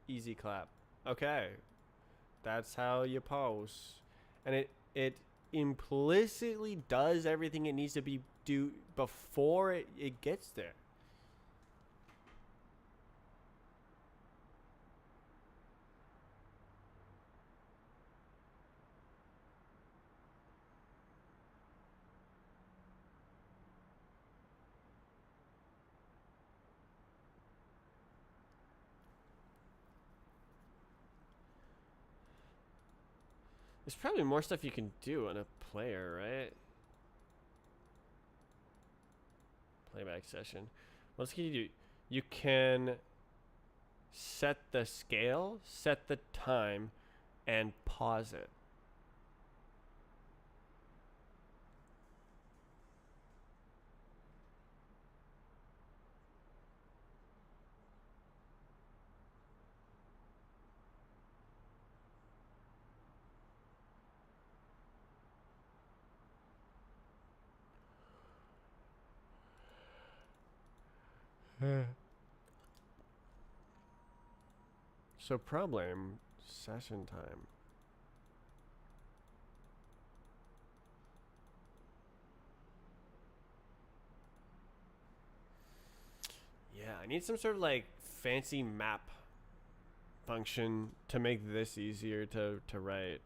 Easy clap. Okay. That's how you pause. And it implicitly does everything it needs to be do before it gets there. There's probably more stuff you can do on a player, right? Playback session. What else can you do? You can set the scale, set the time, and pause it. So problem session time. Yeah, I need some sort of like fancy map function to make this easier to write.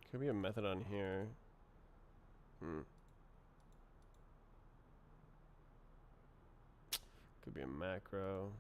Could be a method on here. Could be a macro.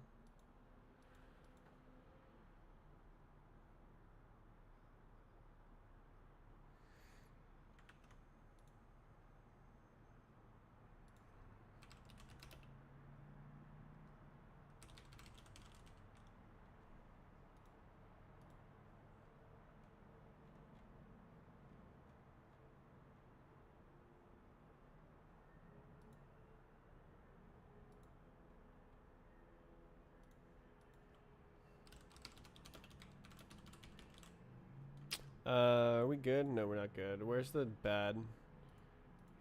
Are we good? No, we're not good. Where's the bad?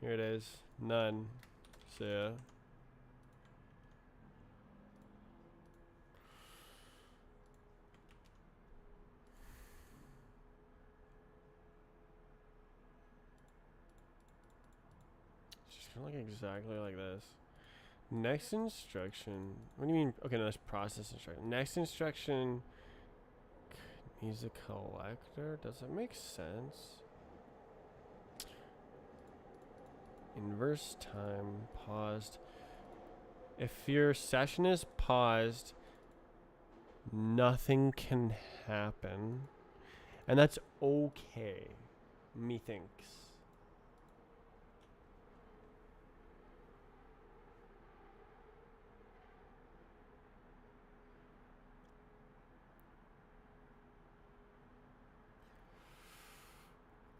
Here it is. None. So yeah. It's just gonna look exactly like this. Next instruction. What do you mean? Okay, no, that's process instruction. Next instruction needs a collector. Does it make sense? Inverse time paused. If your session is paused, nothing can happen. And that's okay, methinks.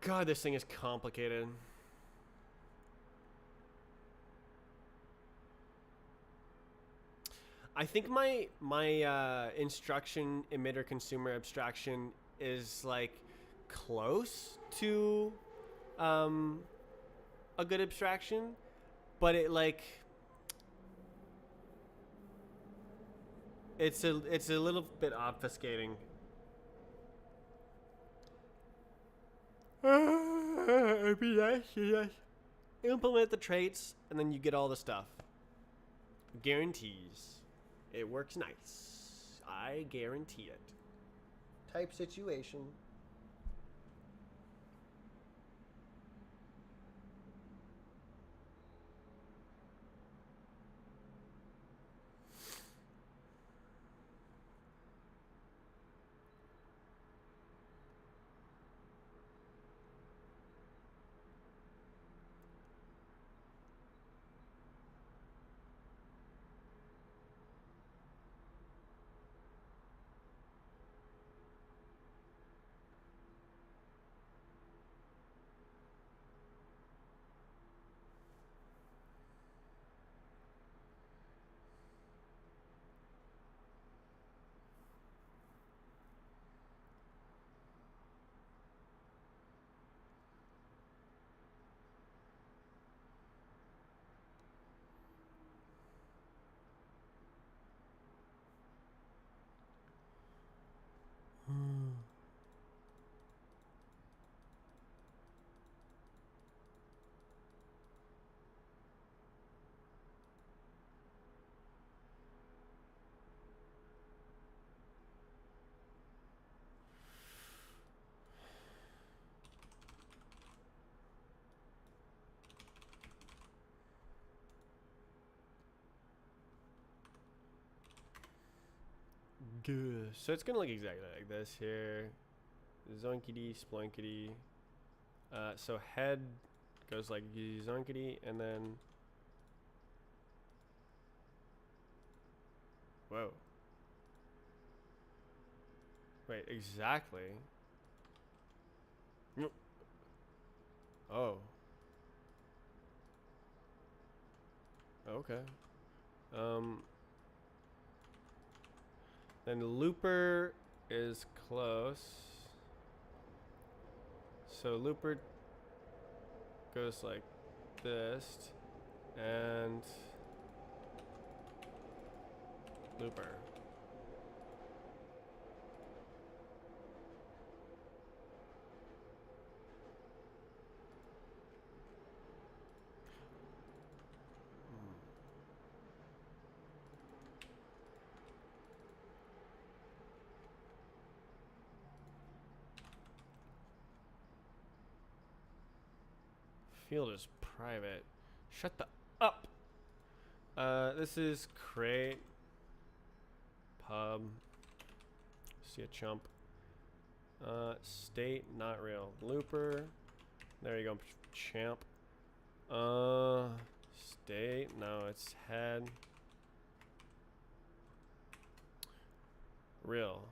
God, this thing is complicated. I think my instruction emitter consumer abstraction is like close to a good abstraction, but it like it's a little bit obfuscating. Implement the traits, and then you get all the stuff. Guarantees. It works nice. I guarantee it. Type situation. So it's gonna look exactly like this here. Zonkity, splonkity. So head goes like zonkity, and then whoa. Wait, exactly. Oh. Okay. Then looper is close. So looper goes like this, and looper. Field is private. Shut the up. This is create pub. See a chump. State not real. Looper. There you go, champ. State. No, it's head. Real.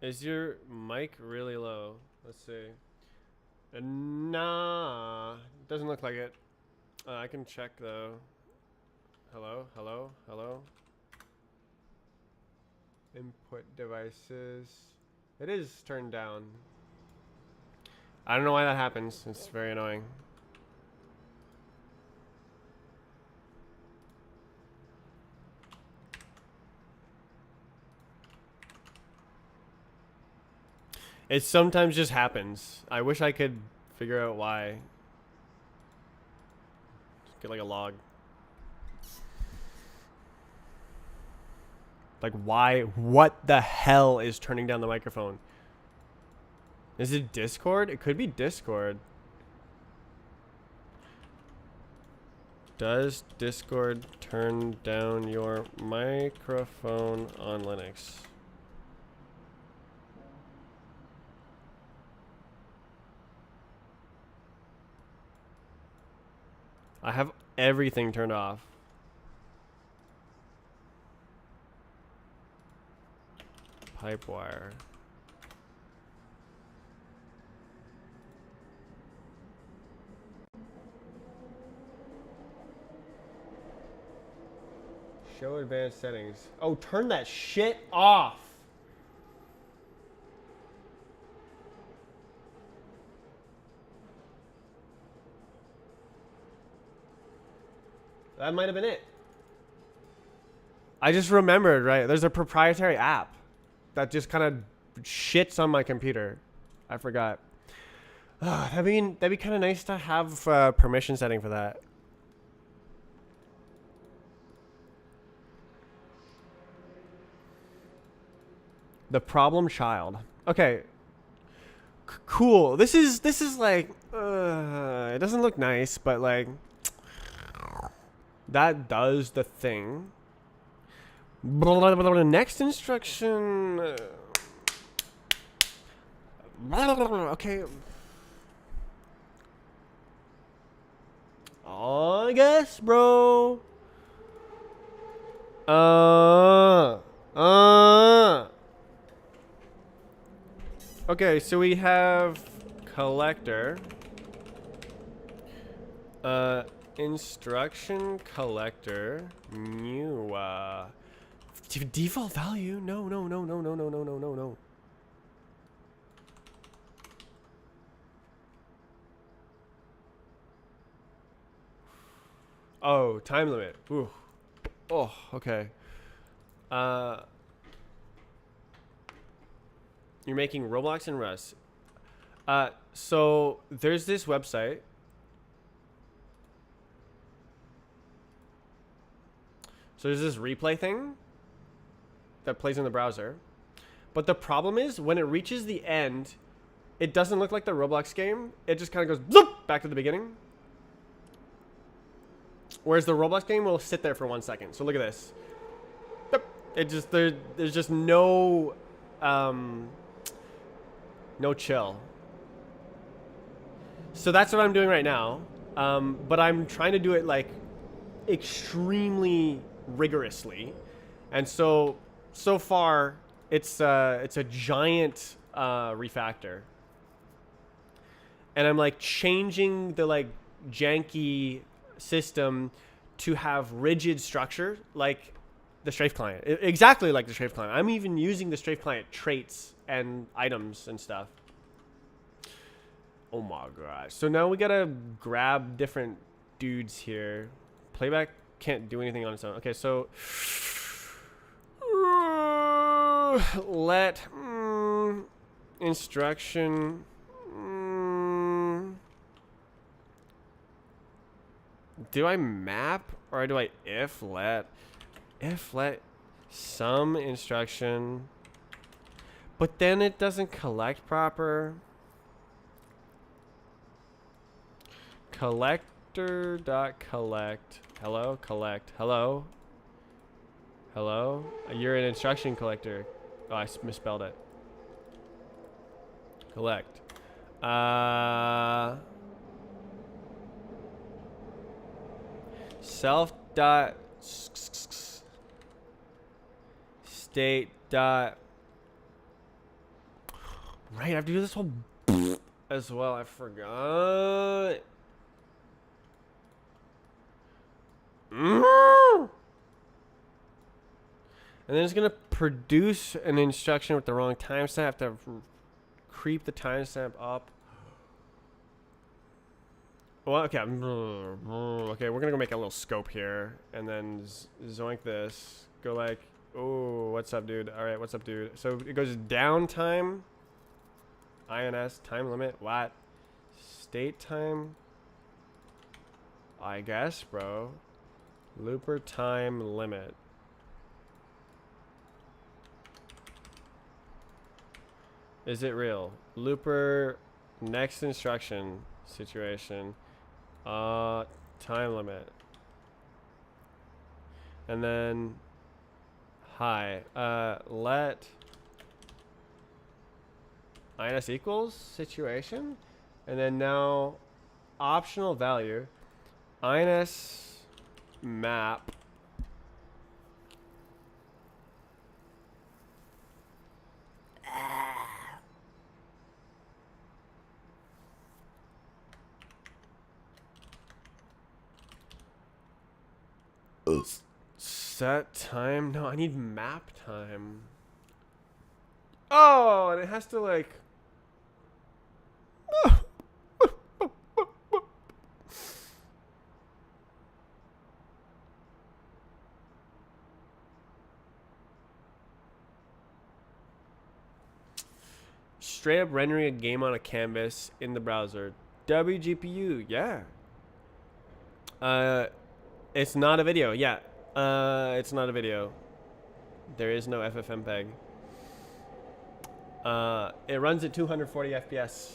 Is your mic really low? Let's see. Nah, doesn't look like it. I can check though. Hello. Input devices. It is turned down. I don't know why that happens. It's very annoying. It sometimes just happens. I wish I could figure out why. Just get like a log. Like why? What the hell is turning down the microphone? Is it Discord? It could be Discord. Does Discord turn down your microphone on Linux? I have everything turned off. Pipewire. Show advanced settings. Oh, turn that shit off. That might have been it. I just remembered, right? There's a proprietary app that just kind of shits on my computer. I forgot. That'd be kind of nice to have permission setting for that. The problem child. Okay. Cool. This is like it doesn't look nice, but like that does the thing. Next instruction. Okay. I guess, bro. Okay, so we have collector. Instruction collector. New default value. No. Oh, time limit. Ooh. Oh, okay. You're making Roblox and Rust. So there's this website. So there's this replay thing that plays in the browser. But the problem is when it reaches the end, it doesn't look like the Roblox game. It just kind of goes bloop, back to the beginning. Whereas the Roblox game will sit there for 1 second. So look at this. It just there's just no chill. So that's what I'm doing right now. But I'm trying to do it like extremely rigorously. And so far it's a giant refactor. And I'm like changing the like janky system to have rigid structure like the Strafe client. Exactly like the Strafe client. I'm even using the Strafe client traits and items and stuff. Oh my gosh. So now we gotta grab different dudes here. Playback can't do anything on its own. Okay, so let instruction do I map or do I if let some instruction, but then it doesn't collect proper. Collector dot collect. Hello, collect. Hello. Hello. You're an instruction collector. Oh, I misspelled it. Collect. Self dot state dot. Right, I have to do this whole as well. I forgot. And then it's gonna produce an instruction with the wrong timestamp. I have to creep the timestamp up. Well, okay. Okay, we're gonna go make a little scope here, and then zoink this. Go like, oh, what's up, dude? All right, what's up, dude? So it goes downtime, INS time limit. What? State time. I guess, bro. Looper time limit. Is it real? Looper next instruction situation. Time limit. And then hi. Let INS equals situation. And then now optional value. INS map. Set time? No, I need map time. Oh, and it has to like... Straight up rendering a game on a canvas in the browser. WGPU, yeah. It's not a video, yeah. It's not a video. There is no FFmpeg. It runs at 240 FPS.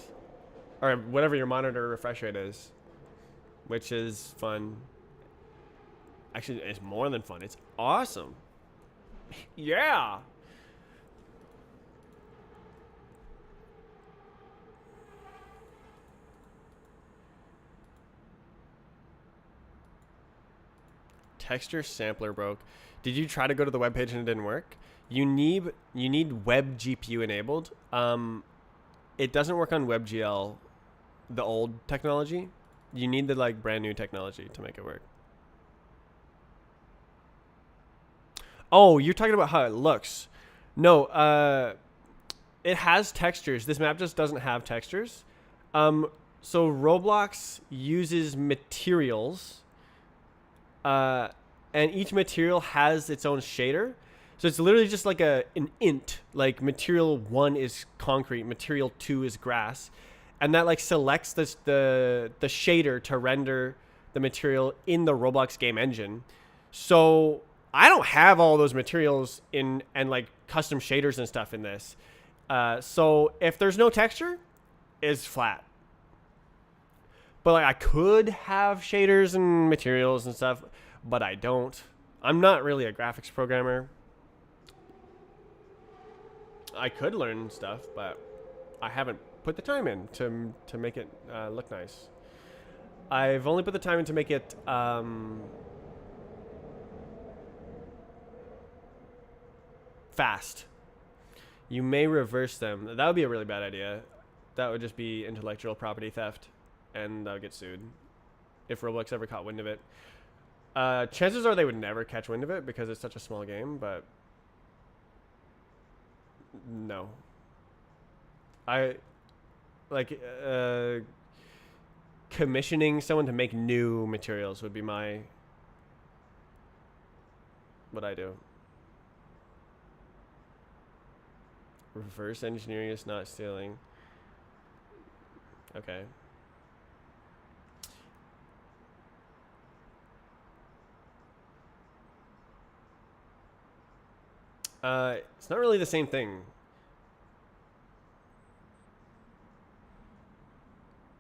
Or whatever your monitor refresh rate is. Which is fun. Actually, it's more than fun. It's awesome. Yeah. Texture sampler broke. Did you try to go to the web page and it didn't work? You need web GPU enabled. It doesn't work on WebGL, the old technology. You need the like brand new technology to make it work. Oh, you're talking about how it looks. No, it has textures. This map just doesn't have textures. So Roblox uses materials. And each material has its own shader. So it's literally just like an int. Like material 1 is concrete, material 2 is grass. And that like selects the shader to render the material in the Roblox game engine. So I don't have all those materials in and like custom shaders and stuff in this. So if there's no texture, it's flat. But like I could have shaders and materials and stuff, but I don't. I'm not really a graphics programmer. I could learn stuff, but I haven't put the time in to make it look nice. I've only put the time in to make it fast. You may reverse them. That would be a really bad idea. That would just be intellectual property theft, and I would get sued if Roblox ever caught wind of it. Chances are they would never catch wind of it because it's such a small game, but no. I like commissioning someone to make new materials would be what I do. Reverse engineering is not stealing. Okay. It's not really the same thing.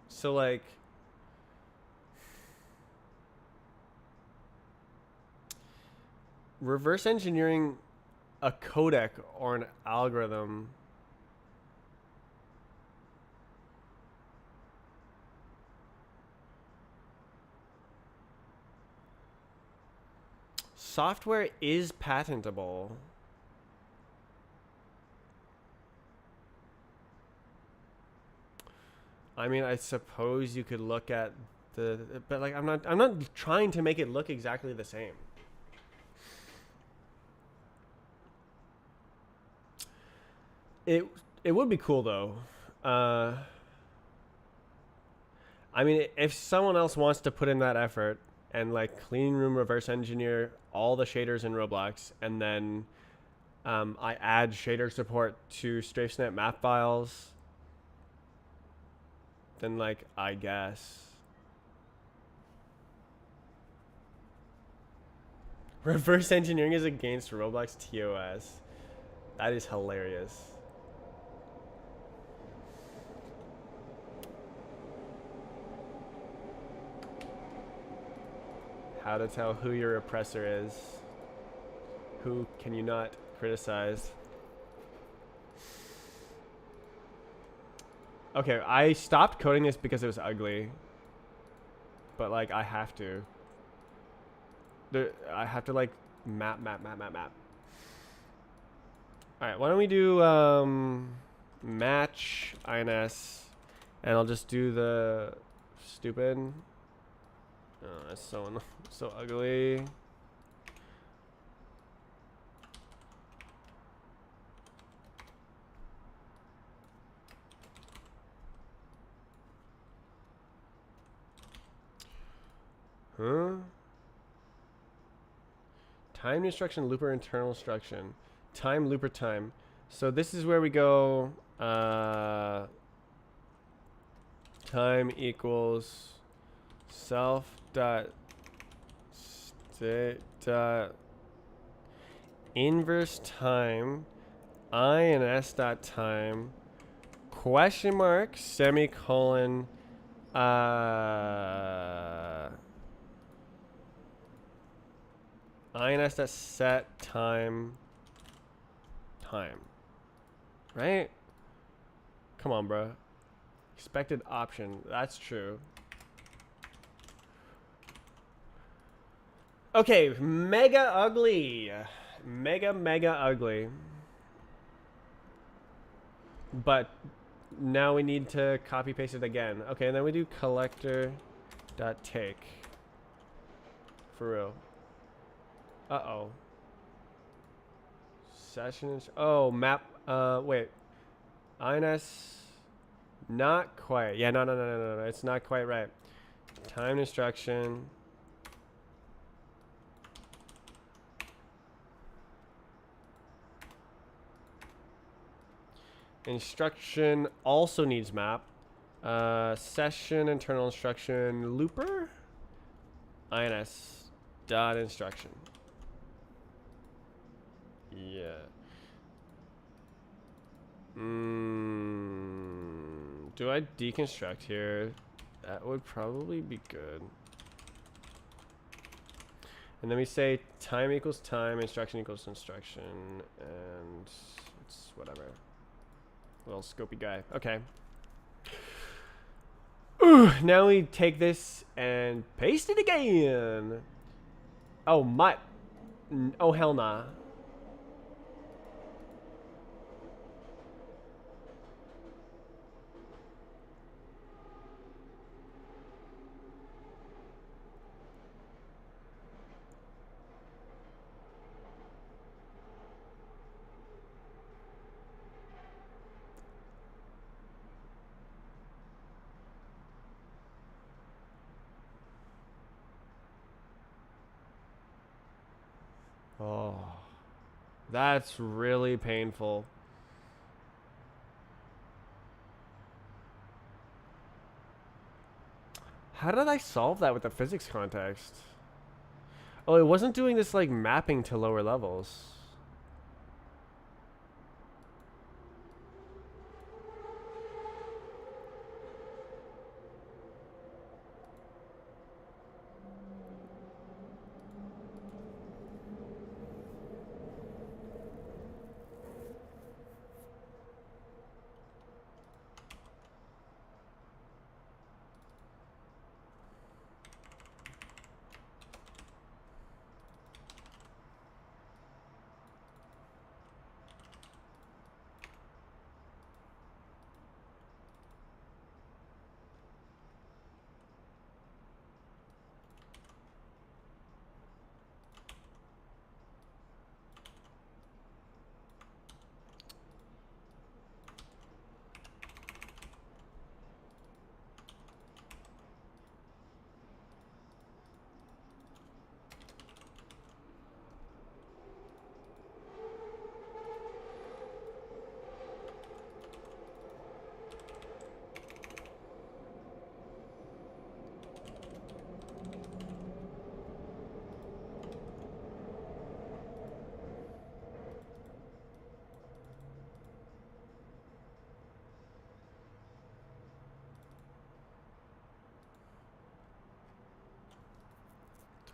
So like reverse engineering a codec or an algorithm software is patentable. I mean, I suppose you could look at but like I'm not trying to make it look exactly the same. It would be cool though. I mean, if someone else wants to put in that effort and like clean room reverse engineer all the shaders in Roblox, and then I add shader support to StrafeSnet map files, then like I guess. Reverse engineering is against Roblox TOS. That is hilarious. How to tell who your oppressor is. Who can you not criticize? Okay, I stopped coding this because it was ugly. But like I have to. I have to like map. Alright, why don't we do match INS, and I'll just do the stupid. Oh, that's so ugly. Huh? Time instruction, looper, internal instruction. Time, looper, time. So this is where we go. Time equals self dot state dot inverse time INS dot time question mark semicolon INS dot set time right? Come on, bro. Expected option. That's true. Okay, mega ugly. Mega ugly. But now we need to copy paste it again. Okay, and then we do collector dot take. For real. Uh-oh. Session. Oh, map. Wait. INS. Not quite. Yeah, no. It's not quite right. Time instruction. Instruction also needs map. Session internal instruction looper. INS dot instruction. Yeah. Do I deconstruct here? That would probably be good. And then we say time equals time, instruction equals instruction, and it's whatever. Little scopy guy. Okay. Ooh, now we take this and paste it again. Oh, my. Oh, hell nah. Oh, that's really painful. How did I solve that with the physics context? Oh, it wasn't doing this like mapping to lower levels.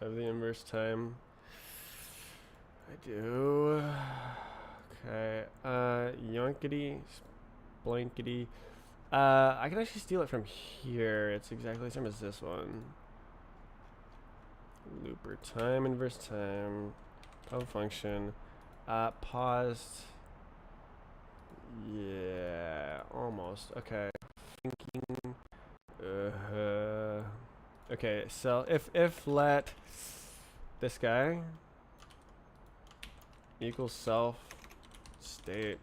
Do I have the inverse time? I do. Okay. Yonkity, blankety. I can actually steal it from here. It's exactly the same as this one. Looper time, inverse time, pub function. Paused. Yeah, almost. Okay. Thinking. Okay, so if let this guy equals self state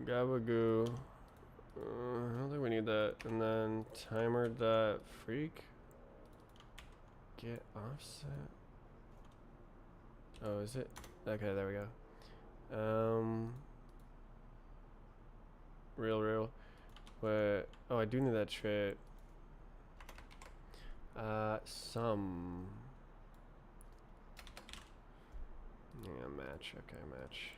gabagoo. I don't think we need that. And then timer dot freak get offset. Oh, is it? Okay, there we go. Real. But oh, I do need that trait. Some. Yeah, match. Okay, match.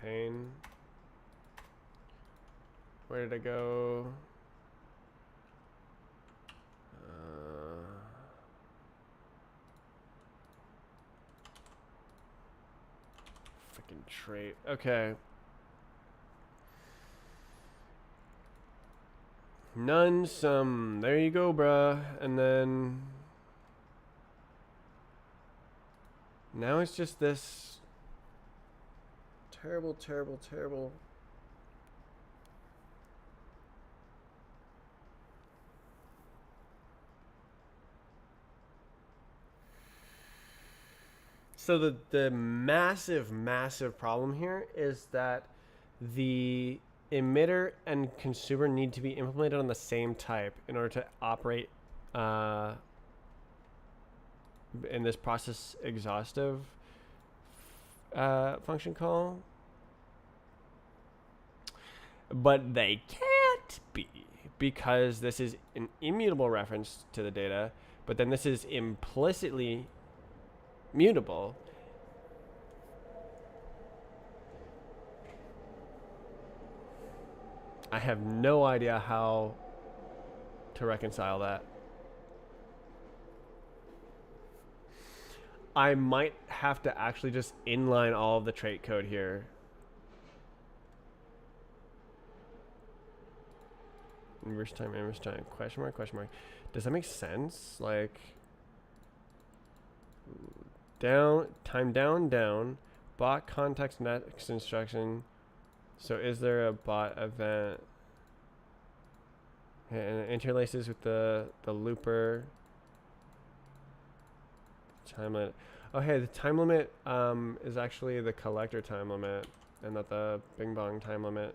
Pain. Where did I go? Freaking trait. Okay. None, some. There you go, bruh. And then now it's just this terrible. So the massive problem here is that the emitter and consumer need to be implemented on the same type in order to operate in this process exhaustive function call. But they can't be, because this is an immutable reference to the data, but then this is implicitly mutable. I have no idea how to reconcile that. I might have to actually just inline all of the trait code here. Inverse time, question mark. Does that make sense? Like, down, bot context next instruction. So is there a bot event? And it interlaces with the looper. Time limit. Oh, hey, the time limit is actually the collector time limit and not the bing bong time limit.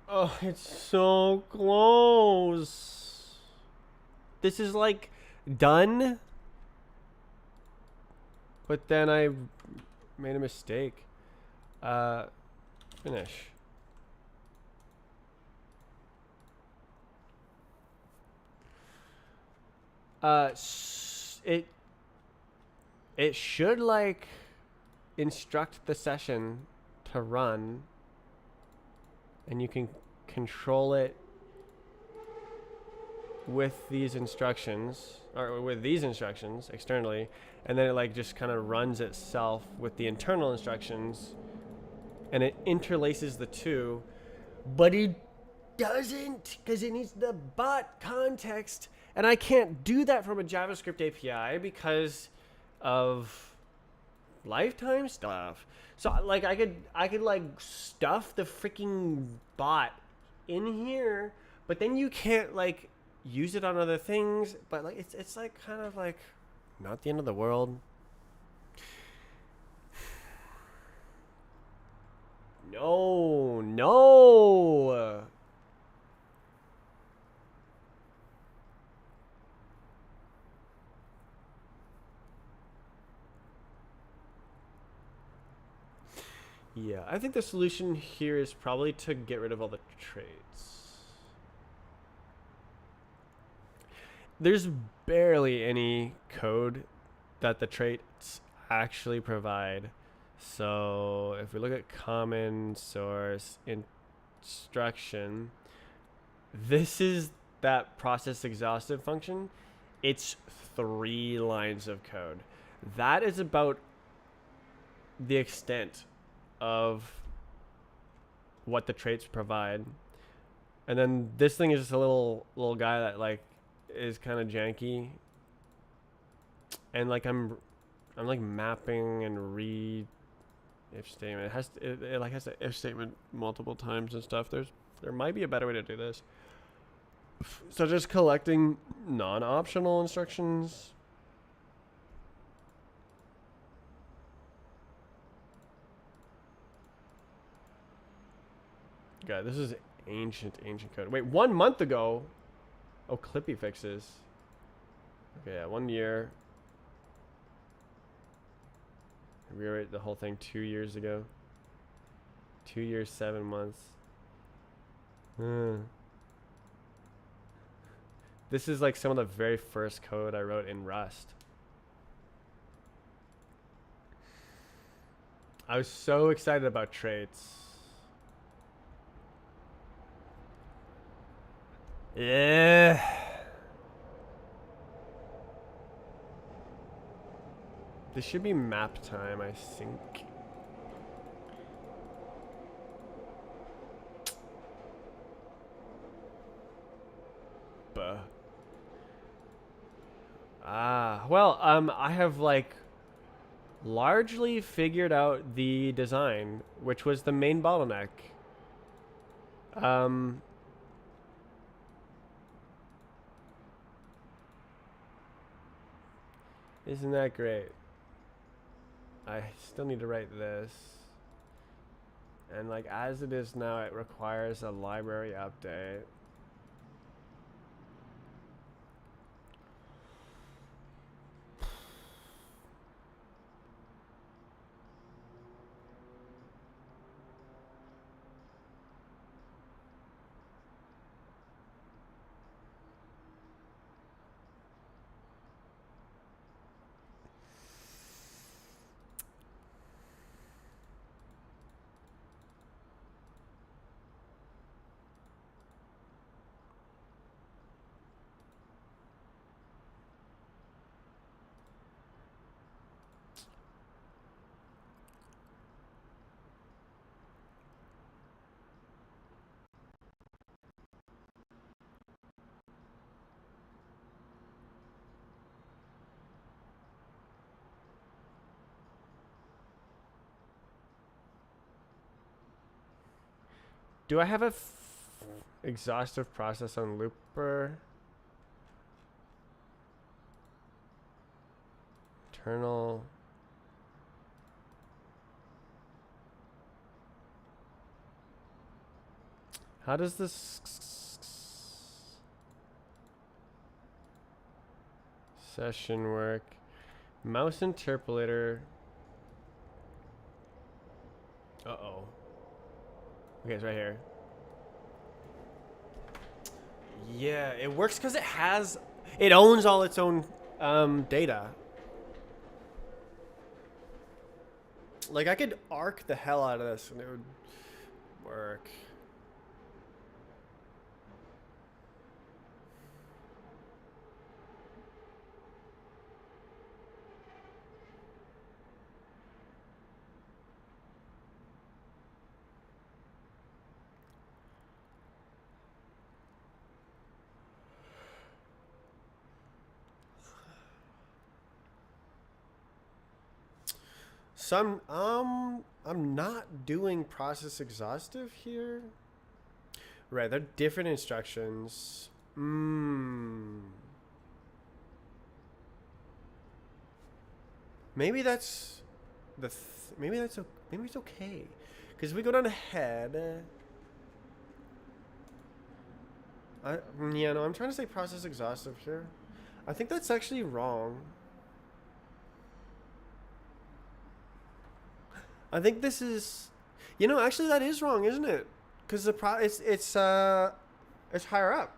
Oh, it's so close. This is like done. But then I made a mistake. Finish. It should like instruct the session to run, and you can control it with these instructions, or with these instructions externally, and then it like just kind of runs itself with the internal instructions, and it interlaces the two, but it doesn't, because it needs the bot context, and I can't do that from a JavaScript API because of lifetime stuff. So like I could like stuff the freaking bot in here, but then you can't like use it on other things. But like it's like kind of like not the end of the world. No. Yeah, I think the solution here is probably to get rid of all the traits. There's barely any code that the traits actually provide. So if we look at common source instruction, this is that process exhaustive function. It's 3 lines of code. That is about the extent of what the traits provide. And then this thing is just a little guy that like is kind of janky, and like I'm like mapping and read if statement. It has it like has the if statement multiple times and stuff. There might be a better way to do this. So just collecting non-optional instructions. God, this is ancient code. Wait, 1 month ago. Oh, Clippy fixes. Okay, yeah, 1 year. I rewrote the whole thing 2 years ago. 2 years, 7 months. This is like some of the very first code I wrote in Rust. I was so excited about traits. Yeah. This should be map time, I think. Well, I have like largely figured out the design, which was the main bottleneck. Um, isn't that great? I still need to write this. And like as it is now, it requires a library update. Do I have a exhaustive process on Looper? Internal. How does this session work? Mouse interpolator. Uh-oh. Okay, it's right here. Yeah, it works because it owns all its own data. Like I could arc the hell out of this and it would work. Some I'm not doing process exhaustive here. Right, they're different instructions. Maybe that's maybe it's okay. Cuz we go down to head. Yeah, no, I'm trying to say process exhaustive here. I think that's actually wrong. I think this is, actually that is wrong, isn't it? Because it's higher up.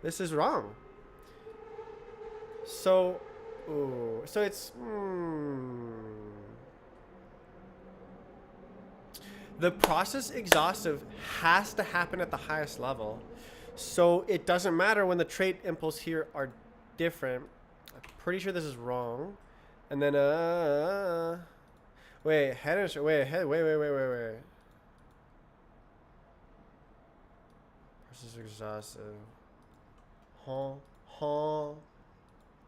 This is wrong. So, so it's the process exhaustive has to happen at the highest level. So it doesn't matter when the trait impulse here are different. I'm pretty sure this is wrong. And then wait, wait. Process exhaustive.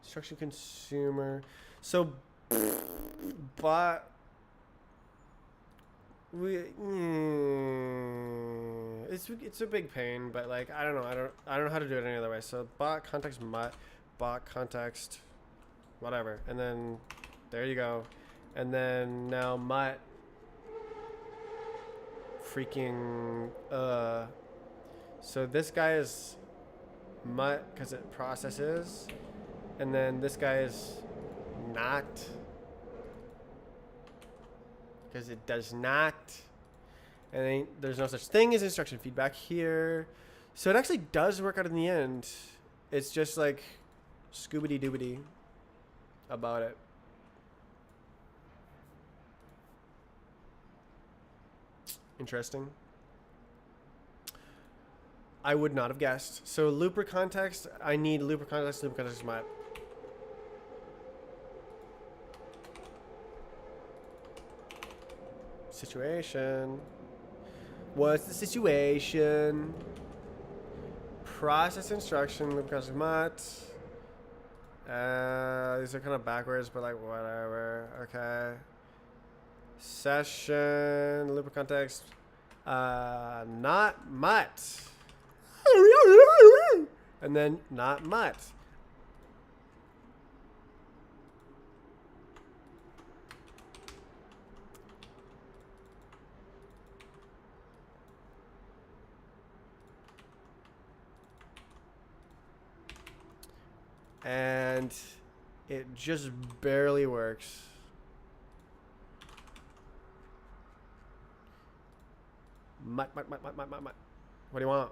Instruction consumer. So, but it's a big pain, but like I don't know how to do it any other way. So bot context bot context, whatever, and then there you go, and then now mutt freaking so this guy is mutt because it processes, and then this guy is not because it does not, and then there's no such thing as instruction feedback here, so it actually does work out in the end. It's just like scoobity doobity about it. Interesting. I would not have guessed. So looper context, I need looper context map. Situation. What's the situation? Process instruction, looper context mat. These are kind of backwards, but like whatever. Okay. Session, loop of context. Not mutt. And then not mutt. And it just barely works. Mutt. What do you want?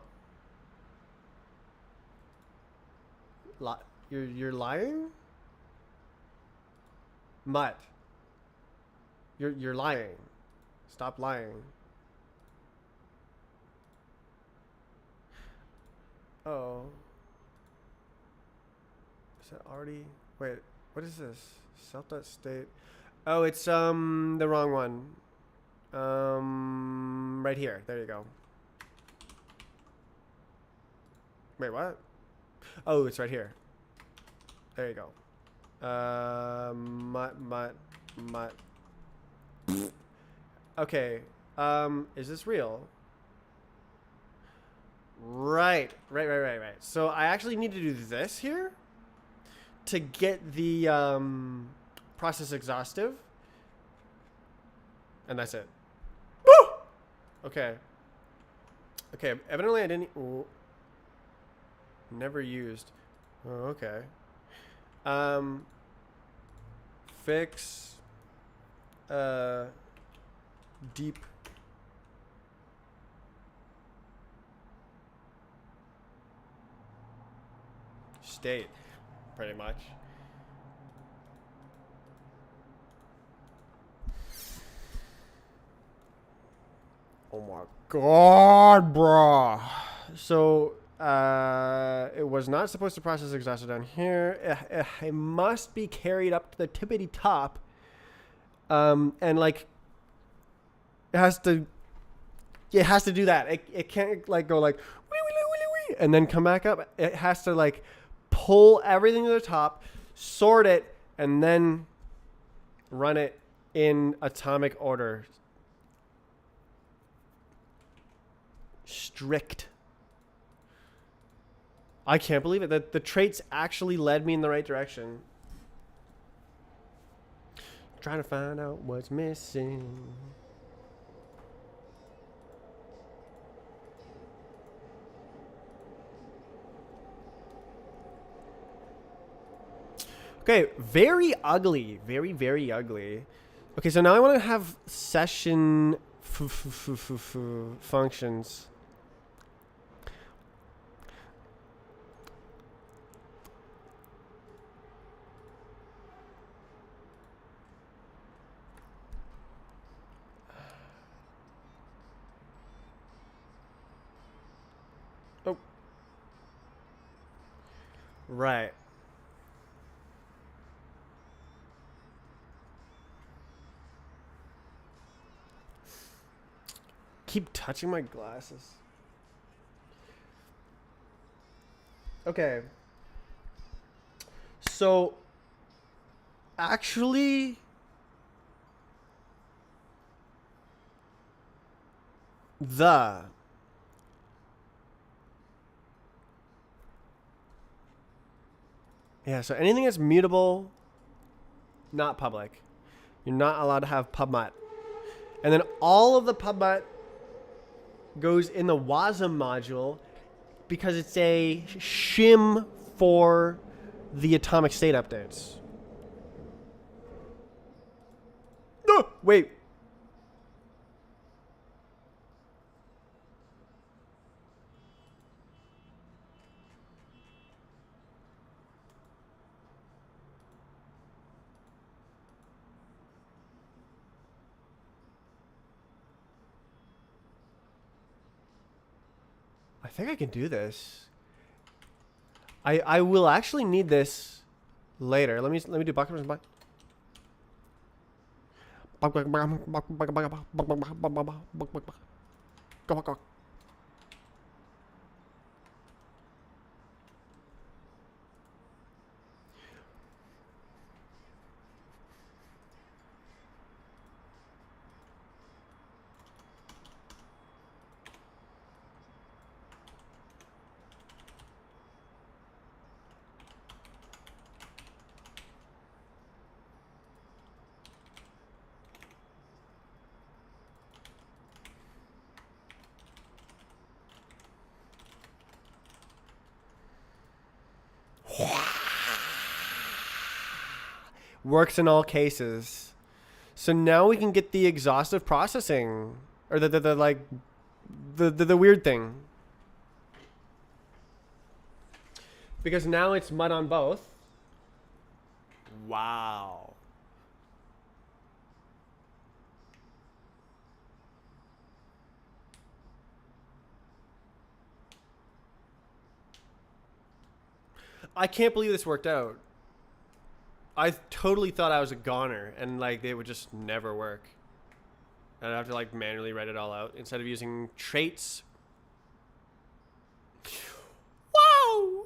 You're lying? Mutt. You're lying. Stop lying. Oh. Is that already? Wait, what is this? Self.state. Oh, it's the wrong one. Right here. There you go. Wait, what? Oh, it's right here. There you go. Mutt. Okay. Is this real? Right. So I actually need to do this here to get the process exhaustive. And that's it. Woo! Okay. Okay, evidently I didn't... Ooh. Never used. Oh, okay. Fix deep state, pretty much. Oh my god, bruh. So it was not supposed to process exhausted down here. It must be carried up to the tippity top. And like it has to do that. It can't like go like wee, and then come back up. It has to like pull everything to the top, sort it, and then run it in atomic order. Strict. I can't believe it. The traits actually led me in the right direction. Trying to find out what's missing. Okay, very ugly. Very, very ugly. Okay, so now I want to have session functions. Oh. Right. Keep touching my glasses. Okay. So, actually, so anything that's mutable, not public. You're not allowed to have pubmut. And then all of the pubmut goes in the WASM module because it's a shim for the atomic state updates. No, wait. I think I can do this. I will actually need this later. Let me do bucket and bucket. works in all cases. So now we can get the exhaustive processing, or the like, the weird thing. Because now it's mud on both. Wow. I can't believe this worked out. I totally thought I was a goner and like they would just never work. And I'd have to like manually write it all out instead of using traits. Wow.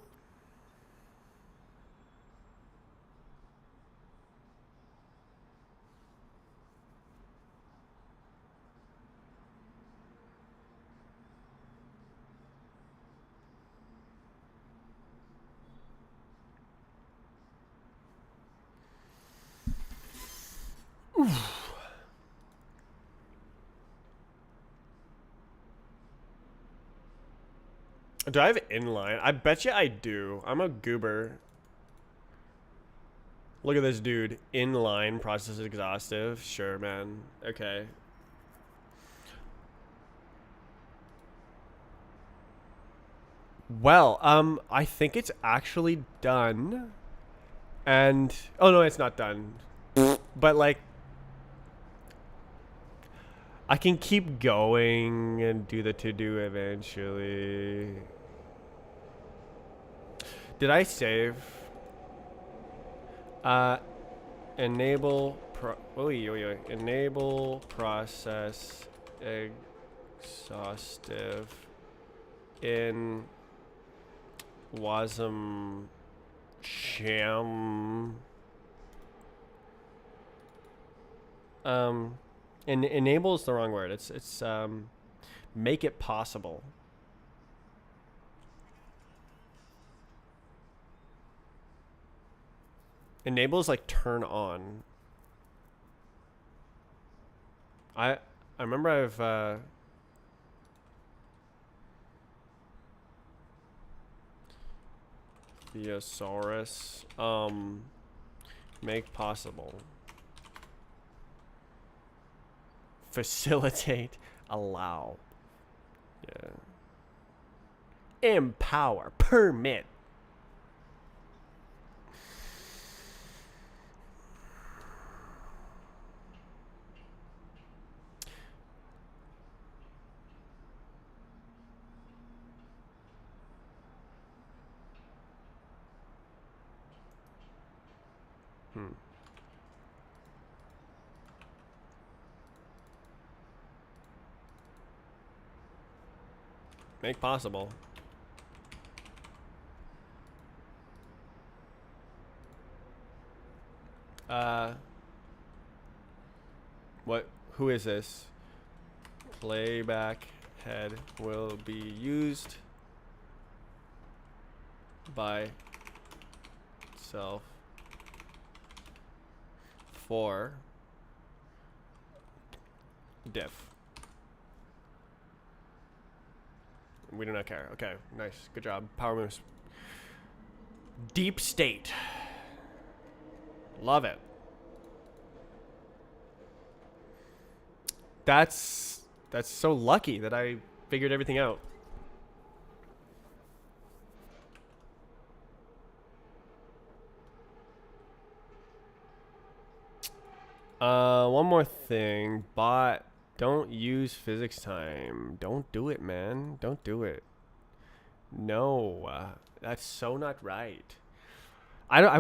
Do I have inline? I bet you I do. I'm a goober. Look at this dude. Inline process exhaustive. Sure, man. Okay. Well, I think it's actually done. And oh no, it's not done. But like I can keep going and do the to-do eventually. Did I save? Enable enable process exhaustive in wasm sham. Enable is the wrong word. It's make it possible. Enable is like turn on. I remember I've Thesaurus make possible. Facilitate, allow. Yeah. Empower, permit. Make possible. What? Who is this? Playback head will be used by self for diff. We do not care. Okay, nice. Good job. Power moves. Deep state. Love it. That's so lucky that I figured everything out. One more thing. Bot, don't use physics time. Don't do it, man. Don't do it. No. That's so not right. I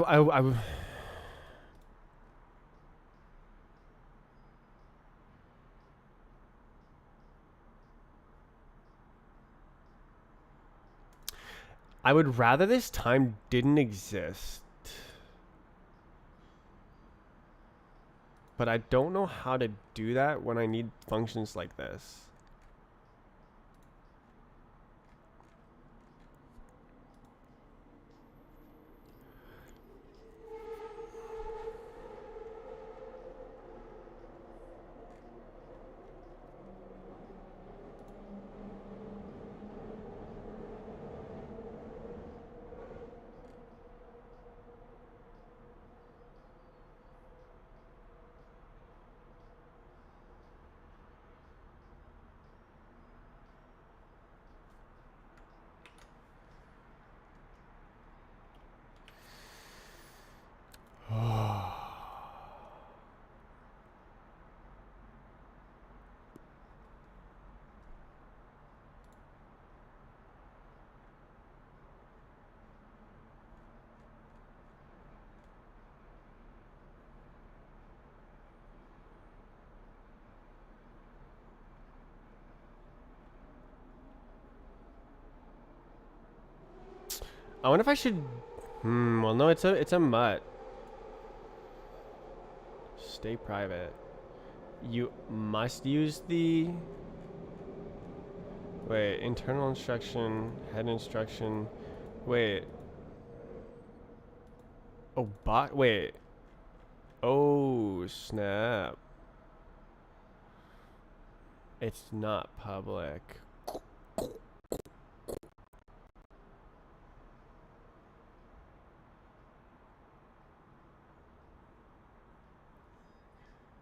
would rather this time didn't exist. But I don't know how to do that when I need functions like this. I wonder if I should. Well, no, it's a mutt. Stay private. You must use the. Wait, internal instruction, head instruction. Wait. Oh, wait. Oh, snap. It's not public.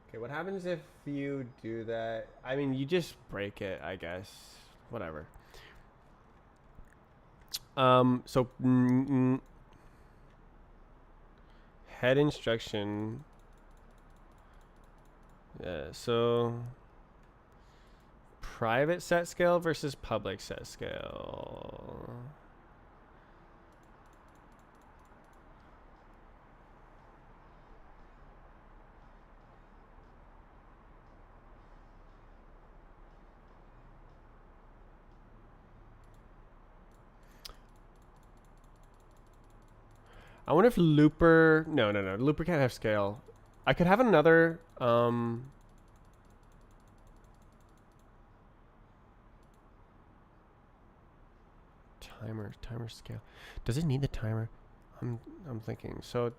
Okay, what happens if you do that? I mean, you just break it, I guess. Whatever. So head instruction. Yeah, so private set scale versus public set scale. I wonder if Looper. No. Looper can't have scale. I could have another. Timer scale. Does it need the timer? I'm thinking. So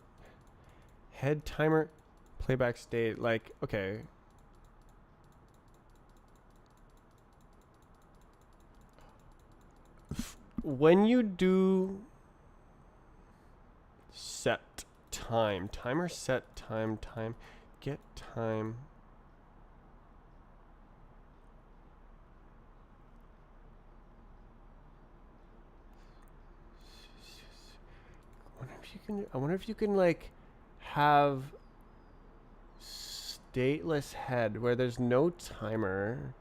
head timer, playback state. Like, okay. When you do set time, timer set time, get time. I wonder if you can like have stateless head where there's no timer.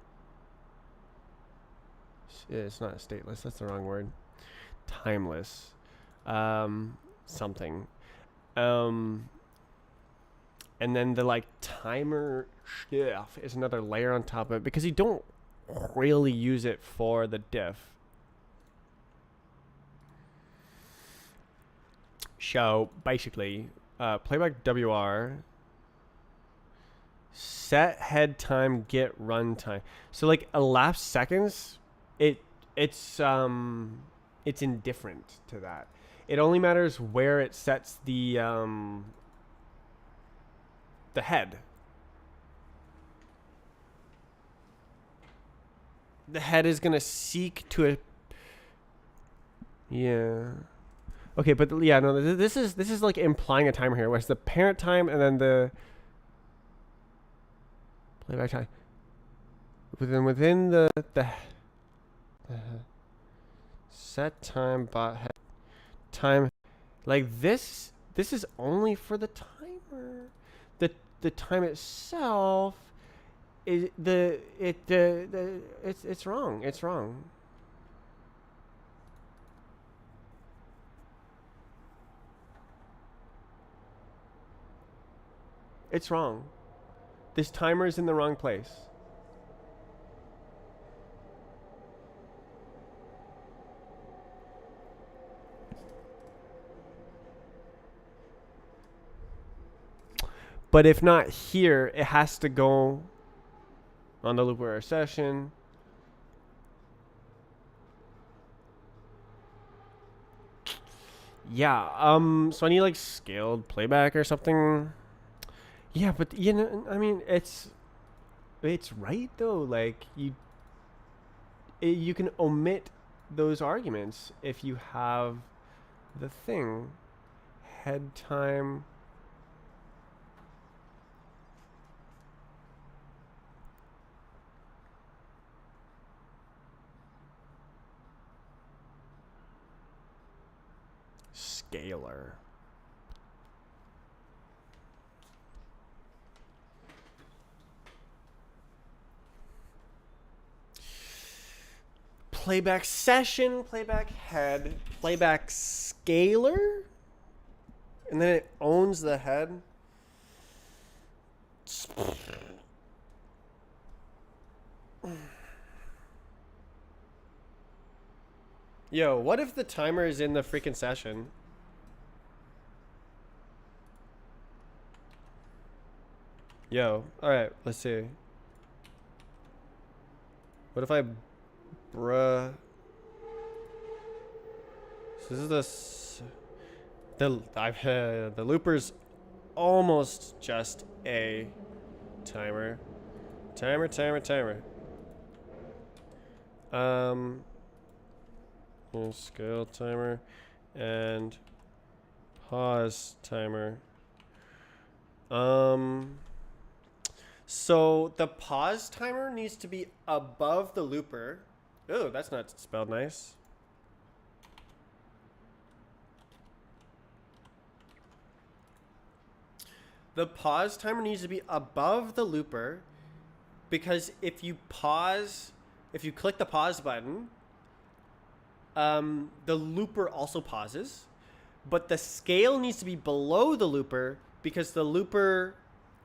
It's not stateless. That's the wrong word. Timeless. Something. And then the like timer stuff is another layer on top of it because you don't really use it for the diff. So basically, playback WR, set head time, get runtime. So like elapsed seconds, it's indifferent to that. It only matters where it sets the head. The head is gonna seek to a. Yeah. Okay, but yeah, no. This is like implying a timer here, where it's the parent time and then the playback time. Within the set time bot head time, like this is only for the timer. The time itself is it's wrong. It's wrong. It's wrong. This timer is in the wrong place. But if not here, it has to go on the loop error session. Yeah, so I need like scaled playback or something. Yeah, but you know, I mean, it's right though. Like you can omit those arguments if you have the thing head time. Scalar. Playback session, playback head, playback scalar, and then it owns the head. Yo, what if the timer is in the freaking session? Yo, alright, let's see. What if I... Bruh... So this is the looper's almost just a timer. Timer. Scale timer and pause timer. So the pause timer needs to be above the looper. Oh, that's not spelled nice. The pause timer needs to be above the looper, because if you click the pause button, the looper also pauses, but the scale needs to be below the looper because the looper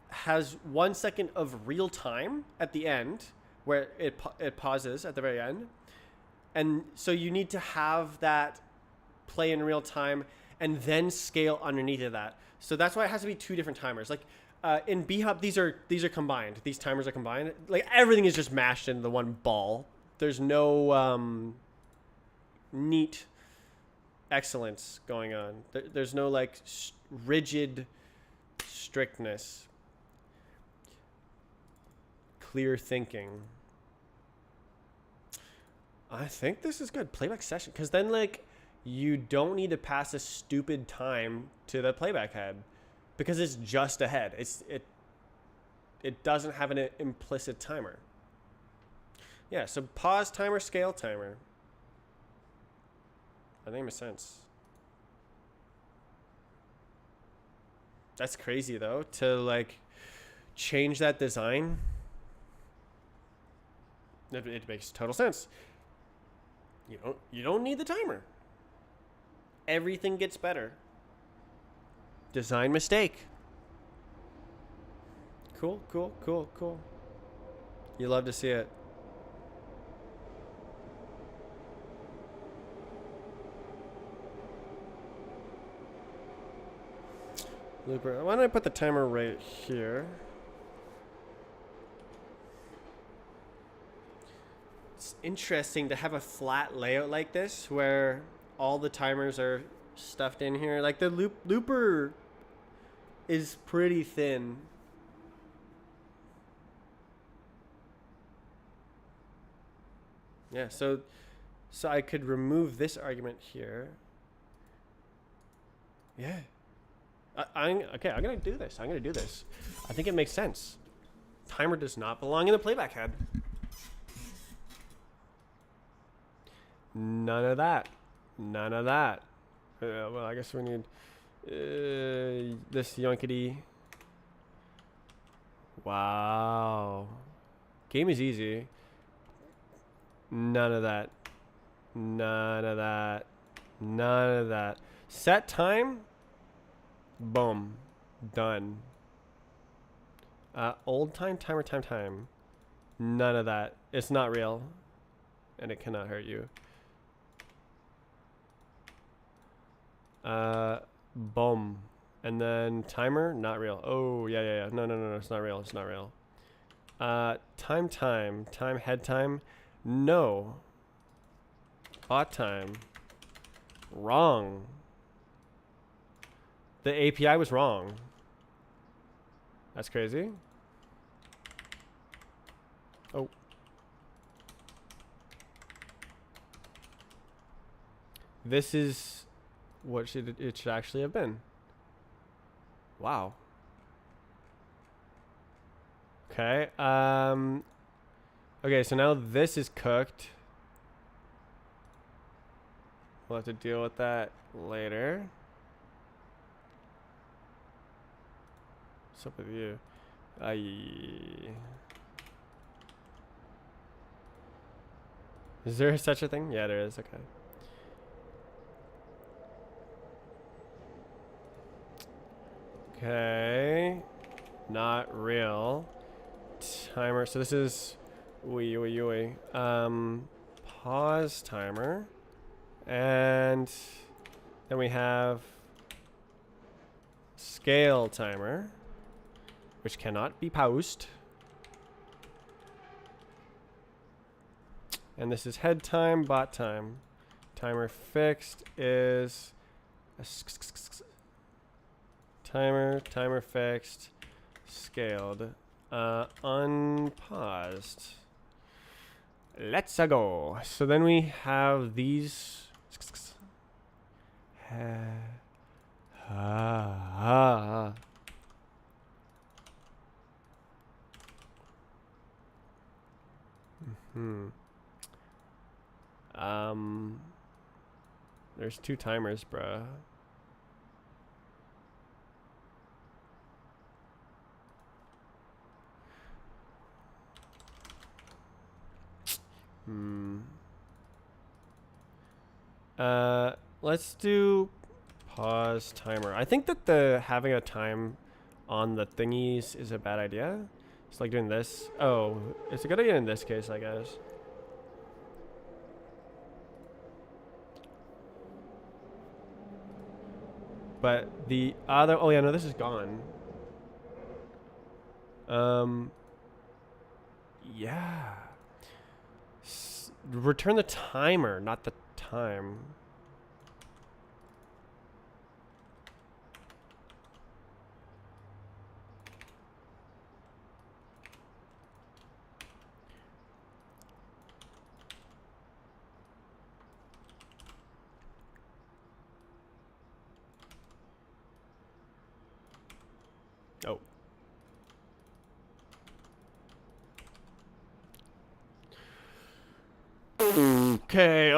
has 1 second of real time at the end where it pauses at the very end. And so you need to have that play in real time and then scale underneath of that. So that's why it has to be two different timers. Like in Bhop, these are combined. These timers are combined. Like everything is just mashed into the one ball. There's no neat excellence going on. There's no like rigid strictness. Clear thinking. I think this is good. Playback session. Because then like you don't need to pass a stupid time to the playback head because it's just a head. It doesn't have an implicit timer. Yeah, so pause timer, scale timer. I think it makes sense. That's crazy though, to like change that design. It makes total sense. You don't need the timer. Everything gets better. Design mistake. Cool. You love to see it. Looper. Why don't I put the timer right here? It's interesting to have a flat layout like this where all the timers are stuffed in here. Like the looper is pretty thin. Yeah, so I could remove this argument here. Yeah. Okay, I'm gonna do this. I think it makes sense. Timer does not belong in the playback head. None of that. Well, I guess we need this yoinkity. Wow. Game is easy. None of that. Set time. Boom. Done. Old time, time. None of that. It's not real. And it cannot hurt you. Boom. And then timer, not real. Oh, yeah. No, it's not real. Time, head time. No. Bot time. Wrong. The API was wrong. That's crazy. Oh. This is what it should actually have been. Wow. Okay. Okay, so now this is cooked. We'll have to deal with that later. What's up with you? Is there such a thing? Yeah, there is. Okay. Okay. Not real. Timer. So this is pause timer And then we have scale timer, which cannot be paused. And this is head time, bot time. Timer fixed is timer fixed, scaled, unpaused. Let's go. So then we have these. There's two timers, bruh. Let's do pause timer. I think that the having a time on the thingies is a bad idea. It's like doing this. Oh, it's a good idea in this case, I guess. But the other, oh yeah, no, this is gone. Yeah. Return the timer, not the time. Oh. Okay,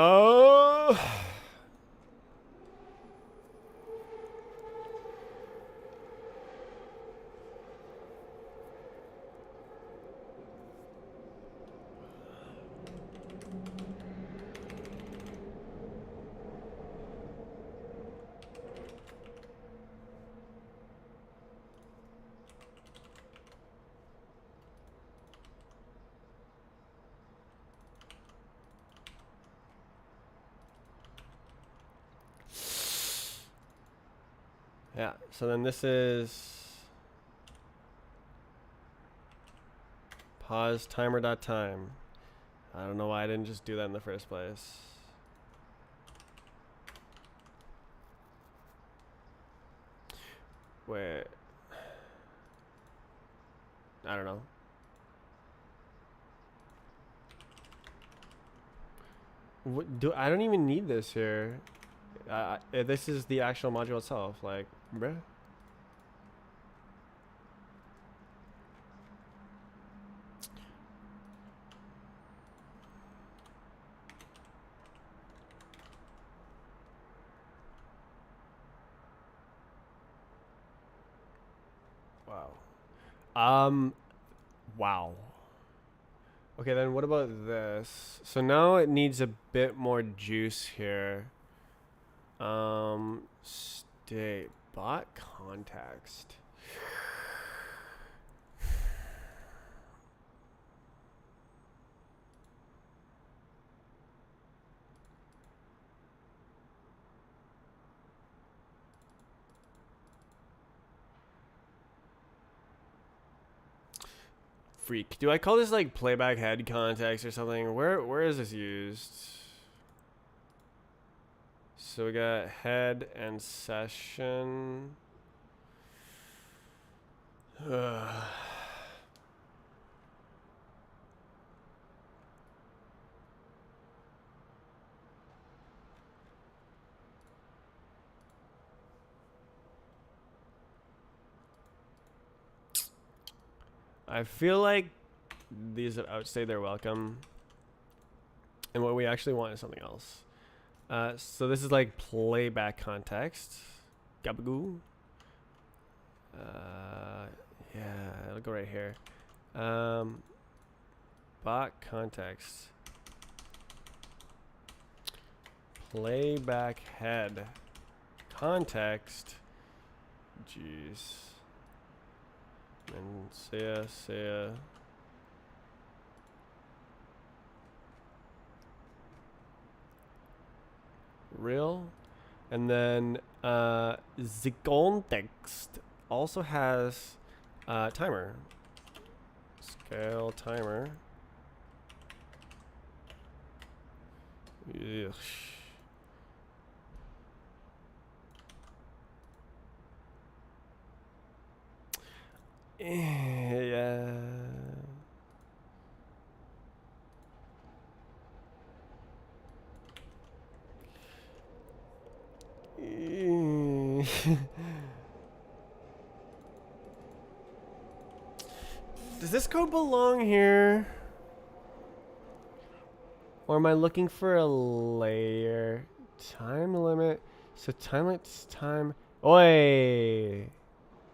yeah, so then this is pause timer.time. I don't know why I didn't just do that in the first place. Wait. I don't know. I don't even need this here. This is the actual module itself. Like, bruh. Wow. Wow. Okay, then what about this? So now it needs a bit more juice here. State bot context. Freak. Do I call this like playback head context or something? Where is this used? So we got head and session. I feel like these have outstayed their welcome. And what we actually want is something else. So this is like playback context. Gabagoo. Yeah, it'll go right here. Bot context. Playback head. Context. Jeez. And say And then the context also has timer. Scale timer. Ugh. Yeah. Does this code belong here? Or am I looking for a layer? Time limit. So time limit's time. Oi!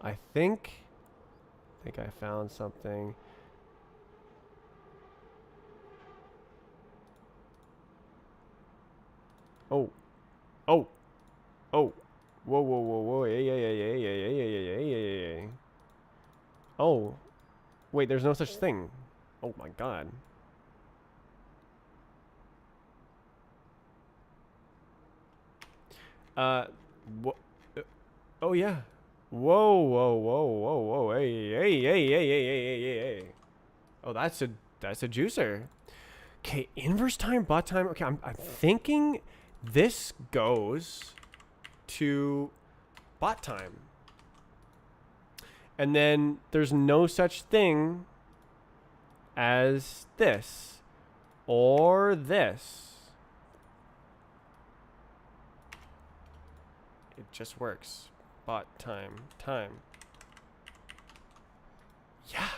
I think I found something. Oh. Oh. Oh. Whoa, whoa, whoa, whoa. Yeah, yeah, yeah, yeah, yeah, yeah, yeah, yeah, yeah, yeah. Oh. Wait, there's no such thing. Oh my god. Uh, wh- oh yeah. Whoa, whoa, whoa, whoa, whoa. Hey, hey, hey, hey, hey, hey, hey, hey, hey. Oh, that's a juicer. Okay, inverse time, bot time. Okay, I'm thinking this goes to bot time. And then there's no such thing as this or this. It just works. Bot time, time. Yeah.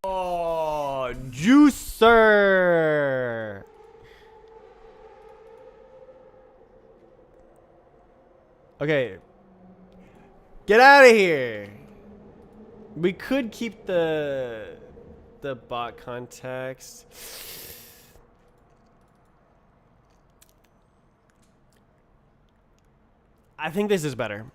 Oh, juicer. Okay. Get out of here. We could keep the bot context. I think this is better.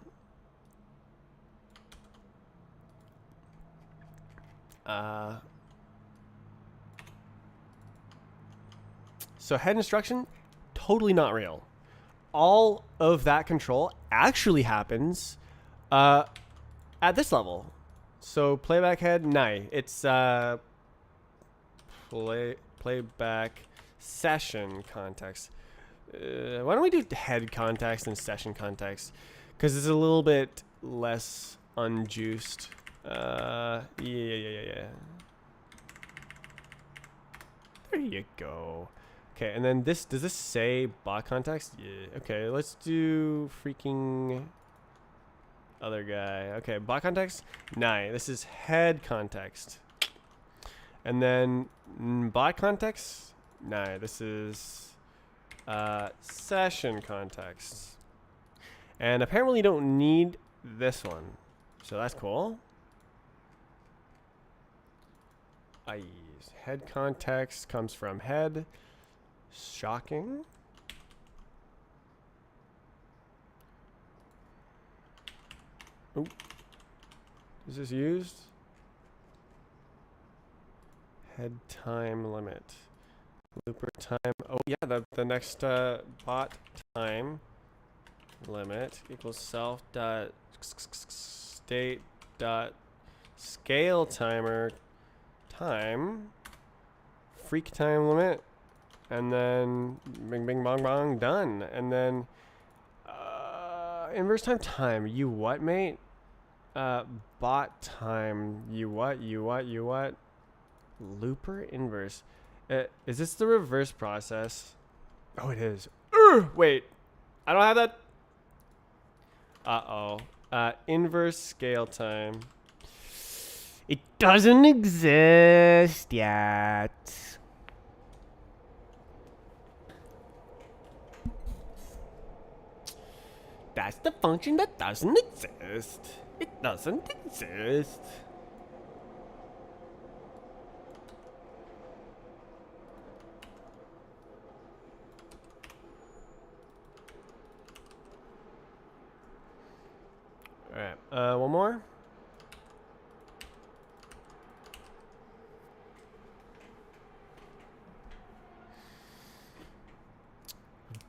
So head instruction, totally not real. All of that control actually happens at this level. So playback head, nai. It's playback session context. Why don't we do head context and session context? Because it's a little bit less unjuiced. Yeah. There you go. Okay, and then this, does this say bot context? Yeah. Okay, let's do freaking other guy. Okay, bot context? Nai. This is head context. And then bot context? Nai. This is session context. And apparently you don't need this one. So that's cool. Head context comes from head. Shocking. Oh. Is this used? Head time limit. Looper time. Oh yeah, the next bot time limit equals self dot state dot scale timer time freak time limit, and then bing bing bong bong done. And then inverse time you what, mate? Bot time you what looper inverse. Is this the reverse process? Oh, it is. Wait, I don't have that. Inverse scale time. It doesn't exist yet. That's the function that doesn't exist. It doesn't exist. Alright, one more.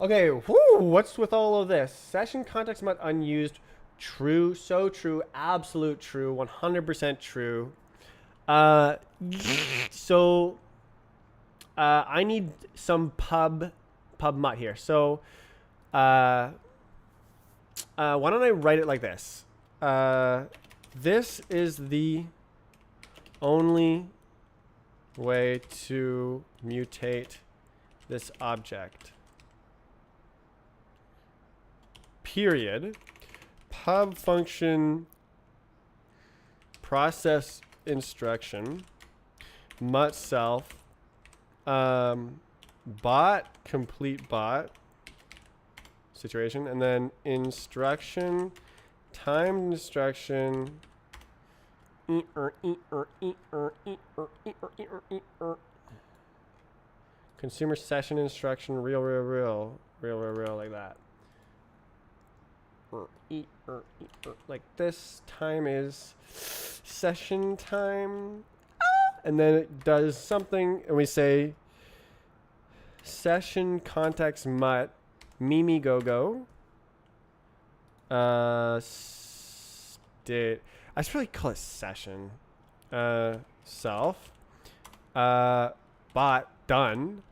Okay, whoo, what's with all of this? Session context mut unused. True, so true, absolute true, 100% true. So I need some pub mut here. So why don't I write it like this? This is the only way to mutate this object. Period. Pub function process instruction mut self bot complete bot situation, and then instruction timed instruction consumer session instruction real like that. Like this time is session time, and then it does something, and we say session context mut mimi go state. I should really call it session self bot done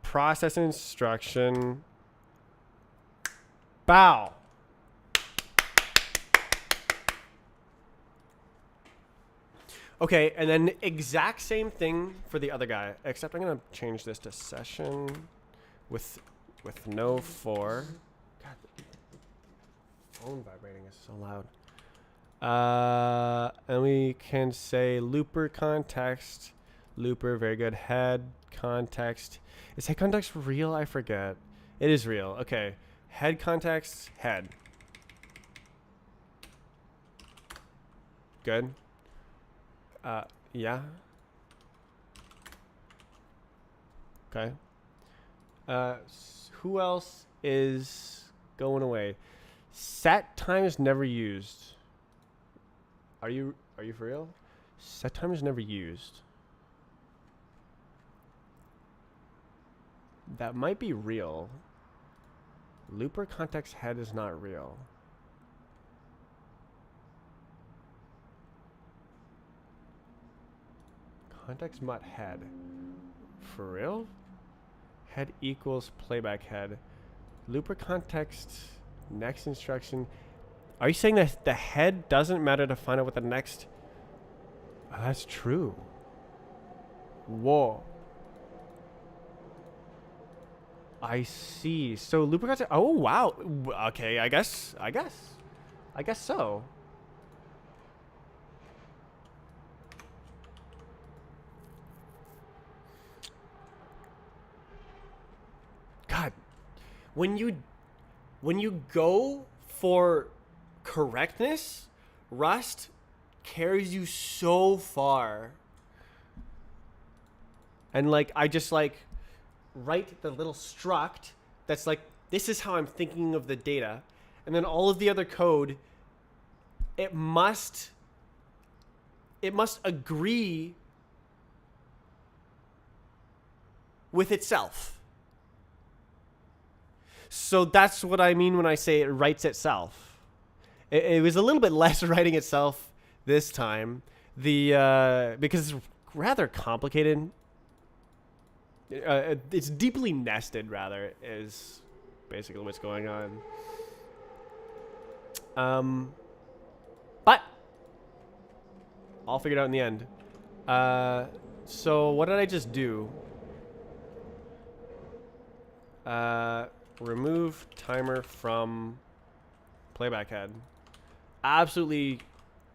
process instruction bow. Okay, and then exact same thing for the other guy, except I'm gonna change this to session with no for. God, the phone vibrating is so loud. And we can say looper context, looper, very good. Head context. Is head context real? I forget. It is real. Okay, head context, head. Good. Yeah. Okay. Who else is going away? Set time is never used. Are you for real? Set time is never used. That might be real. Looper context head is not real. Context mut head. For real? Head equals playback head. Looper context next instruction. Are you saying that the head doesn't matter to find out what the next... Oh, that's true. Whoa. I see. So looper context... Oh, wow. Okay, I guess so. God, when you go for correctness, Rust carries you so far. And like I just like write the little struct that's like, this is how I'm thinking of the data, and then all of the other code, it must agree with itself. So that's what I mean when I say it writes itself. It was a little bit less writing itself this time. Because it's rather complicated. It's deeply nested, rather, is basically what's going on. But I'll figure it out in the end. So what did I just do? Remove timer from playback head. Absolutely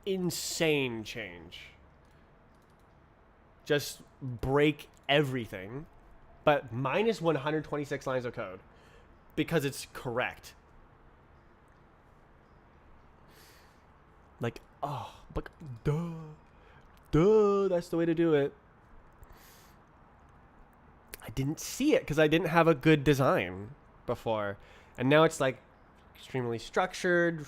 insane change. Just break everything, but minus 126 lines of code because it's correct. Like, oh, but duh, that's the way to do it. I didn't see it because I didn't have a good design before, and now it's like extremely structured.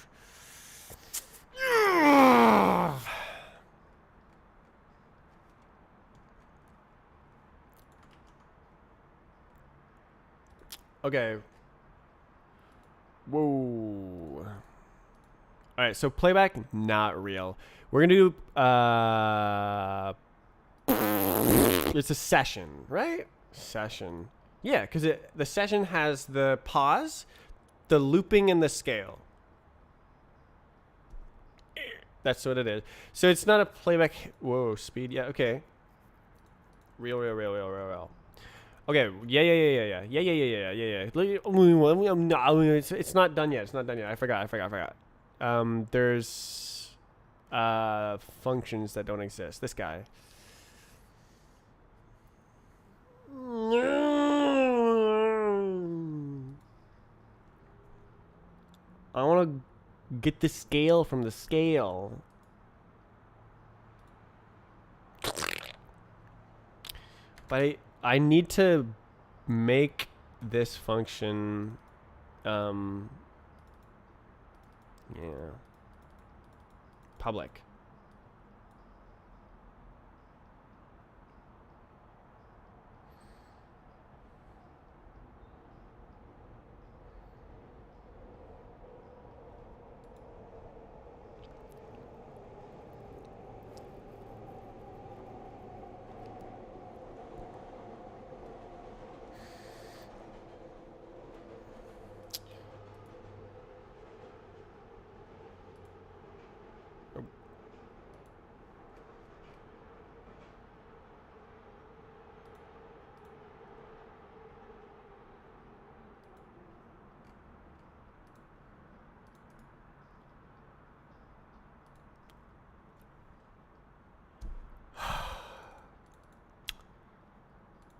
Okay, Whoa. All right, so playback, not real. We're gonna do it's a session, right? Session. Yeah, because the session has the pause, the looping, and the scale. That's what it is. So it's not a playback. Whoa, speed. Yeah, okay. Real. Okay. Yeah. It's not done yet. It's not done yet. I forgot. There's functions that don't exist. This guy. I want to get the scale from the scale. But I need to make this function yeah, public.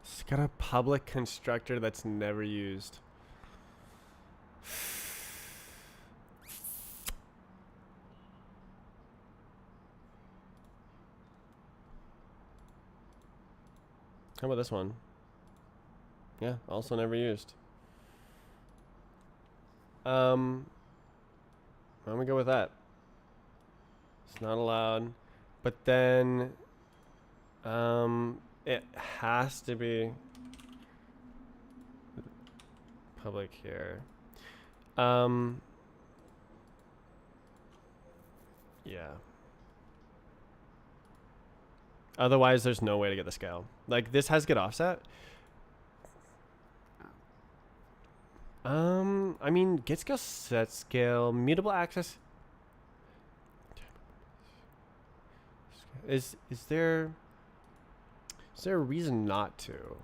It's got a public constructor that's never used. How about this one? Yeah, also never used. I'm gonna go with that. It's not allowed. But then it has to be public here. Yeah. Otherwise, there's no way to get the scale. Like, this has good offset. I mean, get scale, set scale, mutable access. Is there a reason not to?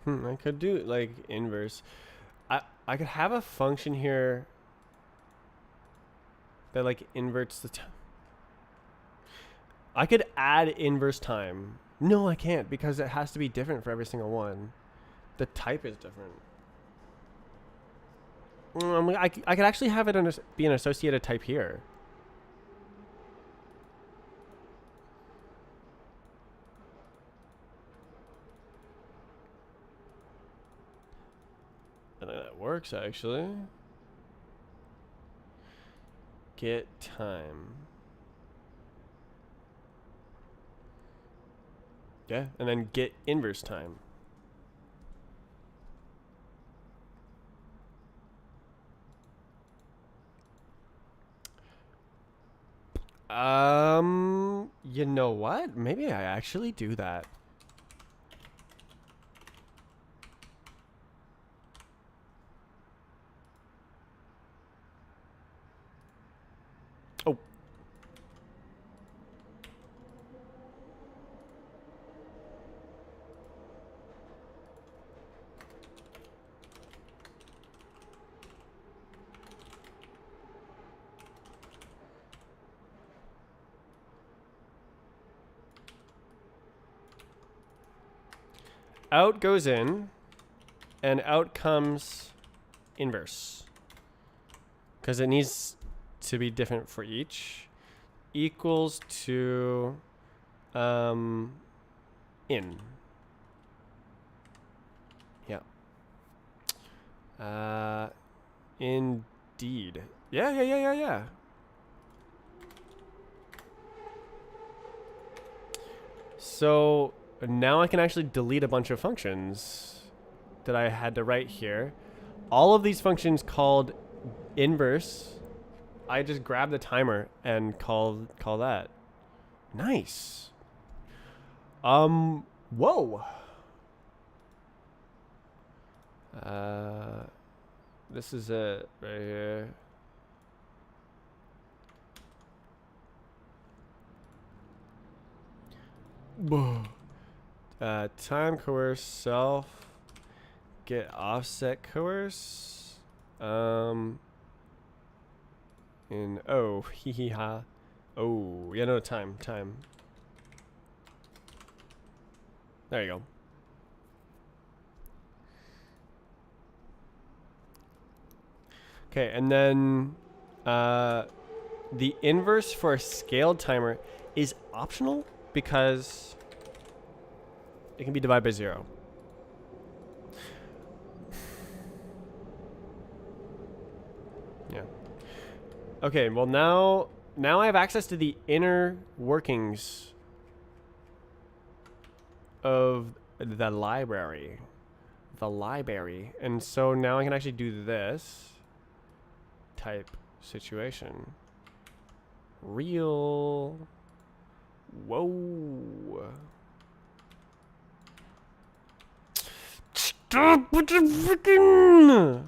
I could do like inverse. I could have a function here that like inverts the time. I could add inverse time. No, I can't because it has to be different for every single one. The type is different. I could actually have it be an associated type here. I think that works actually. Get time. Yeah, and then get inverse time. You know what? Maybe I actually do that. Oh. Out goes in, and out comes inverse. Because it needs to be different for each. Equals to in. Yeah. Indeed. Yeah. So now I can actually delete a bunch of functions that I had to write here. All of these functions called inverse, I just grab the timer and call that. Nice. Whoa. This is it right here. Time coerce self. Get offset coerce. In hee hee ha. Oh, yeah, no, time. There you go. Okay, and then the inverse for a scaled timer is optional because it can be divided by 0. Yeah. Okay, well now I have access to the inner workings of the library. And so now I can actually do this type situation. Real. Whoa. Stop with the freaking.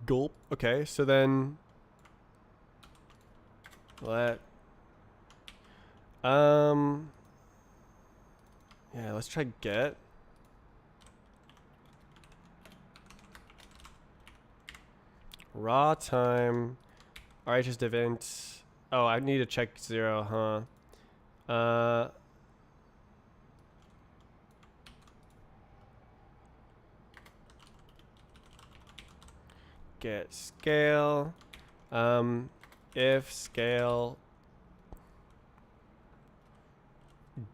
Gulp. Okay, so then yeah, let's try get. Raw time. Alright, just event. Oh, I need to check 0, huh? Get scale. If scale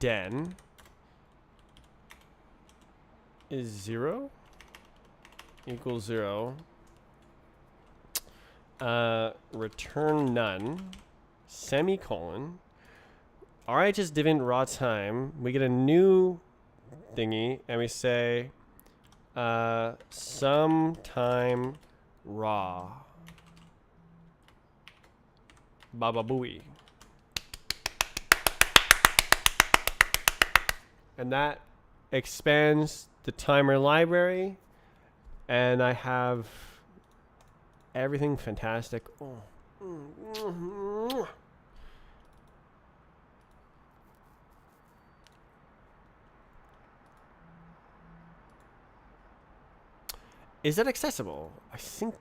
den is 0 equals 0. Return none. Semicolon. RHS div raw time. We get a new thingy and we say sometime raw. Baba booey. And that expands the timer library, and I have everything fantastic. Is that accessible? I think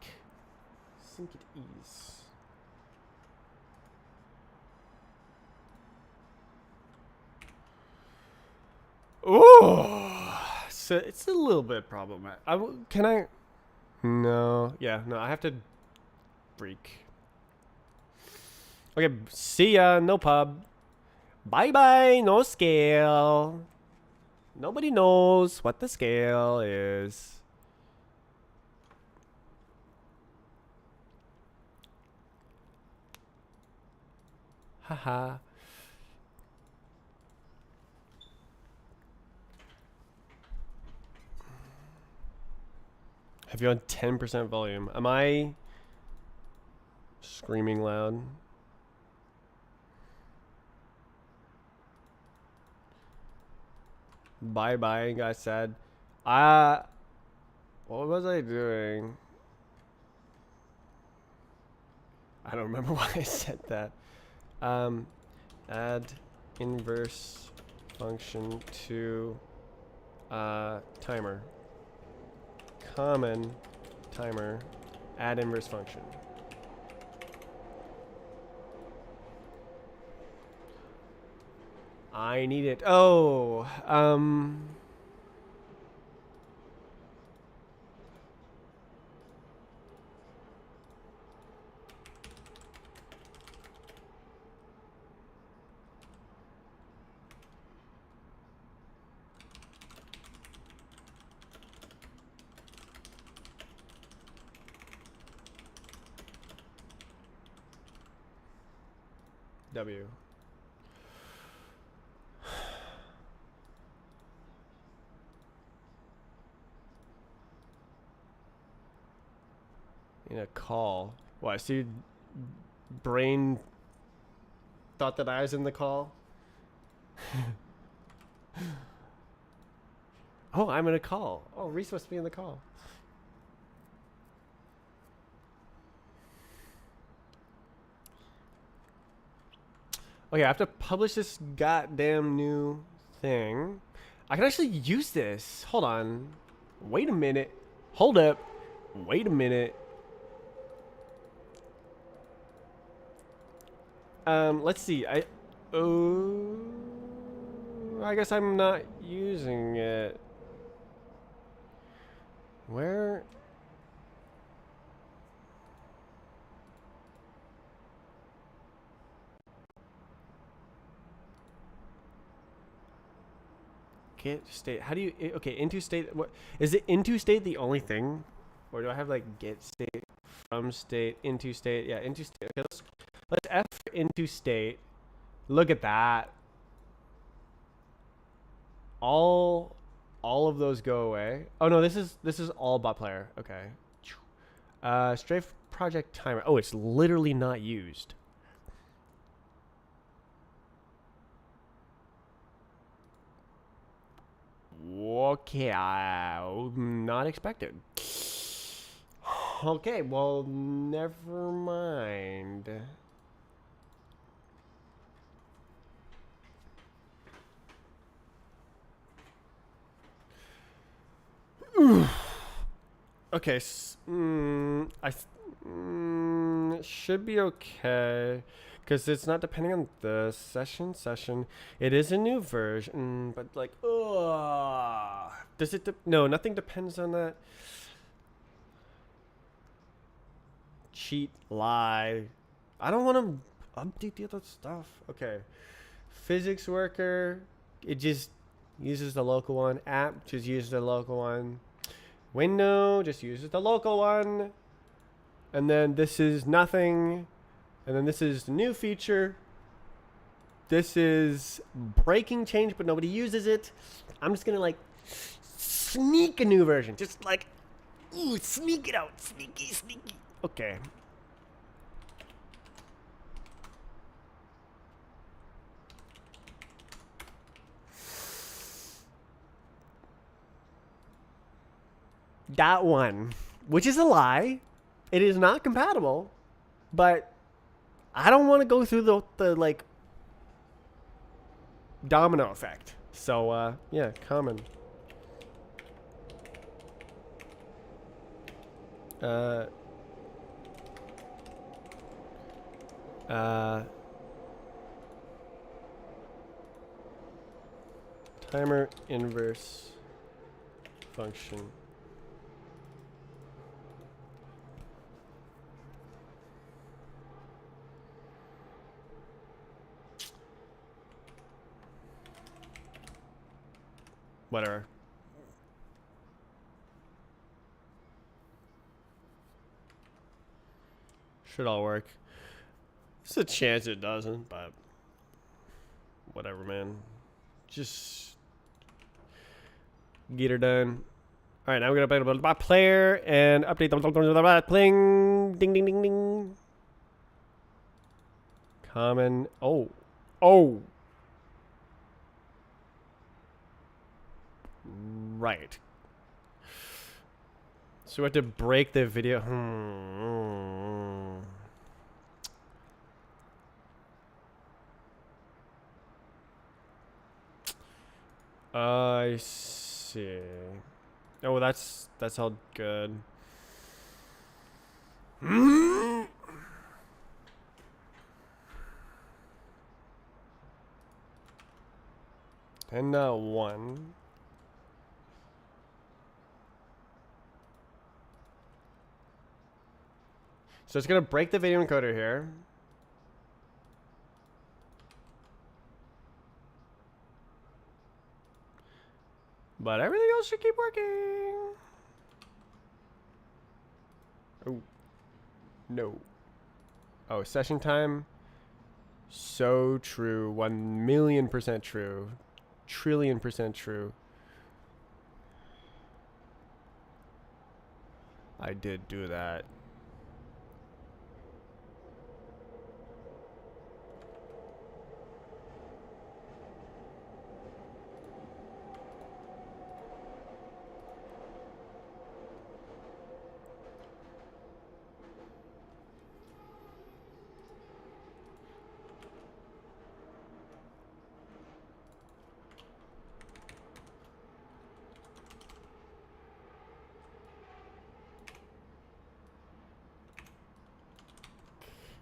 it is. Oh, so it's a little bit problematic. Can I? No. Yeah, no, I have to freak. Okay, see ya, no pub. Bye bye, no scale. Nobody knows what the scale is. Haha. Have you on 10% volume? Am I screaming loud? Bye bye, guys said. What was I doing? I don't remember why I said that. Add inverse function to timer. Common timer. Add inverse function. I need it. Oh, W. In a call. What? So your brain thought that I was in the call? Oh, I'm in a call. Oh, Reese must be in the call. Okay, I have to publish this goddamn new thing. I can actually use this. Hold on. Wait a minute. Hold up. Wait a minute. Let's see. Oh, I guess I'm not using it. Where? Get state. How do you? Okay, into state. What is it? Into state the only thing, or do I have like get state, from state, into state? Yeah, into state. Okay, let's F into state. Look at that. All of those go away. Oh no, this is all bot player. Okay. Strafe project timer. Oh, it's literally not used. Okay, not expected. Okay, well, never mind. Okay, should be okay, because it's not depending on the session. It is a new version, but like, does it? No, nothing depends on that. Cheat, lie. I don't want to update the other stuff. Okay, physics worker. It just uses the local one. App just uses the local one. Window just uses the local one. And then this is nothing. And then this is the new feature. This is breaking change, but nobody uses it. I'm just gonna like sneak a new version. Just like, ooh, sneak it out. Sneaky. Okay. That one, which is a lie. It is not compatible, but I don't want to go through the like domino effect. So yeah, common. Timer inverse function. Whatever. Should all work. There's a chance it doesn't, but whatever, man. Just get her done. All right, now we're gonna play bot player and update the playing. Ding ding ding ding. Common. Oh. Right. So we have to break the video. I see. Oh, that's all good. And one. So it's gonna break the video encoder here. But everything else should keep working. Oh. No. Oh, session time. So true. 1,000,000% true. Trillion% true. I did do that.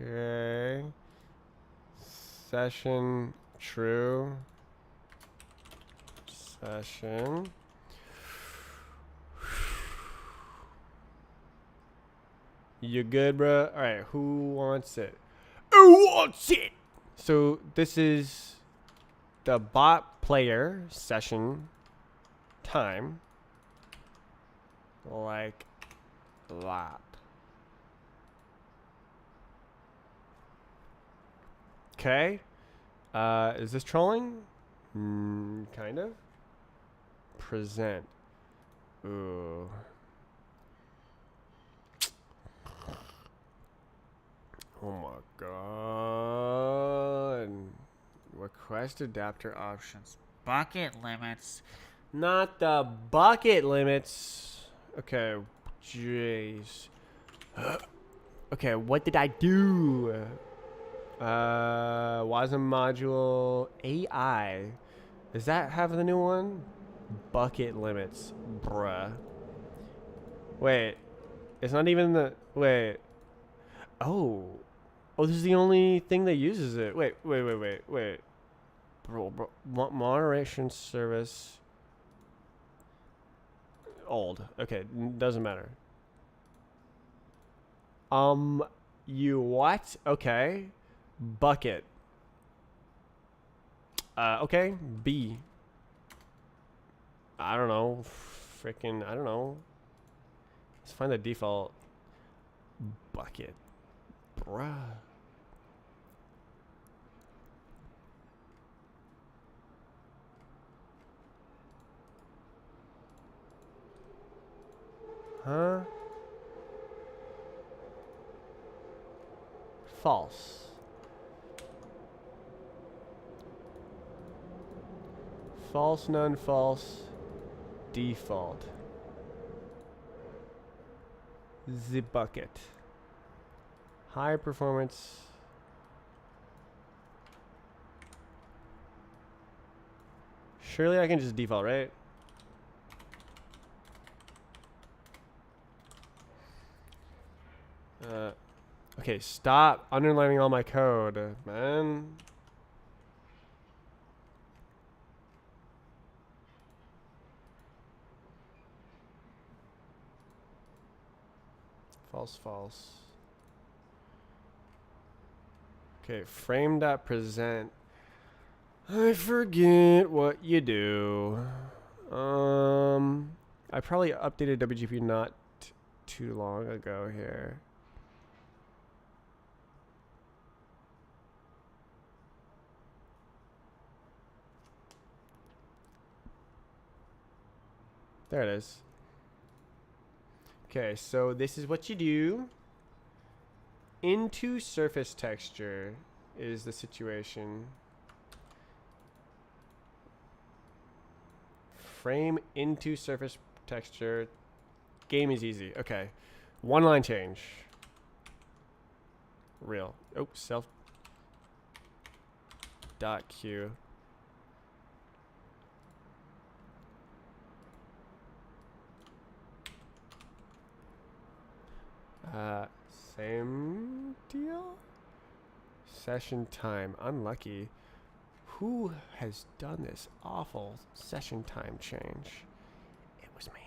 Okay. Session true. Session. You good, bro? All right. Who wants it? Who wants it? So this is the bot player session time. Like that. Okay. Is this trolling? Kind of. Present. Ooh. Oh my god. Request adapter options. Bucket limits. Not the bucket limits. Okay. Jeez. Okay, what did I do? WASM module AI. Does that have the new one? Bucket limits. Bruh. Wait. It's not even the... Wait. Oh. Oh, this is the only thing that uses it. Wait. Bro. Moderation service. Old. Okay, doesn't matter. You what? Okay. Bucket. Okay. B. I don't know. Freaking, I don't know. Let's find the default. Bucket. Bruh. Huh? False. False, none, false. Default. The bucket. High performance. Surely I can just default, right? Okay, stop underlining all my code, man. False, false. Okay, frame.present. I forget what you do. I probably updated WGP not too long ago here. There it is. Okay, so this is what you do. Into surface texture is the situation. Frame into surface texture. Game is easy. Okay. One line change. Real. Oh, self. Dot Q. Same deal? Session time. Unlucky. Who has done this awful session time change? It was me.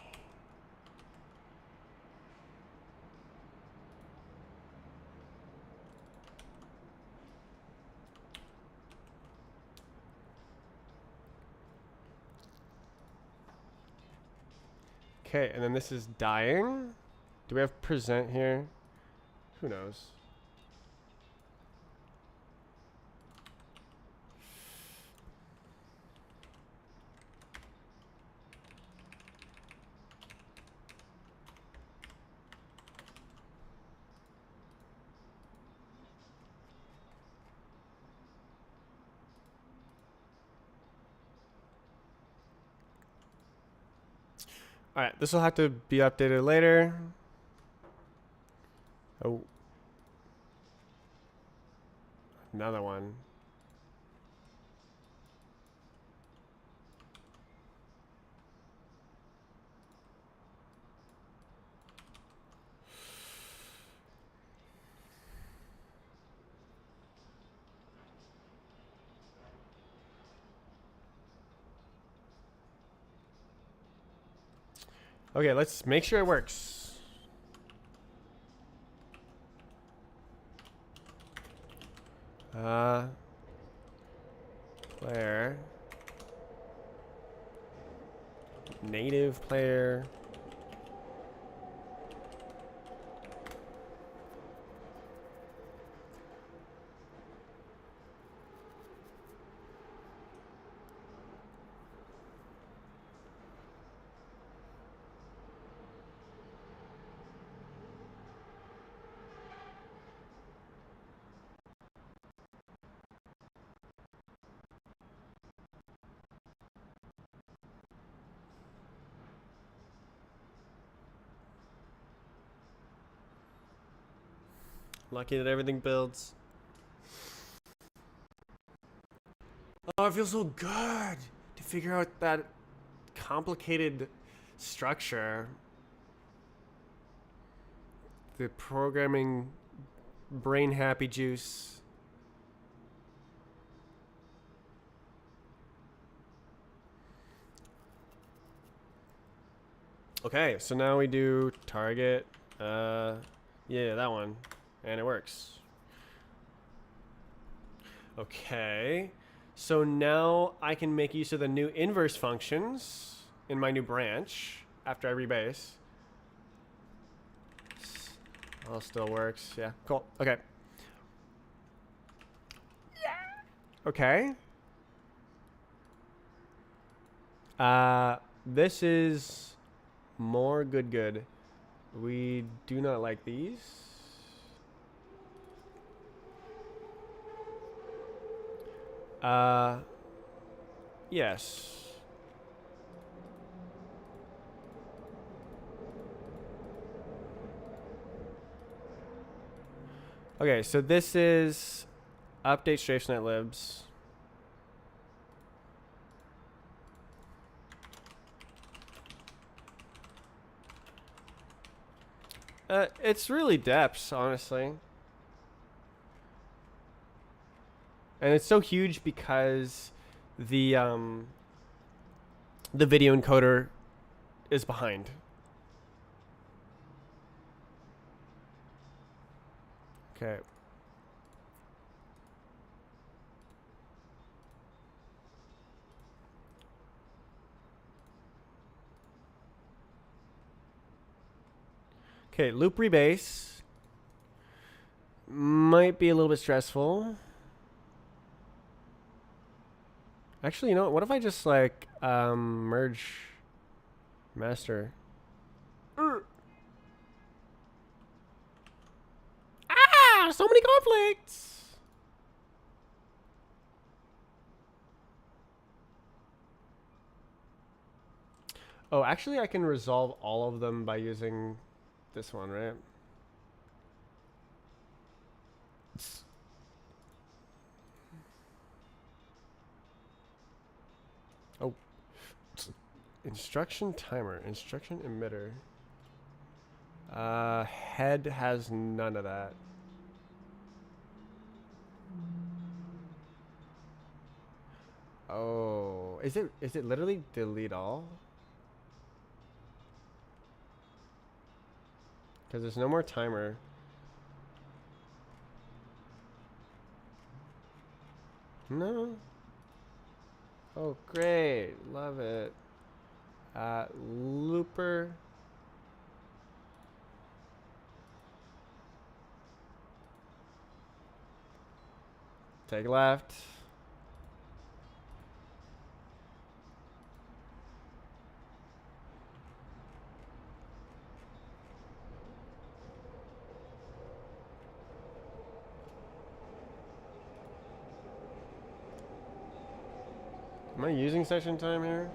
Okay, and then this is dying. Do we have present here? Who knows? Alright, this will have to be updated later. Oh. Another one. Okay, let's make sure it works. Player. Native player. Lucky that everything builds. Oh, it feels so good to figure out that complicated structure. The programming brain happy juice. Okay, so now we do target. Yeah, that one. And it works. Okay. So now I can make use of the new inverse functions in my new branch after I rebase. All still works. Yeah, cool. Okay. Yeah. Okay. This is more good. We do not like these. Yes. Okay, so this is update strafernet libs. It's really depths, honestly. And it's so huge because the video encoder is behind. Okay. Okay, loop rebase might be a little bit stressful. Actually, you know what if I just like merge master? Ah, so many conflicts. Oh, actually I can resolve all of them by using this one, right? Oh. Instruction timer, instruction emitter. Head has none of that. Oh, is it literally delete all? Because there's no more timer. No. Oh, great. Love it. Looper. Take left. Am I using session time here?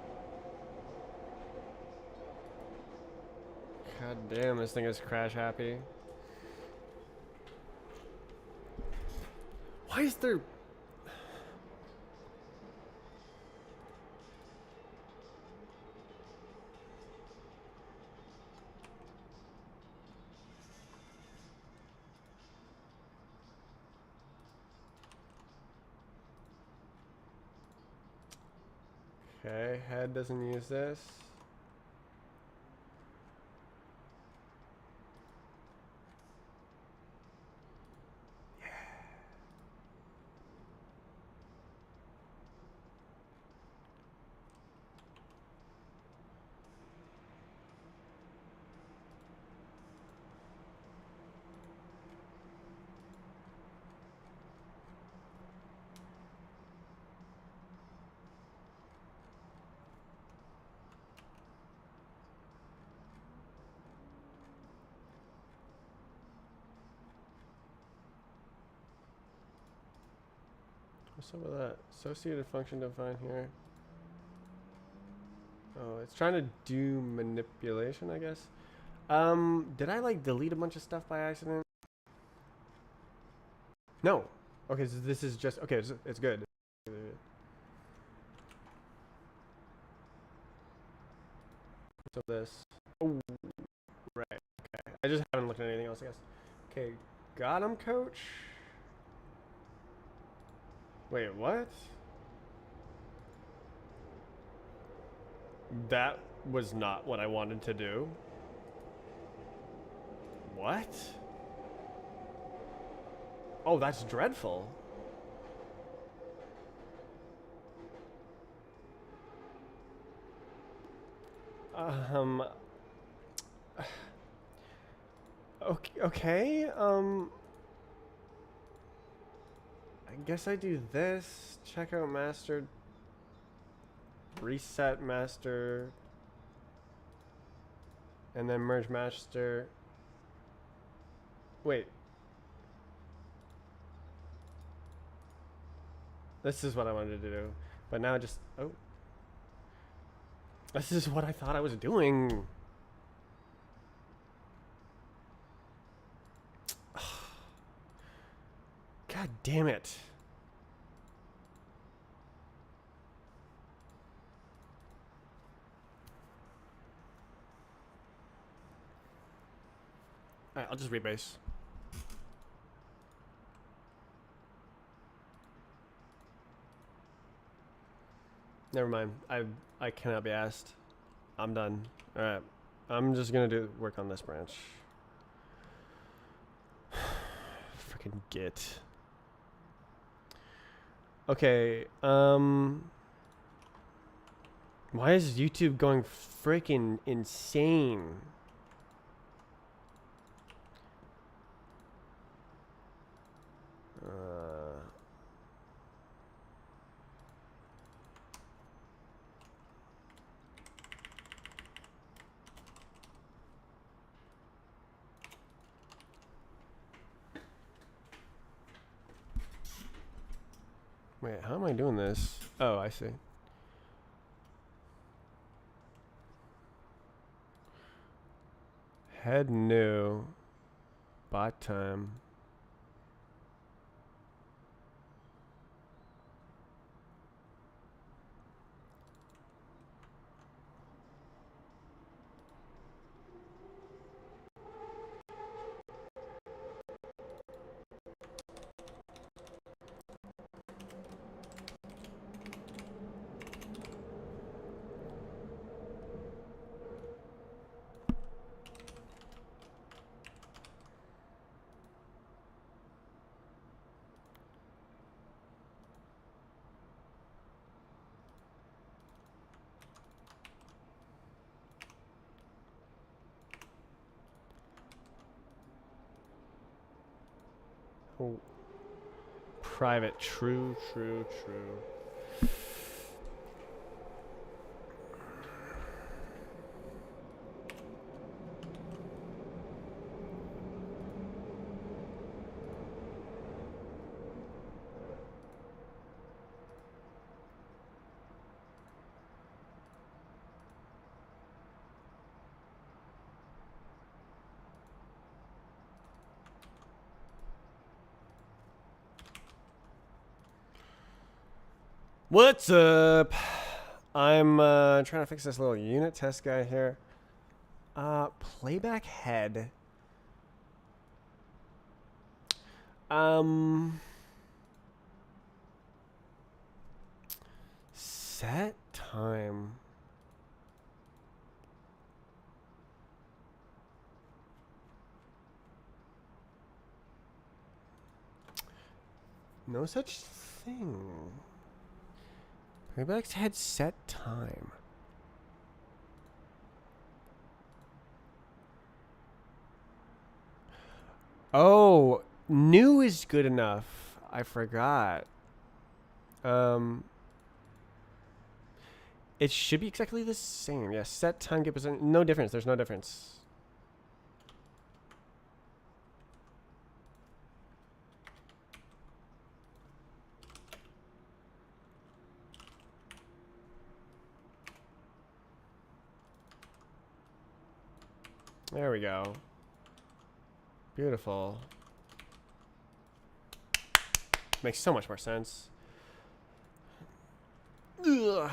Damn, this thing is crash happy. Why is there... Okay, head doesn't use this. What's up with that? Associated function defined here. Oh, it's trying to do manipulation, I guess. Did I like delete a bunch of stuff by accident? No. Okay, so this is just, okay, it's good. So this. Oh, right. Okay. I just haven't looked at anything else, I guess. Okay, got him, coach. Wait, what? That was not what I wanted to do. What? Oh, that's dreadful. Um. Okay. I guess I do this. Check out master. Reset master. And then merge master. Wait. This is what I wanted to do. But now just... Oh. This is what I thought I was doing. God damn it. Alright, I'll just rebase. Never mind. I cannot be asked. I'm done. Alright. I'm just gonna work on this branch. Freaking git. Okay, why is YouTube going freaking insane? Wait, how am I doing this? Oh, I see. Head new. Bot time. Oh. Private. True. What's up? I'm trying to fix this little unit test guy here. Playback head. Set time. No such thing. Playback's head set time. Oh, new is good enough. I forgot. It should be exactly the same. Yeah, set time get percent. No difference. There's no difference. There we go. Beautiful. Makes so much more sense. Ugh.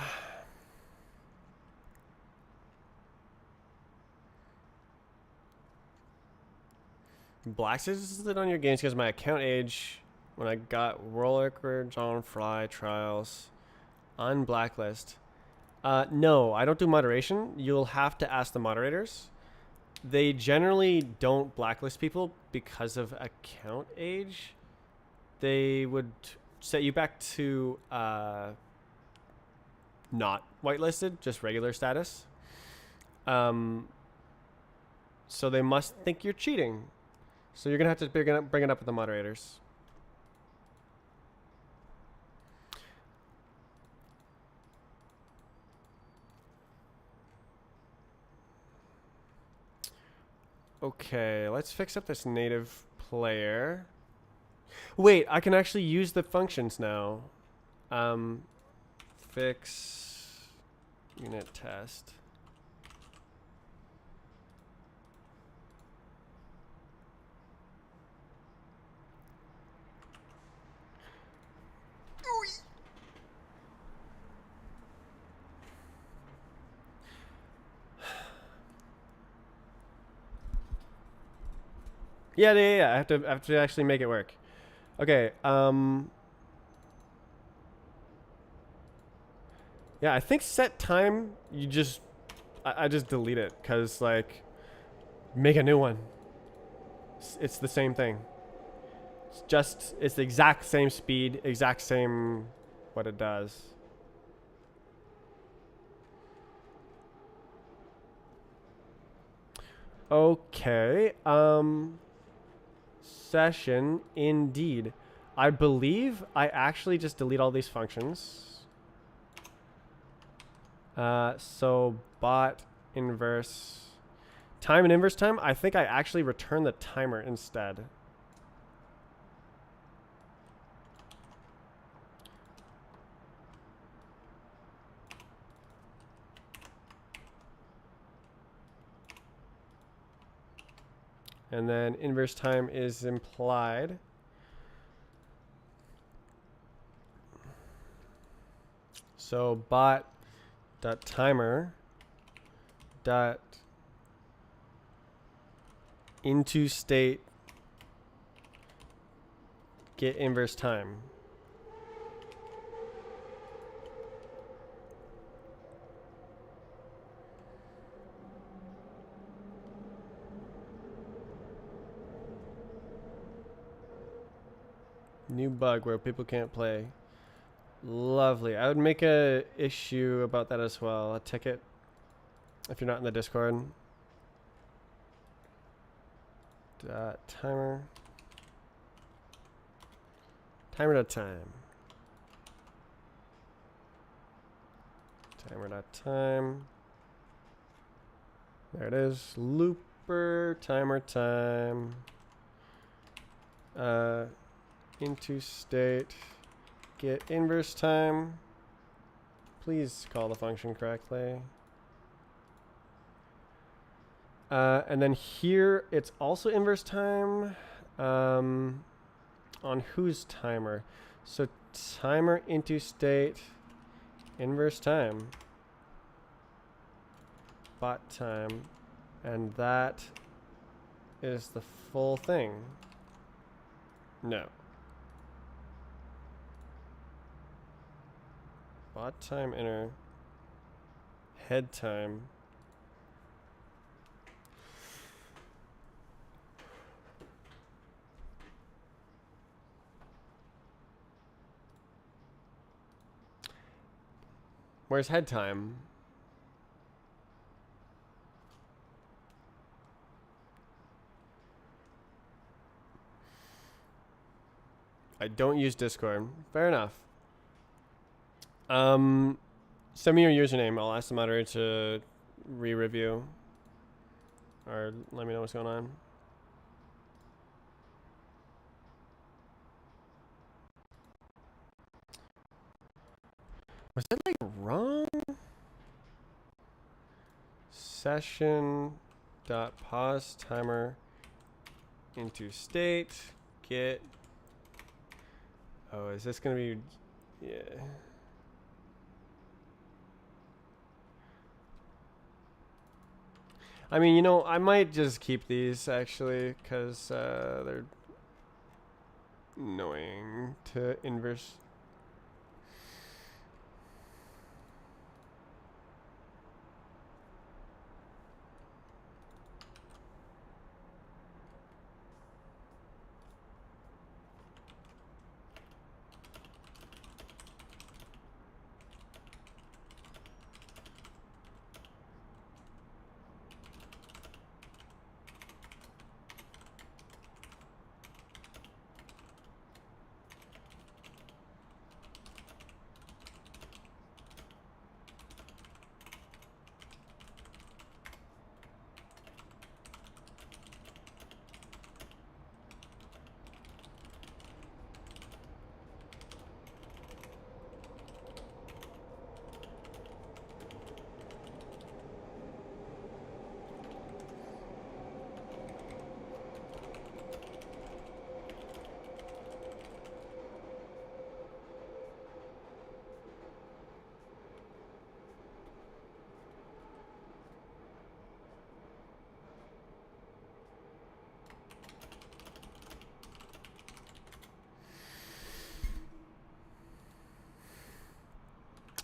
Blacklisted on your games because my account age when I got World Records on Fly Trials on Blacklist. No, I don't do moderation. You'll have to ask the moderators. They generally don't blacklist people because of account age. They would set you back to not whitelisted, just regular status. So they must think you're cheating. So you're going to have to bring it up with the moderators. Okay, let's fix up this native player. Wait, I can actually use the functions now. Fix unit test. Yeah. I have to actually make it work. Okay. Yeah, I think set time. You just, I just delete it because like, make a new one. It's the same thing. It's the exact same speed, exact same what it does. Okay. Session indeed. I believe I actually just delete all these functions. So bot inverse time and inverse time. I think I actually return the timer instead. And then inverse time is implied. So bot dot timer dot into state get inverse time. New bug where people can't play. Lovely. I would make a issue about that as well. A ticket if you're not in the Discord. Timer. Timer dot time. Timer dot time. There it is. Looper timer time. Into state get inverse time. Please call the function correctly. And then here it's also inverse time on whose timer. So timer into state inverse time, bot time, and that is the full thing. No. Bot time inner, head time. Where's head time? I don't use Discord. Fair enough. Send me your username. I'll ask the moderator to re-review. Or let me know what's going on. Was that like wrong? Session dot pause timer into state get. Oh, is this gonna be? Yeah. I mean, you know, I might just keep these actually, because they're annoying to inverse.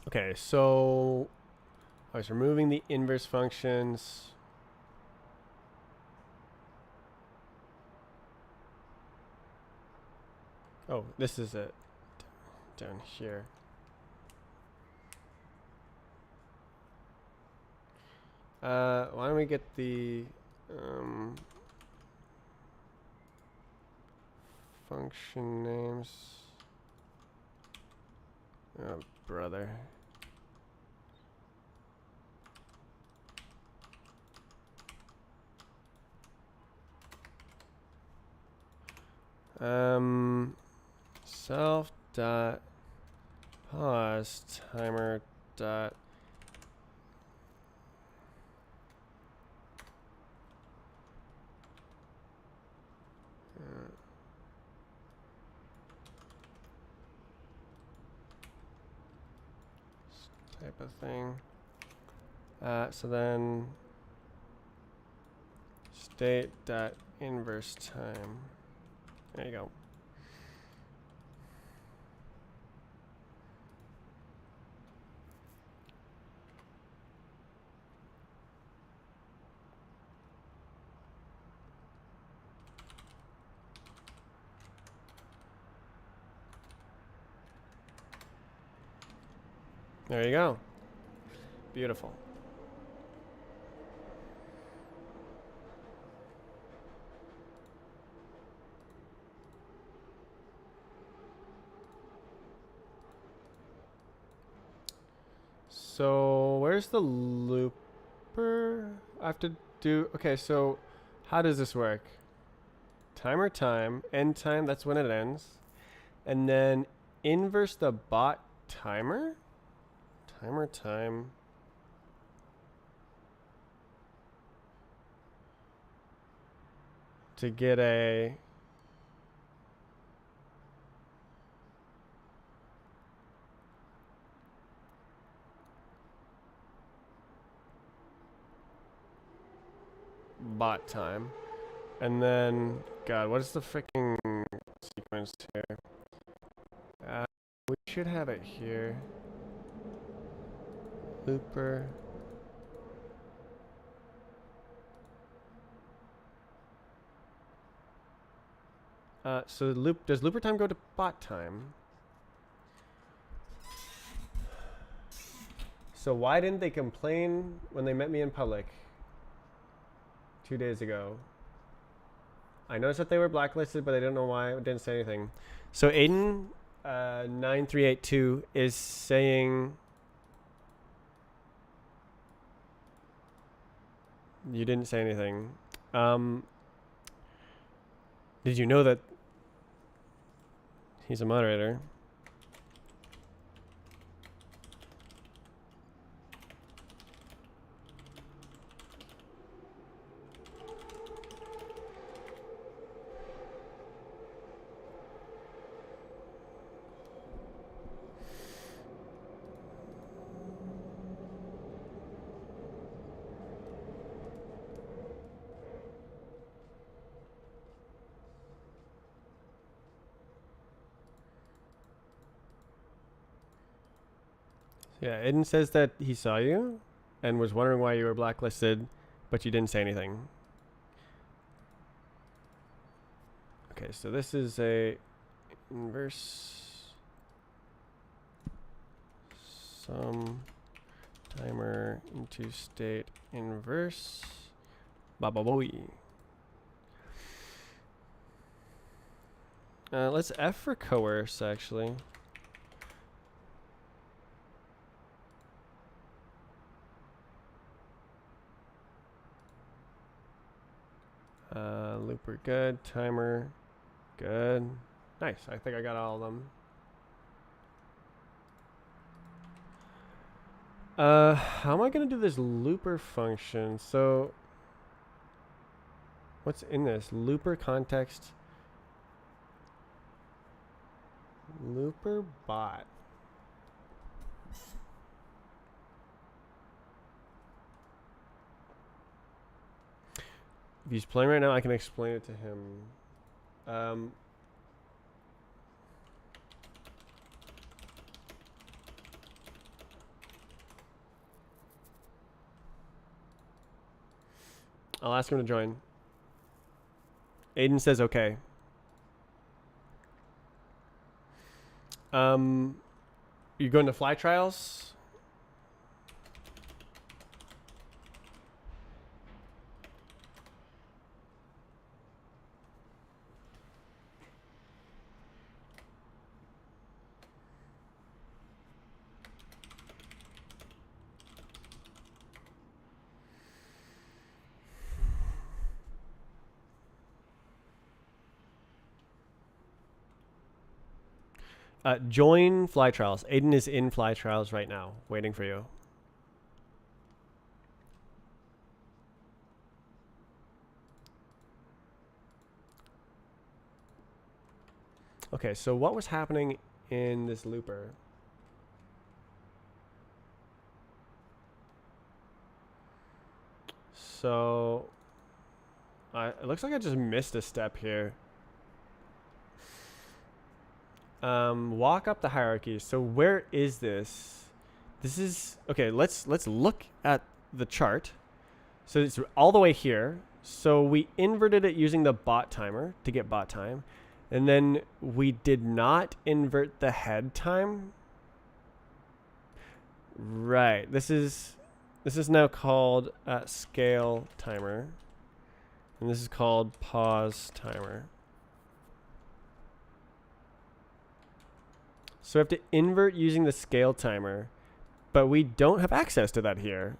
Okay, so I was removing the inverse functions. Oh, this is it down here. Why don't we get the function names? Oh, brother. Self dot pause timer dot type of thing. So then state dot inverse time. There you go. There you go. Beautiful. So where's the looper? I have to do, okay, so how does this work? Timer time, end time, that's when it ends. And then inverse the bot timer? Timer time. To get a bot time. And then, God, what is the freaking sequence here? We should have it here. Looper. So does looper time go to bot time? So why didn't they complain when they met me in public 2 days ago? I noticed that they were blacklisted, but I don't know why. I didn't say anything. So Aiden 9382 is saying you didn't say anything. Did you know that he's a moderator? Yeah, Aiden says that he saw you and was wondering why you were blacklisted, but you didn't say anything. Okay, so this is a inverse sum timer into state inverse. Baba boy. Let's F for coerce, actually. Looper good, timer good. Nice, I think I got all of them. How am I gonna do this looper function? So, what's in this? Looper context. Looper bot. If he's playing right now, I can explain it to him. I'll ask him to join. Aiden says okay. You going to fly trials? Join fly trials. Aiden is in fly trials right now, waiting for you. Okay, so what was happening in this looper? So, it looks like I just missed a step here. Walk up the hierarchy. So where is this? This is okay. Let's look at the chart. So it's all the way here. So we inverted it using the bot timer to get bot time, and then we did not invert the head time. Right. This is now called scale timer, and this is called pause timer. So we have to invert using the scale timer, but we don't have access to that here.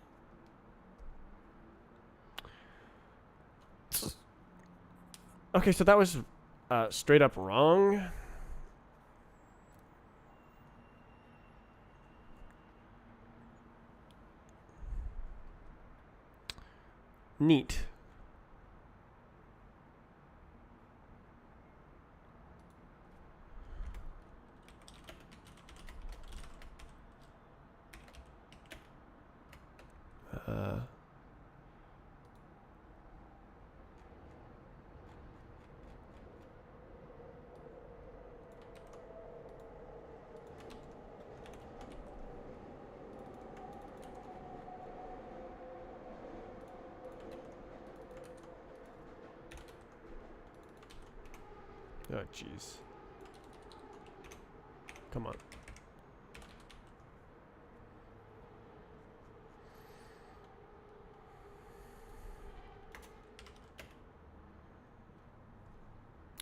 Okay, so that was straight up wrong. Neat. Oh, jeez. Come on.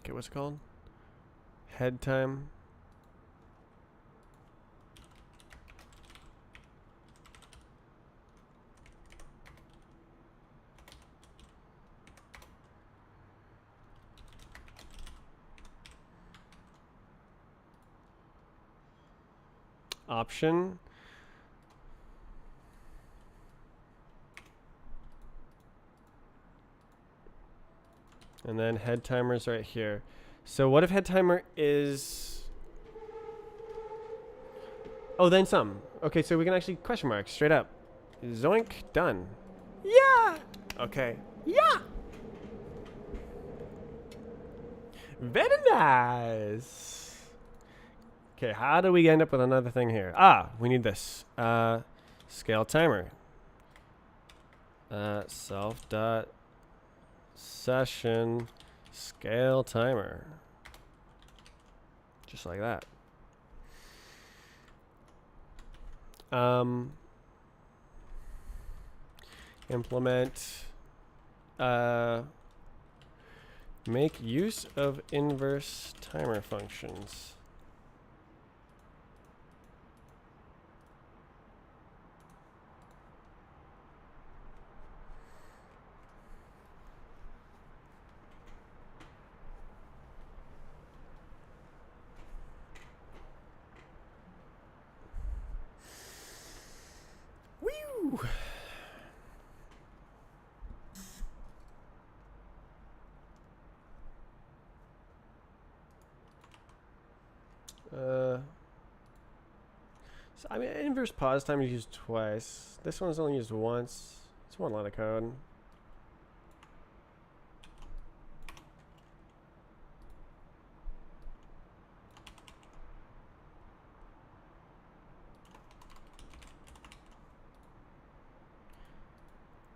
Okay, what's it called? Head time. Option. And then head timer's right here. So what if head timer is... Oh, then some. Okay, so we can actually question mark straight up. Zoink, done. Yeah! Okay. Yeah! Very nice. Okay, how do we end up with another thing here? Ah, we need this. Scale timer. Self dot session scale timer. Just like that. Implement make use of inverse timer functions. Woo! So, I mean, inverse pause time is used twice. This one's only used once. It's one line of code.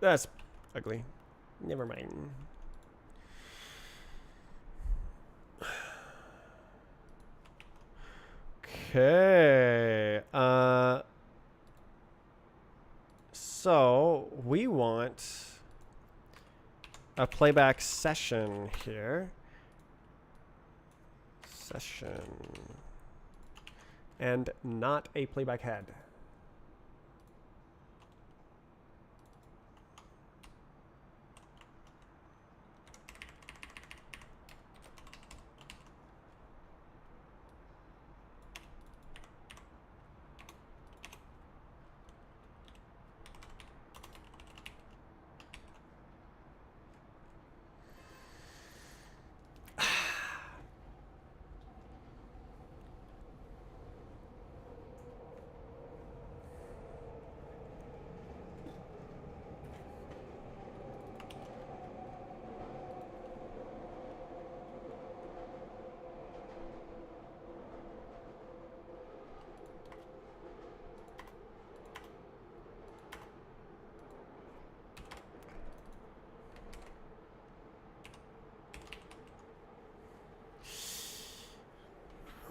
That's ugly. Never mind. Okay. So we want a playback session here. Session. And not a playback head.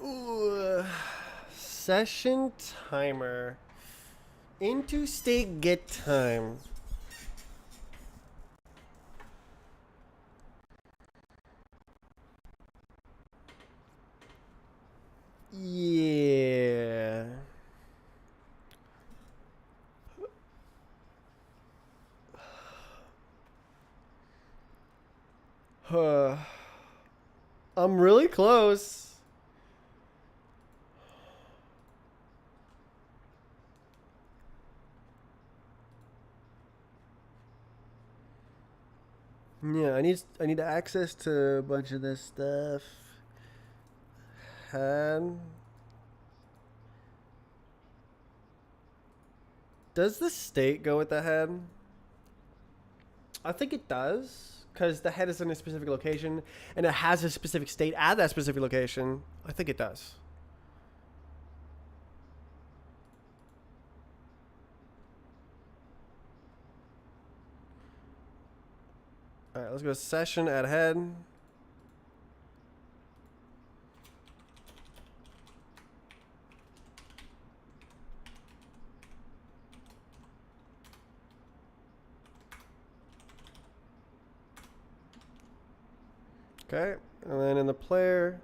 Ooh, session timer. Into state get time. Yeah. I'm really close. Yeah, I need access to a bunch of this stuff. And does the state go with the head? I think it does, because the head is in a specific location and it has a specific state at that specific location. I think it does. All right, let's go session at head. Okay, and then in the player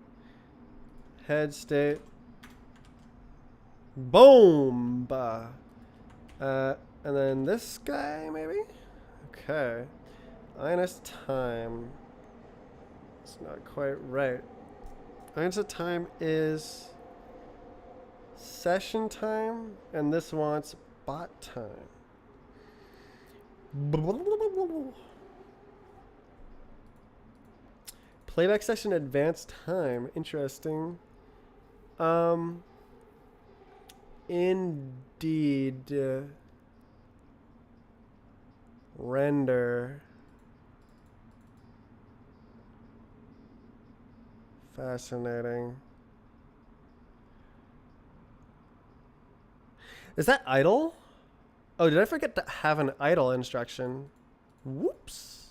head state, boom, and then this guy maybe. Okay, minus time. It's not quite right. Minus time is session time, and this wants bot time. Playback session advanced time. Interesting. Indeed. Render. Fascinating. Is that idle? Oh, did I forget to have an idle instruction? Whoops.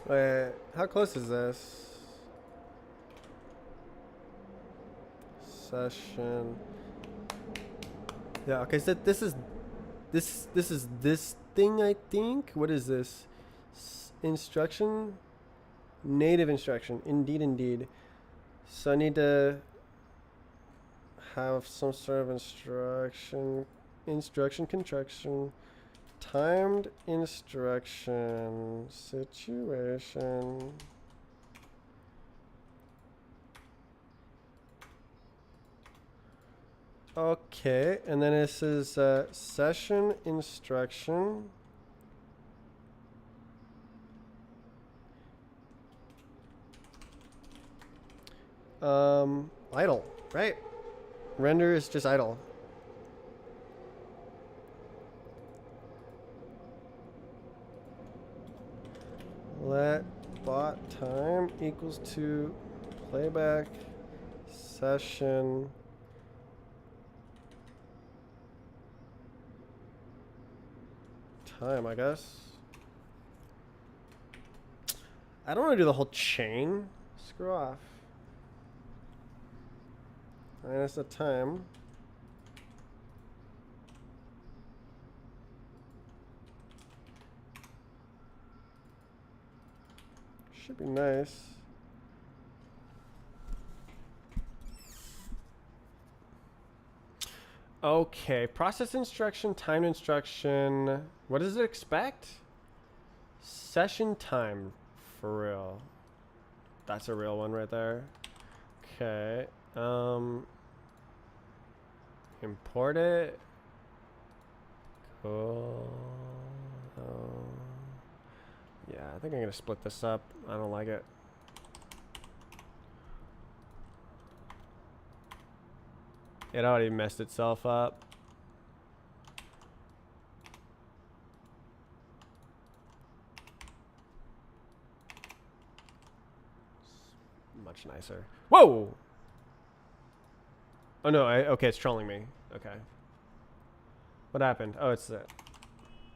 Wait, how close is this? Session. Yeah, okay, so this is this thing, I think. What is this? Instruction? Native instruction. Indeed. So I need to have some sort of instruction contraction. Timed instruction situation. Okay, and then this is session instruction. Idle, right? Render is just idle. Let bot time equals to playback session time, I guess. I don't want to do the whole chain. Screw off. Minus the time. Should be nice. Okay, process instruction, time instruction. What does it expect? Session time, for real. That's a real one right there. Okay. Import it. Cool. Yeah, I think I'm gonna split this up. I don't like it. It already messed itself up. It's much nicer. Whoa! Oh no, okay, it's trolling me. Okay. What happened? Oh, it's that.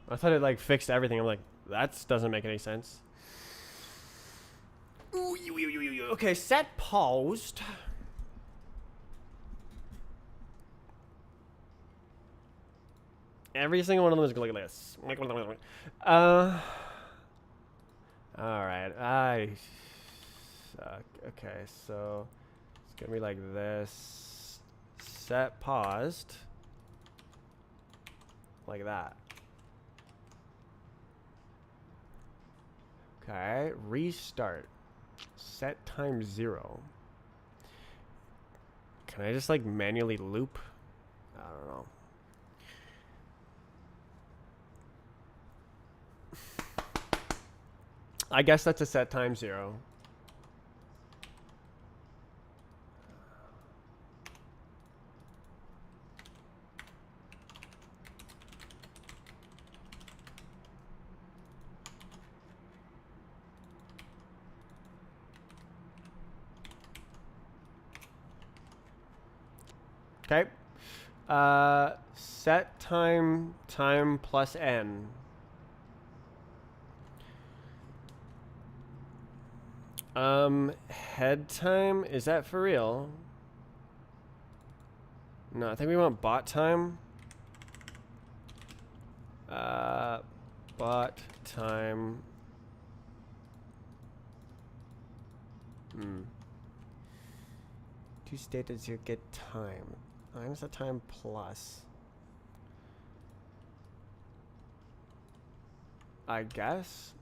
I thought it like fixed everything. I'm like, that doesn't make any sense. Ooh, okay, set paused. Every single one of them is going like this. Alright, I suck. Okay, so it's gonna be like this. Set paused. Like that. Okay, restart. Set time 0. Can I just like manually loop? I don't know. I guess that's a set time 0. Okay. Set time plus n. Head time, is that for real? No, I think we want bot time. Bot time. Two stated you get time. Times the time plus. I guess.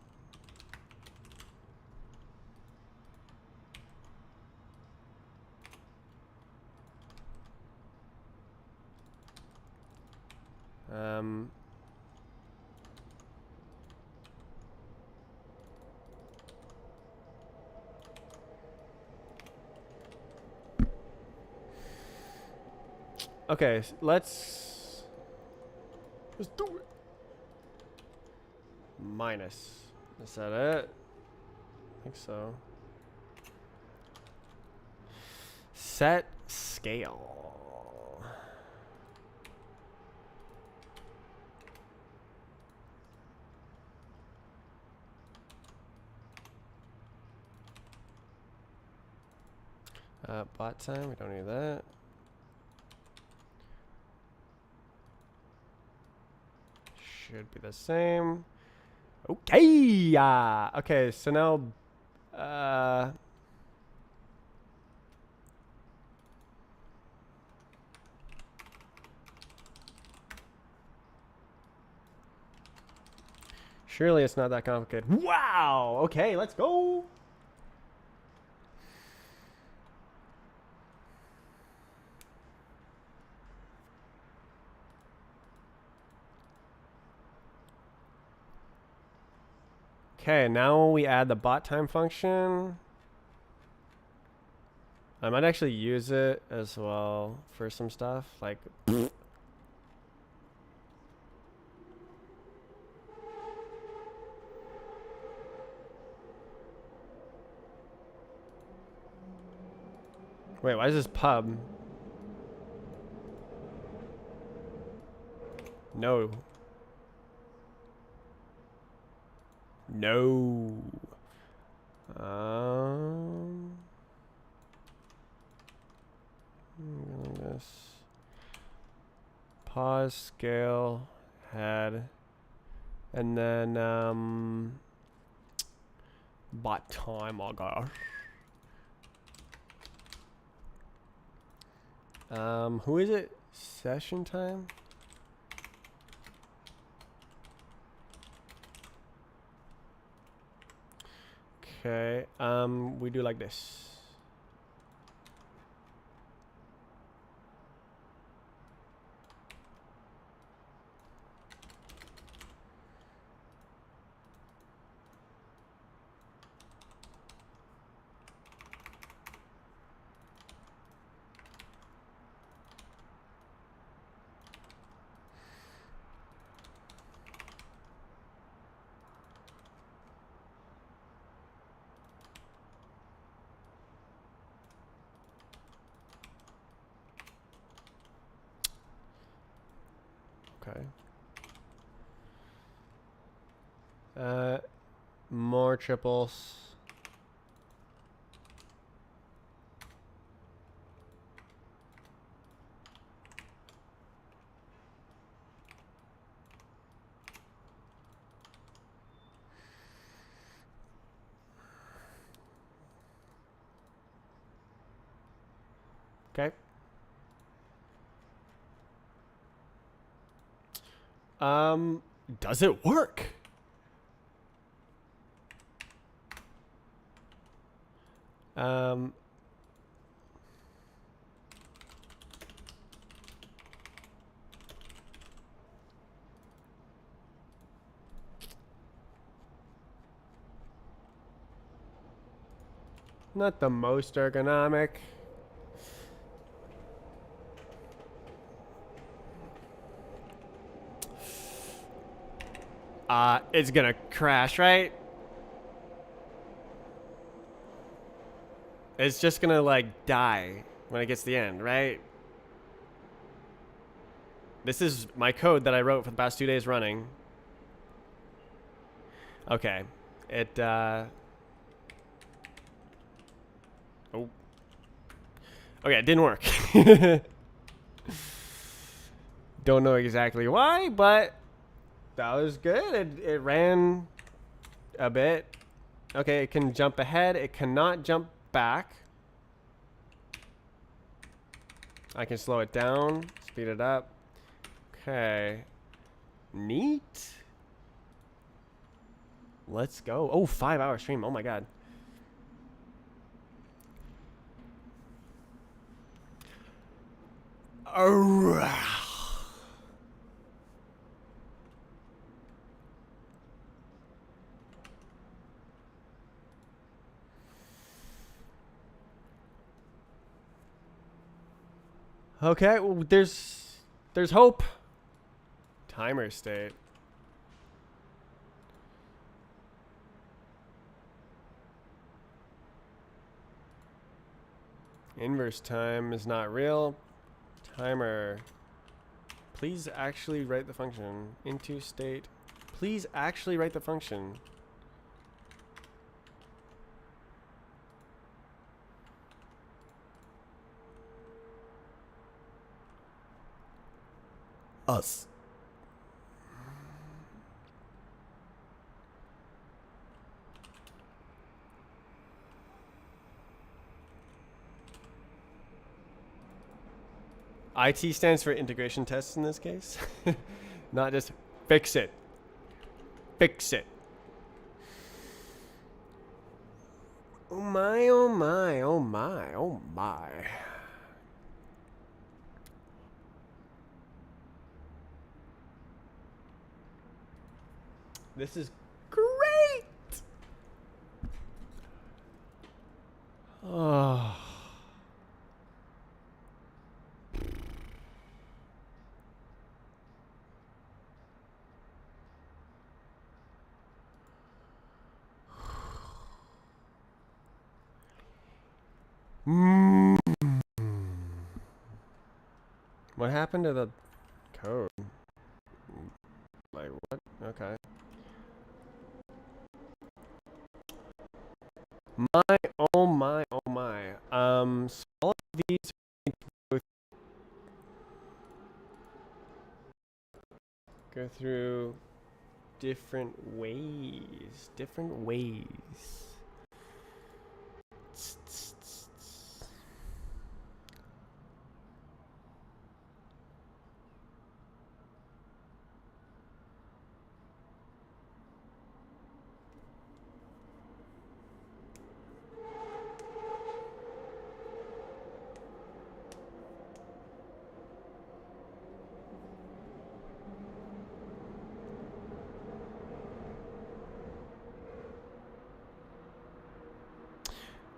Okay, let's do it. Minus. Is that it? I think so. Set scale. Bot time, we don't need that. Should be the same. Okay. Okay, so now surely it's not that complicated. Wow. Okay, let's go. Okay, now we add the bot time function. I might actually use it as well for some stuff, like wait, why is this pub? No. No. This pause scale head, and then bot time. Oh gosh. Who is it? Session time. Okay. We do like this. Okay. More triples. Okay. Does it work? Not the most ergonomic. It's gonna crash, right? It's just gonna like die when it gets to the end, right? This is my code that I wrote for the past 2 days running. Okay. It, oh. Okay, it didn't work. Don't know exactly why, but that was good. It ran a bit. Okay, it can jump ahead. It cannot jump back. I can slow it down, speed it up. Okay. Neat. Let's go. Oh, 5-hour stream. Oh my god. Okay, well, there's hope. Timer state. Inverse time is not real. Timer. Please actually write the function. Into state. Please actually write the function. Us. IT stands for integration tests in this case. Not just fix it. Fix it. Oh my, oh my, oh my, oh my. This is great. Oh. What happened to the code? Like what? Okay. My, oh my, oh my. So all of these go through different ways. Different ways.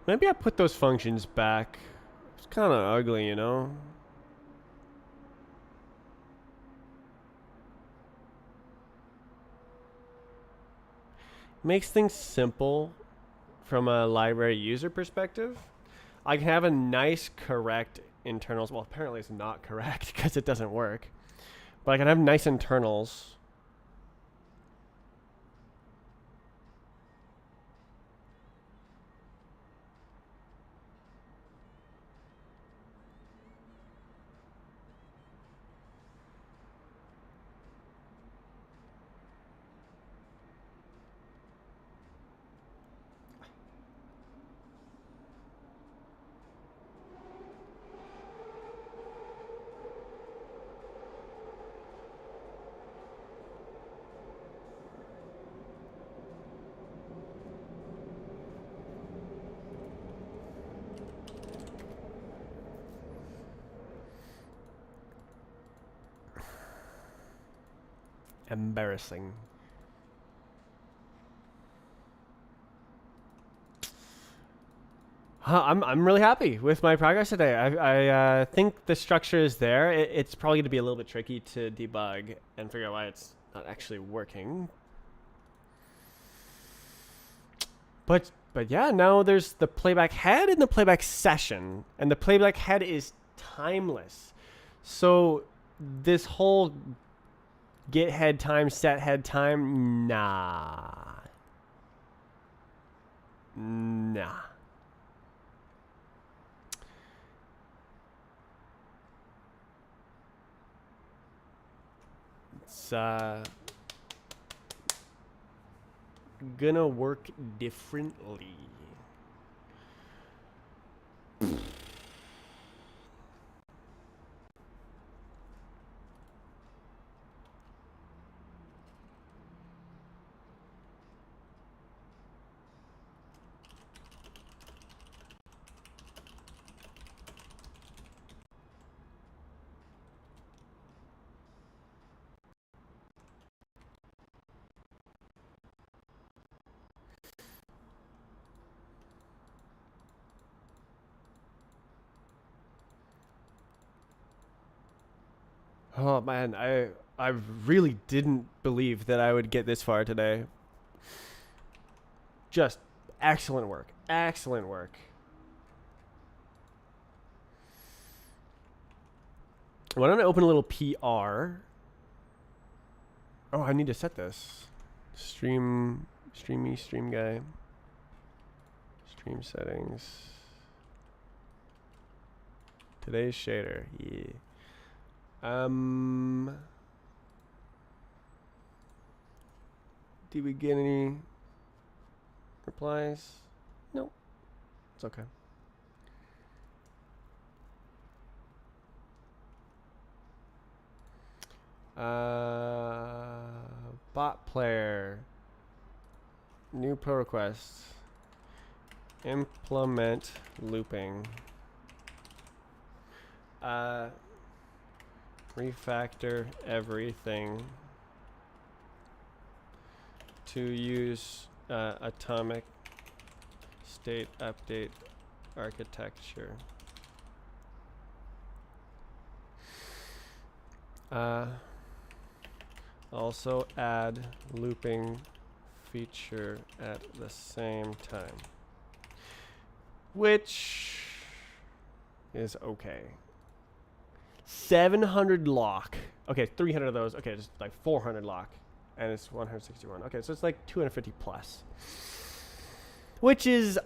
Maybe I put those functions back. It's kind of ugly, you know? Makes things simple from a library user perspective. I can have a nice, correct internals. Well, apparently it's not correct because it doesn't work. But I can have nice internals. Embarrassing. I'm really happy with my progress today. I think the structure is there. It's probably going to be a little bit tricky to debug and figure out why it's not actually working. But yeah, now there's the playback head and the playback session, and the playback head is timeless. So this whole get head time, set head time, nah. Nah. It's gonna work differently. Oh man, I really didn't believe that I would get this far today. Just excellent work. Excellent work. Why don't I open a little PR? Oh, I need to set this. Stream guy. Stream settings. Today's shader. Yeah. Did we get any replies? Nope. It's okay. Bot player. New pull request. Implement looping. Refactor everything to use atomic state update architecture. Also add looping feature at the same time, which is okay. 700 lock. Okay, 300 of those. Okay, just like 400 lock. And it's 161. Okay, so it's like 250 plus. Which is,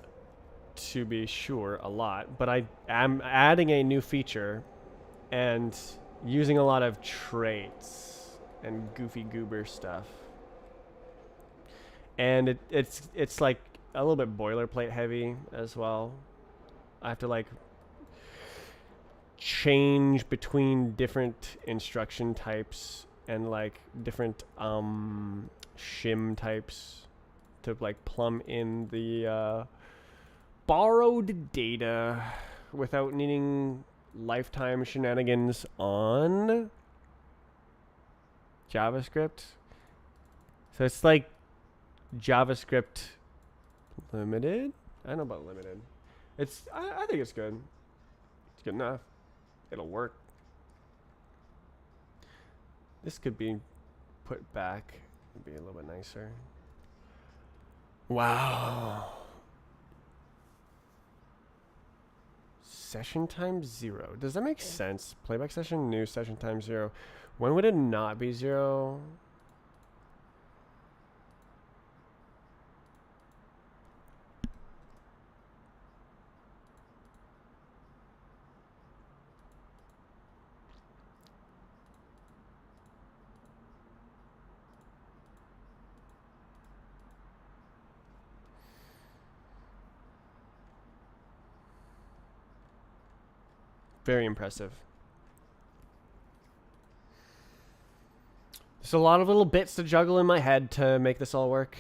to be sure, a lot. But I am adding a new feature and using a lot of traits and goofy goober stuff. And it's like a little bit boilerplate heavy as well. I have to like change between different instruction types and like different shim types to like plumb in the borrowed data without needing lifetime shenanigans on JavaScript. So it's like JavaScript limited. I don't know about limited. It's I think it's good. It's good enough. It'll work. This could be put back. It'd be a little bit nicer. Wow. Session time 0. Does that make sense? Playback session, new session time 0. When would it not be 0? Very impressive. There's a lot of little bits to juggle in my head to make this all work.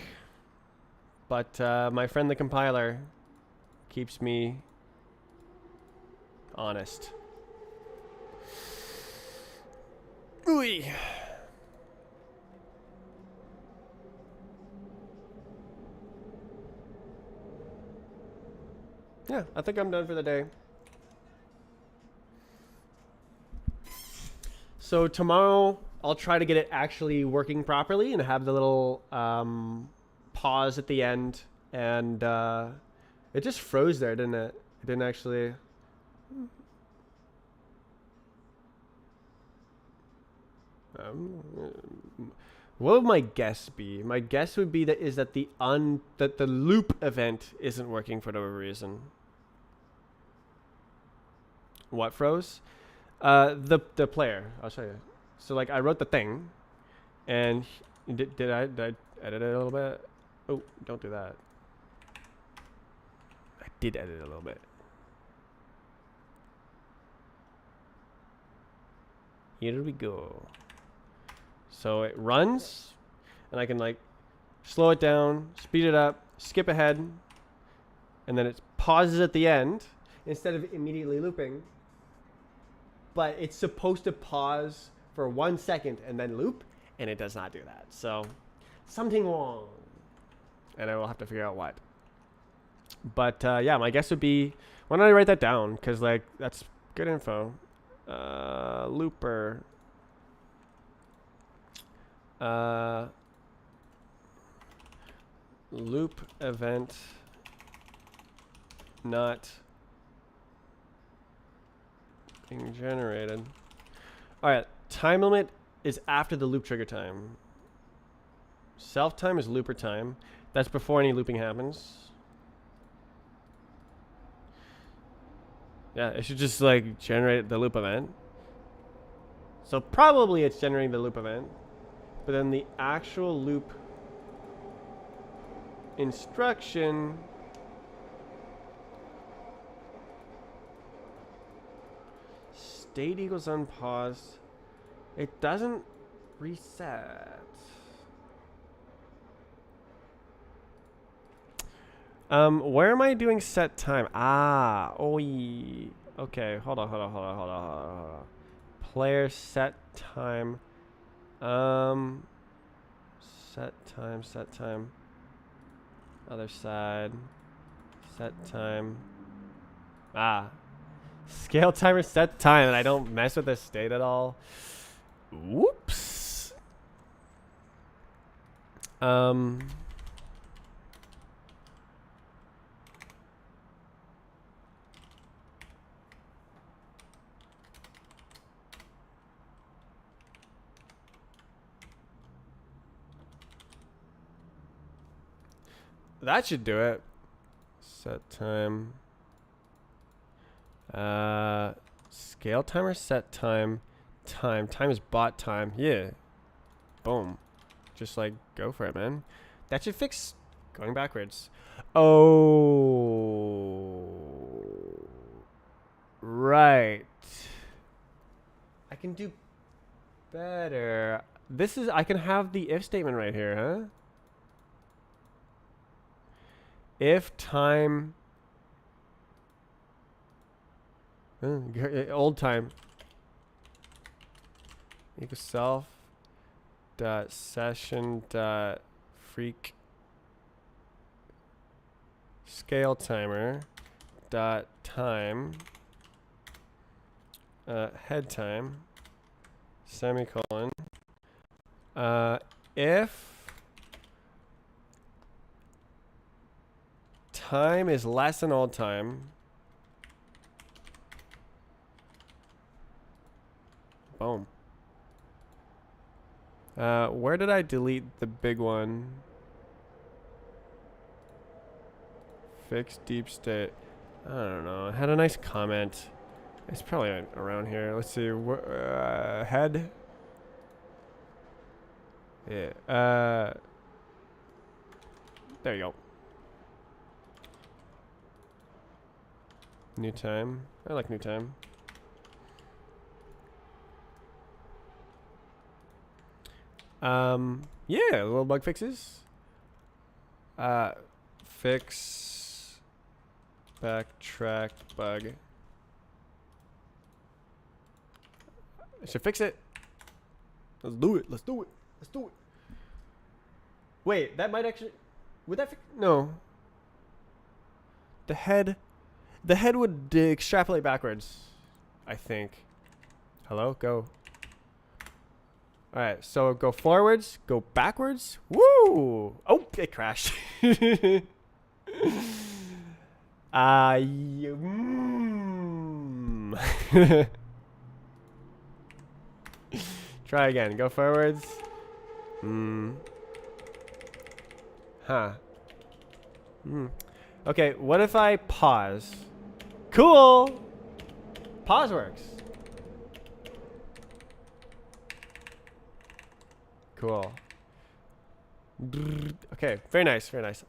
But my friend the compiler keeps me honest. Ooh. Yeah, I think I'm done for the day. So tomorrow I'll try to get it actually working properly and have the little pause at the end. And it just froze there, didn't it? It didn't actually... What would my guess be? My guess would be that the loop event isn't working for whatever reason. What froze? The player. I'll show you. So like I wrote the thing, and did I edit it a little bit? Oh, don't do that. I did edit it a little bit. Here we go. So it runs, and I can like slow it down, speed it up, skip ahead, and then it pauses at the end instead of immediately looping. But it's supposed to pause for 1 second and then loop, and it does not do that. So something wrong, and I will have to figure out what. But yeah, my guess would be, why don't I write that down? Because like that's good info. Looper. Loop event not being generated. All right, time limit is after the loop trigger time. Self time is looper time. That's before any looping happens. Yeah, it should just like generate the loop event. So probably it's generating the loop event, but then the actual loop instruction state equals unpause. It doesn't reset. Where am I doing set time? Ah, oi. Okay, hold on. Player set time. Set time. Other side. Set time. Ah. Scale timer set time, and I don't mess with the state at all. Whoops. That should do it. Set time. Scale timer set time. Time is bot time. Yeah. Boom. Just like go for it, man. That should fix going backwards. Oh. Right. I can do better. I can have the if statement right here, huh? If time old time equals self dot session dot freak scale timer dot time head time semicolon if time is less than old time. Boom. Where did I delete the big one? Fix deep state. I don't know. I had a nice comment. It's probably around here. Let's see. Head. Yeah. There you go. New time. I like new time. Yeah, little bug fixes. Fix backtrack bug. I should fix it. Let's do it. Wait, that might actually... Would that fix... No. The head would extrapolate backwards, I think. Hello? Go. Alright, so go forwards, go backwards. Woo! Oh, it crashed. Try again. Go forwards. Huh. Okay, what if I pause? Cool! Pause works. Cool. Okay, very nice, very nice.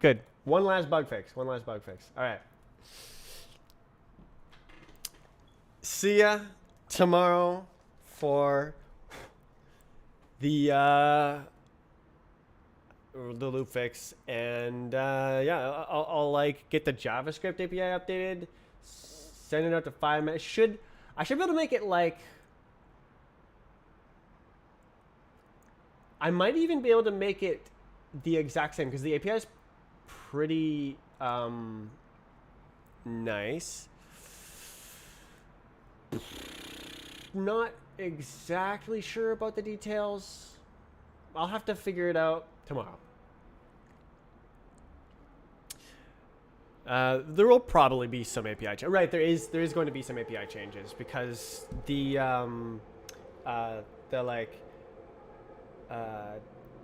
Good. One last bug fix. All right. See ya tomorrow for the loop fix, and yeah, I'll like get the JavaScript API updated, send it out to 5 minutes. I should be able to make it like, I might even be able to make it the exact same, because the API is pretty nice. Not exactly sure about the details. I'll have to figure it out tomorrow. There will probably be some API changes. Right, there is going to be some API changes, because the like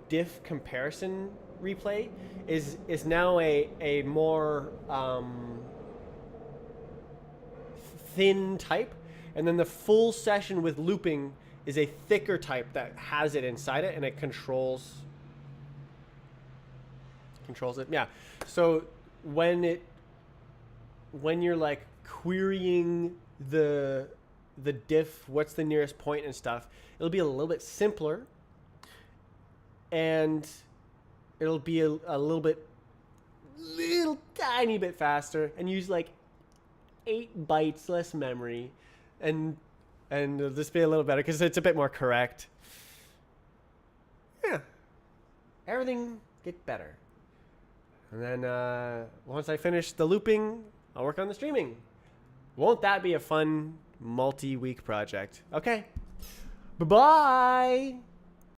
diff comparison replay is now a more thin type, and then the full session with looping is a thicker type that has it inside it, and it controls it. Yeah. So when you're like querying the diff, what's the nearest point and stuff, it'll be a little bit simpler, and it'll be a little tiny bit faster, and use like 8 bytes less memory, and it'll just be a little better because it's a bit more correct. Yeah, everything get better. And then once I finish the looping, I'll work on the streaming. Won't that be a fun multi-week project? Okay, bye-bye.